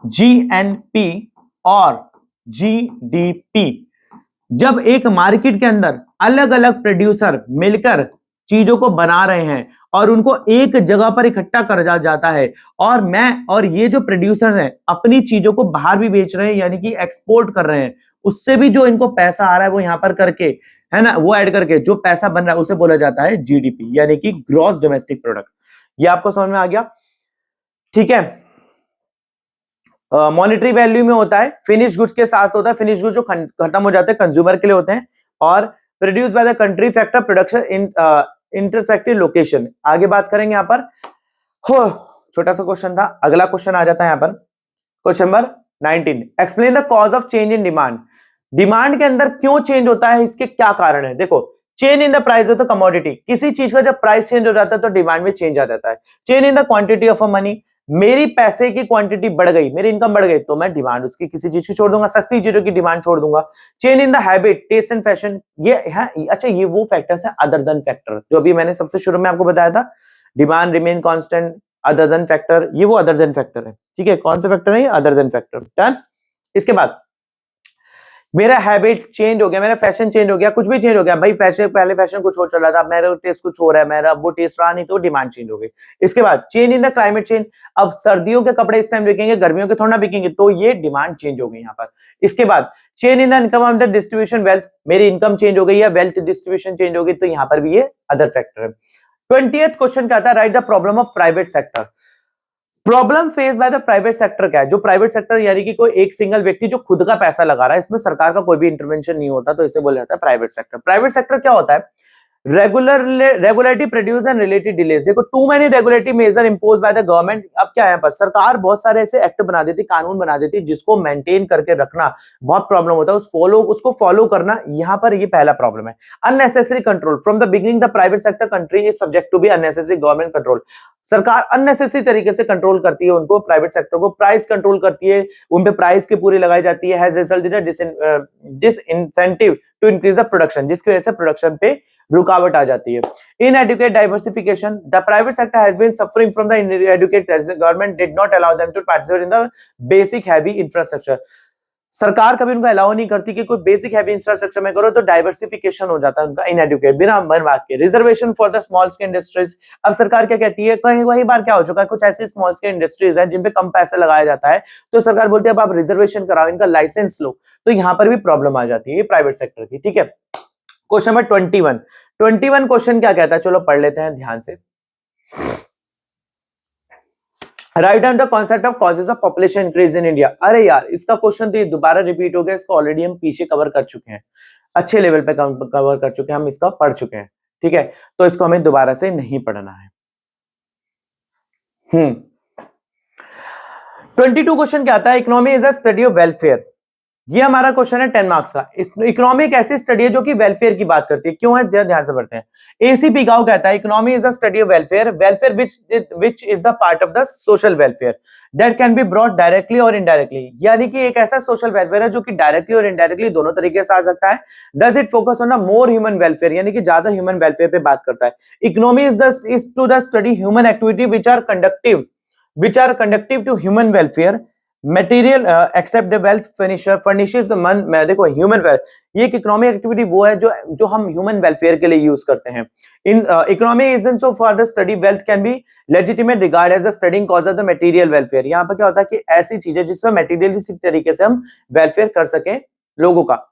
जीएनपी और जीडीपी, जब एक मार्केट के अंदर अलग अलग प्रोड्यूसर मिलकर चीजों को बना रहे हैं और उनको एक जगह पर इकट्ठा कर जाता है, और मैं और ये जो प्रोड्यूसर हैं अपनी चीजों को बाहर भी बेच रहे हैं, यानी कि एक्सपोर्ट कर रहे हैं, उससे भी जो इनको पैसा आ रहा है वो यहां पर करके, है ना, वो ऐड करके जो पैसा बन रहा है उसे बोला जाता है जीडीपी, यानी कि ग्रॉस डोमेस्टिक प्रोडक्ट। ये आपको समझ में आ गया? ठीक है। मॉनेटरी वैल्यू में होता है, फिनिश गुड्स के साथ होता है, फिनिश गुड्स जो खत्म हो जाते हैं कंज्यूमर के लिए होते हैं, और produce by the country factor production in intersective location. आगे बात करेंगे यहां पर, हो छोटा सा क्वेश्चन था, अगला क्वेश्चन आ जाता है यहां पर, question number 19, explain the cause of change in demand. Demand के अंदर क्यों चेंज होता है, इसके क्या कारण है? देखो, change in the price of the commodity, किसी चीज का जब प्राइस चेंज हो जाता है तो डिमांड में चेंज आ जाता है। Change in the quantity of a money, मेरी पैसे की क्वांटिटी बढ़ गई, मेरी इनकम बढ़ गई, तो मैं डिमांड उसकी किसी चीज की छोड़ दूंगा, सस्ती चीजों की डिमांड छोड़ दूंगा। Change in the habit, taste and fashion, ये है, अच्छा ये वो फैक्टर्स है अदर देन फैक्टर, जो अभी मैंने सबसे शुरू में आपको बताया था, demand remain constant, other than factor, ये वो अदर देन फैक्टर है। ठीक है, कौन सा फैक्टर है ये? Other than factor. डन। इसके बाद मेरा हैबिट चेंज हो गया, मेरा फैशन चेंज हो गया, कुछ भी चेंज हो गया भाई, फैशन पहले फैशन कुछ और चल रहा था, मेरा टेस्ट कुछ हो रहा है, मेरा वो टेस्ट रहा नहीं तो डिमांड चेंज हो गई। इसके बाद change in the climate change, अब सर्दियों के कपड़े इस टाइम बिकेंगे, गर्मियों के थोड़ा ना बिकेंगे, तो ये डिमांड चेंज हो गई यहाँ पर। इसके बाद change in the income of the distribution wealth, मेरी इनकम चेंज हो गई है, वेल्थ डिस्ट्रीब्यूशन चेंज हो गई, तो यहाँ पर भी ये अदर फैक्टर है। 20th क्वेश्चन क्या था, right the problem of private sector. Problem face by the private sector क्या है? जो प्राइवेट सेक्टर यानी कि कोई एक सिंगल व्यक्ति जो खुद का पैसा लगा रहा है, इसमें सरकार का कोई भी इंटरवेंशन नहीं होता, तो इसे बोला जाता है प्राइवेट सेक्टर। प्राइवेट सेक्टर क्या होता है? Regulatory produce and related delays, देखो too many regulatory measure impose by the government. अब क्या है, पर सरकार बहुत सारे ऐसे एक्ट बना देती, कानून बना देती, जिसको मेंटेन करके रखना बहुत प्रॉब्लम होता है, उसको फॉलो करना, यहाँ पर ये पहला प्रॉब्लम है। Unnecessary control, from the beginning the private sector country is subject to be unnecessary government control. सरकार अननेसेसरी तरीके से कंट्रोल करती है उनको, प्राइवेट सेक्टर को, प्राइस कंट्रोल करती है, उन पे प्राइस की पूरी लगाई जाती है, has resulted disincentive to increase the production, जिसकी वजह से प्रोडक्शन पे रुकावट आ जाती है। Inadequate diversification, the private sector has been suffering from the inadequate, government did not allow them to participate in the basic heavy infrastructure. सरकार कभी उनको अलाउ नहीं करती कि कोई बेसिक हैवी इंफ्रास्ट्रक्चर में करो, तो डाइवर्सिफिकेशन हो जाता है उनका, इनएडुकेट, बिना मन बात के। Reservation for the small scale industries, अब सरकार क्या कहती है, कहीं वही बार क्या हो चुका है, कुछ ऐसी स्मॉल स्केल इंडस्ट्रीज है जिन पे कम पैसा लगाया जाता है, तो सरकार बोलती है अब आप रिजर्वेशन कराओ, इनका लाइसेंस लो, तो यहां पर भी प्रॉब्लम आ जाती है प्राइवेट सेक्टर की। ठीक है, क्वेश्चन नंबर 21 क्वेश्चन क्या कहता है, चलो पढ़ लेते हैं ध्यान से। Write down the concept of causes of population increase in India. अरे यार, इसका क्वेश्चन तो दोबारा रिपीट हो गया, इसको ऑलरेडी हम पीछे कवर कर चुके हैं, अच्छे लेवल पे कवर कर चुके हैं, हम इसका पढ़ चुके हैं। ठीक है, तो इसको हमें दोबारा से नहीं पढ़ना है। 22 क्वेश्चन क्या आता है, economy is a study of welfare. ये हमारा क्वेश्चन है 10 मार्क्स का। इकोनॉमी एक ऐसी स्टडी है जो कि वेलफेयर की बात करती है, क्यों है ध्यान से पढ़ते हैं। एसीपी गांव कहता है economy is a study of welfare, welfare which is the part of the social welfare that can be brought directly और इनडायरेक्टली, यानी कि एक ऐसा सोशल वेलफेयर है जो कि डायरेक्टली और इनडायरेक्टली दोनों तरीके से आ सकता है। Does it focus on a more human welfare, यानी कि ज्यादा ह्यूमन वेलफेयर पे बात करता है। Economy is to the study human activity which are conductive to human welfare, material except the wealth furnishes मन, मैं देखो ह्यूमन वेल्थ, ये एक इकोनॉमिक एक्टिविटी वो है जो हम ह्यूमन वेलफेयर के लिए यूज करते हैं। In economy is so for the study wealth can be legitimate regard as the studying cause of the material welfare. यहाँ पर क्या होता है कि ऐसी चीजें जिसमें मटेरियलिस्टिक तरीके से हम वेलफेयर कर सके लोगों का।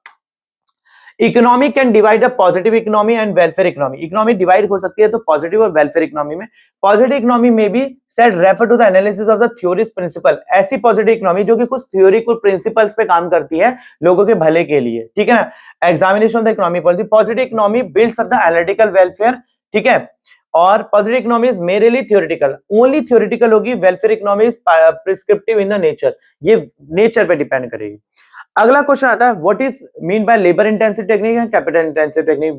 Economy can divide a positive economy and welfare economy, economy divide हो सकती है तो पॉजिटिव और वेलफेयर इकोनॉमी में। पॉजिटिव इकोनॉमी में भी set refer to the analysis of the theories principle, ऐसी पॉजिटिव इकोनॉमी जो कि कुछ थ्योरी कुछ प्रिंसिपल्स पे काम करती है लोगों के भले के लिए। ठीक है ना, examination of the economy policy, positive economy builds up the analytical welfare. ठीक है, और positive economy is merely theoretical, only theoretical होगी। Welfare economy is prescriptive in the nature, ये नेचर पे डिपेंड करेगी। अगला क्वेश्चन आता है what is mean by labour intensive technique and capital intensive technique,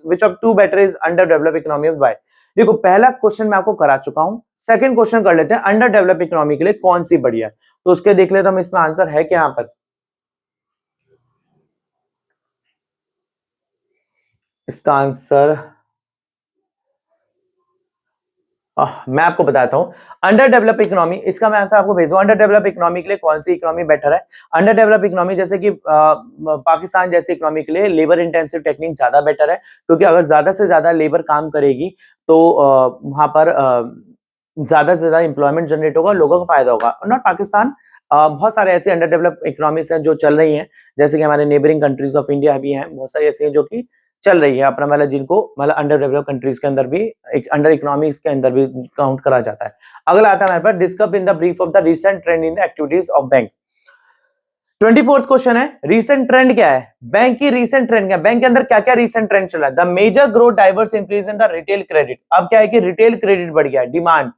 which of two better is under develop economy of by. देखो पहला क्वेश्चन मैं आपको करा चुका हूं, सेकंड क्वेश्चन कर लेते हैं, अंडर डेवलप इकोनॉमी के लिए कौन सी बढ़िया है, तो उसके देख लेते हम इसमें आंसर है क्या। यहां पर इसका आंसर मैं आपको बताता हूँ अंडर डेवलप इकोनॉमी, इसका मैं आंसर आपको भेजूँ। अंडर डेवलप इकोनॉमी के लिए कौन सी इकोनॉमी बेटर है? अंडर डेवलप इकोनॉमी जैसे कि पाकिस्तान जैसी इकोनॉमी के लिए लेबर इंटेंसिव टेक्निक ज्यादा बेटर है, क्योंकि अगर ज्यादा से ज्यादा लेबर काम करेगी तो वहां पर ज्यादा से ज्यादा इंप्लॉयमेंट जनरेट होगा, लोगों को फायदा होगा। नॉट पाकिस्तान, बहुत सारे ऐसे अंडर डेवलप इकोनॉमीज हैं जो चल रही हैं, जैसे कि हमारे नेबरिंग कंट्रीज ऑफ इंडिया भी हैं, बहुत सारी ऐसी हैं जो कि चल रही है अपना, मतलब जिनको मतलब अंडर डेवलप कंट्रीज के अंदर भी, एक अंडर इकोनॉमीज के अंदर भी काउंट करा जाता है। अगला आता है हमारे पास, discuss in the brief of the recent trend in the activities of bank. 24th question है, रीसेंट ट्रेंड क्या है? बैंक की रीसेंट ट्रेंड क्या है? बैंक के अंदर क्या क्या रीसेंट ट्रेंड चला है? The major growth drivers increase in the retail credit. अब क्या है कि रिटेल क्रेडिट बढ़ गया है, डिमांड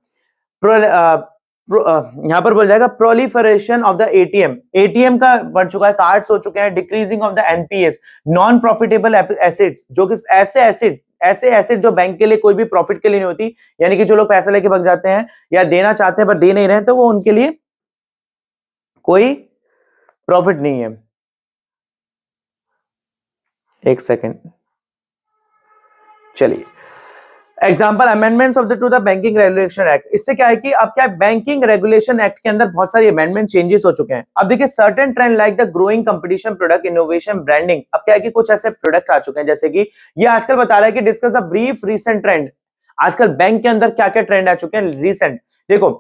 यहां पर बोल जाएगा proliferation of the ATM, ATM का बढ़ चुका है, कार्ड्स हो चुके हैं, decreasing of the NPS, non profitable assets, जो कि ऐसे एसेट जो बैंक के लिए कोई भी प्रॉफिट के लिए नहीं होती, यानी कि जो लोग पैसा लेके भाग जाते हैं या देना चाहते हैं पर दे नहीं रहे, तो वो उनके लिए कोई प्रॉफिट नहीं है। एक सेकेंड, चलिए। Example amendments of the two the banking regulation act, इससे क्या है कि अब क्या बैंकिंग रेगुलेशन एक्ट के अंदर बहुत सारी अमेंडमेंट चेंजेस हो चुके हैं। अब देखिए certain trend like the growing competition, product innovation, branding, अब क्या है कि कुछ ऐसे प्रोडक्ट आ चुके हैं, जैसे कि ये आजकल बता रहा है कि discuss the brief recent trend, आजकल बैंक के अंदर क्या क्या ट्रेंड आ चुके हैं रीसेंट। देखो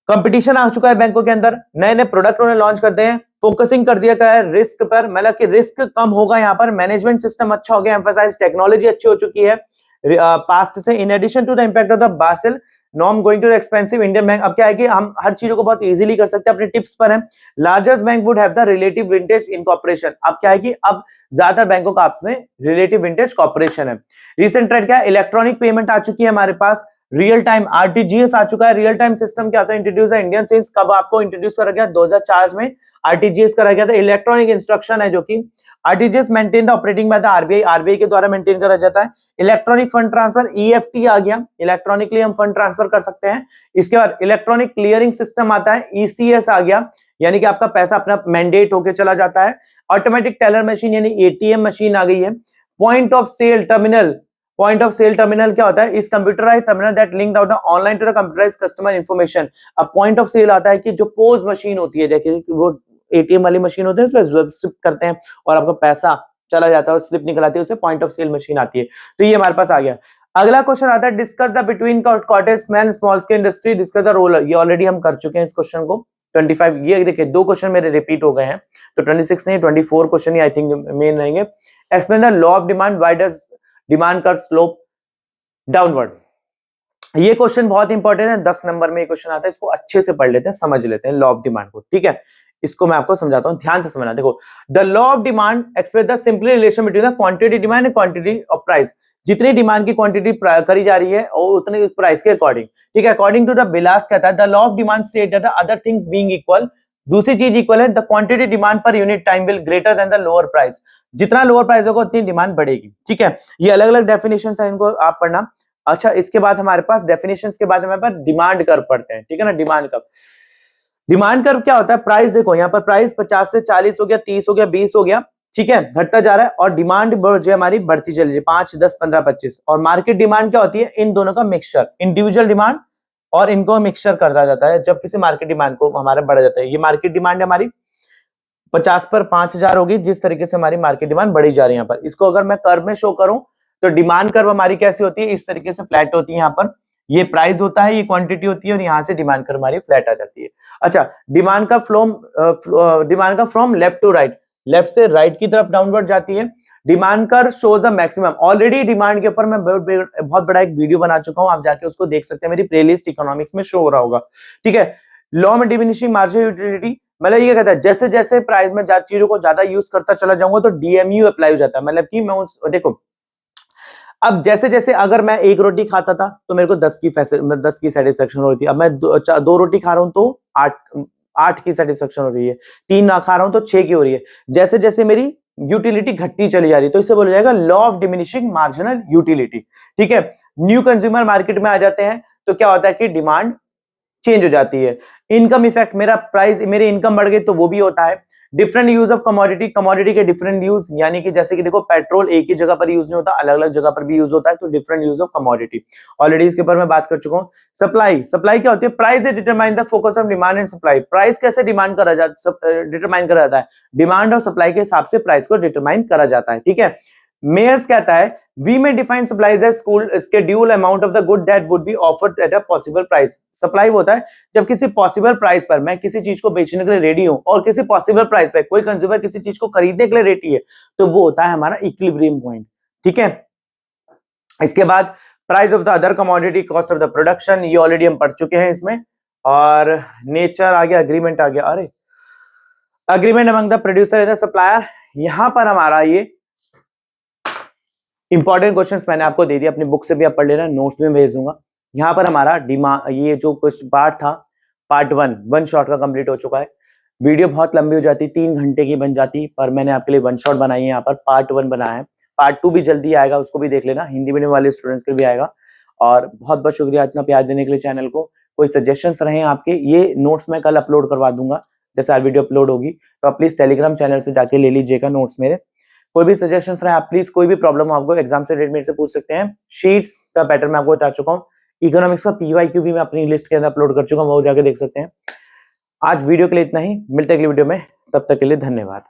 कंपटीशन आ चुका है बैंकों के अंदर, नए नए प्रोडक्ट उन्होंने लॉन्च करते हैं, फोकसिंग कर दिया गया है रिस्क पर, मतलब कि रिस्क कम होगा यहाँ पर, मैनेजमेंट सिस्टम अच्छा हो गया, एम्फसाइज टेक्नोलॉजी अच्छी हो चुकी है पास्ट से। In addition to the impact of the Basel norm going to the expensive Indian bank, अब क्या है कि हम हर चीजों को बहुत इजीली कर सकते हैं, अपने टिप्स पर है। Largest bank would have the relative vintage in corporation, अब क्या है कि अब ज्यादातर बैंकों का आपसे रिलेटिव विंटेज कॉर्पोरेशन है। रिसेंट ट्रेंड क्या है? इलेक्ट्रॉनिक पेमेंट आ चुकी है हमारे पास, रियल टाइम आरटीजीएस आ चुका है। रियल टाइम सिस्टम क्या होता है? इंट्रोड्यूस है इंडियन सिंस कब आपको इंट्रोड्यूस करा गया? 2004 में आरटीजीएस करा गया था। इलेक्ट्रॉनिक इंस्ट्रक्शन है जो कि RTGS maintained operating by the RBI, RBI के द्वारा मेंटेन करा जाता है। इलेक्ट्रॉनिक फंड ट्रांसफर ईएफटी आ गया, इलेक्ट्रॉनिकली हम फंड ट्रांसफर कर सकते हैं। इसके बाद इलेक्ट्रॉनिक क्लियरिंग सिस्टम आता है, ईसीएस आ गया, यानी कि आपका पैसा अपना मैंडेट होके चला जाता है। ऑटोमेटिक टेलर मशीन यानी एटीएम मशीन आ गई है। Point of sale terminal, point of sale terminal क्या होता है? Is computerised terminal that linked out online to the computerised customer information. अब पॉइंट ऑफ सेल आता है कि जो पोज मशीन होती है, देखिए वो एटीएम वाली मशीन होती है, उस पर स्विप करते हैं और आपका पैसा चला जाता है और स्लिप निकल आती है, उसे पॉइंट ऑफ सेल मशीन आती है। तो ये हमारे पास आ गया। अगला क्वेश्चन आता है, discuss the between cottage man small scale industry, discuss the role, ये ऑलरेडी हम कर चुके हैं इस क्वेश्चन को। 25 ये देखिए दो क्वेश्चन मेरे रिपीट हो गए हैं, तो 26 नहीं 24 क्वेश्चन ही आई थिंक मेन रहेंगे। Explain the law of demand, why does demand curve slope downward, ये क्वेश्चन बहुत इंपॉर्टेंट है, 10 नंबर में ये क्वेश्चन आता है, इसको अच्छे से पढ़ लेते हैं, समझ लेते हैं लॉ ऑफ डिमांड को, ठीक है। इसको मैं आपको समझाता हूं, ध्यान से समझना। देखो the law of demand express the simply relation between the quantity demand and quantity of price, जितनी डिमांड की क्वांटिटी करी जा रही है और उतने प्राइस के अकॉर्डिंग, ठीक है। अकॉर्डिंग टू द बिलास कहता है the law of demand state that the other things being equal, दूसरी चीज इक्वल है, the quantity demand per unit time will greater than the lower price, जितना लोअर प्राइस होगा उतनी डिमांड बढ़ेगी, ठीक है। ये अलग अलग डेफिनेशन है, इनको आप पढ़ना। अच्छा इसके बाद हमारे पास डेफिनेशंस के बाद हमारे पास डिमांड कर्व पढ़ते हैं, ठीक है ना। डिमांड कर्व, डिमांड कर्व क्या होता है? प्राइस देखो यहाँ पर प्राइस 50 से 40 हो गया, 30 हो गया, 20 हो गया, ठीक है, घटता जा रहा है और डिमांड जो हमारी बढ़ती चली रही है 5, 10, 15, 25। और मार्केट डिमांड क्या होती है? इन दोनों का मिक्सचर, इंडिविजुअल डिमांड और इनको मिक्सचर करता जाता है जब किसी मार्केट डिमांड को हमारा बढ़ जाता है। ये मार्केट डिमांड हमारी 50 पर 5000 होगी, जिस तरीके से हमारी मार्केट डिमांड बढ़ी जा रही है यहाँ पर। इसको अगर मैं कर्व में शो करूं तो डिमांड कर्व हमारी कैसी होती है? इस तरीके से फ्लैट होती है, यहाँ पर ये प्राइस होता है, ये क्वांटिटी होती है और यहाँ से डिमांड कर्व हमारी फ्लैट आ जाती है। अच्छा डिमांड का from left to right, left से राइट की तरफ डाउनवर्ड जाती है। Demand curve shows the maximum, already demand के ऊपर मैं बहुत बड़ा एक वीडियो बना चुका हूं, आप जाके उसको देख सकते हैं, मेरी प्लेलिस्ट इकोनॉमिक्स में शो हो रहा होगा, ठीक है। लॉ में डिमिनिशिंग मार्जिनल यूटिलिटी, मतलब ये कहता है जैसे जैसे प्राइस में चीजों को ज्यादा यूज करता चला जाऊंगा तो डीएमयू अप्लाई हो जाता है, मतलब कि मैं देखो अब जैसे जैसे अगर मैं एक रोटी खाता था तो मेरे को 10 की सेटिस्फेक्शन हो रही थी, अब मैं दो रोटी खा रहा हूं तो 8 की सेटिस्फेक्शन हो रही है, 3 ना खा रहा हूं तो 6 की हो रही है, जैसे जैसे मेरी यूटिलिटी घटती चली जा रही है, तो इसे बोला जाएगा law of diminishing marginal utility, ठीक है। न्यू कंज्यूमर मार्केट में आ जाते हैं तो क्या होता है कि डिमांड चेंज हो जाती है। इनकम इफेक्ट, मेरा प्राइस, मेरी इनकम बढ़ गई तो वो भी होता है। Different use of commodity, commodity के डिफरेंट यूज, यानी कि जैसे कि देखो पेट्रोल एक ही जगह पर यूज नहीं होता, अलग अलग जगह पर भी यूज होता है, तो different use of commodity already इसके ऊपर मैं बात कर चुका हूँ। सप्लाई, सप्लाई क्या होती है? Price is determine the focus of demand and supply. Price कैसे डिमांड करा जाता, डिटरमाइन करा जाता है? डिमांड और सप्लाई के हिसाब से प्राइस को डिटरमाइन करा जाता है, ठीक है। मेयर्स कहता है we may define supplies as schedule amount of the good that would be offered at a possible price। Supply होता है जब किसी पॉसिबल प्राइस पर मैं किसी चीज को बेचने के लिए रेडी हूं और किसी पॉसिबल प्राइस पर कोई कंज्यूमर किसी चीज को खरीदने के लिए रेडी है, तो वो होता है हमारा इक्विलिब्रियम पॉइंट, ठीक है। इसके बाद price of the other commodity, cost of the production, ये ऑलरेडी हम पढ़ चुके हैं इसमें। और नेचर आ गया, अग्रीमेंट आ गया, अरे agreement among the producer and the supplier. यहां पर हमारा ये इंपॉर्टेंट क्वेश्चंस मैंने आपको दे दिया, अपनी बुक से भी आप पढ़ लेना, नोट्स में भेज दूंगा। यहाँ पर हमारा डिमांड, ये जो कुछ पार्ट था, पार्ट वन शॉट का कंप्लीट हो चुका है। वीडियो बहुत लंबी हो जाती, 3 घंटे की बन जाती, पर मैंने आपके लिए वन शॉट बनाई है, यहाँ पर पार्ट 1 बनाया है। पार्ट 2 भी जल्दी आएगा, उसको भी देख लेना, हिंदी मीडियम वाले स्टूडेंट्स के भी आएगा। और बहुत बहुत शुक्रिया इतना प्यार देने के लिए चैनल को। कोई सजेशंस रहे आपके, ये नोट्स मैं कल अपलोड करवा दूंगा, जैसे आज वीडियो अपलोड होगी, तो आप प्लीज टेलीग्राम चैनल से जाके ले लीजिएगा नोट्स मेरे। कोई भी सजेशंस रहे आप प्लीज, कोई भी प्रॉब्लम हो आपको एग्जाम से रिलेटेड मेरे से पूछ सकते हैं। शीट्स का पैटर्न मैं आपको बता चुका हूँ, इकोनॉमिक्स का पीवाईक्यू भी मैं अपनी लिस्ट के अंदर अपलोड कर चुका हूँ, वो जाके देख सकते हैं। आज वीडियो के लिए इतना ही, मिलते हैं अगली वीडियो में, तब तक के लिए धन्यवाद।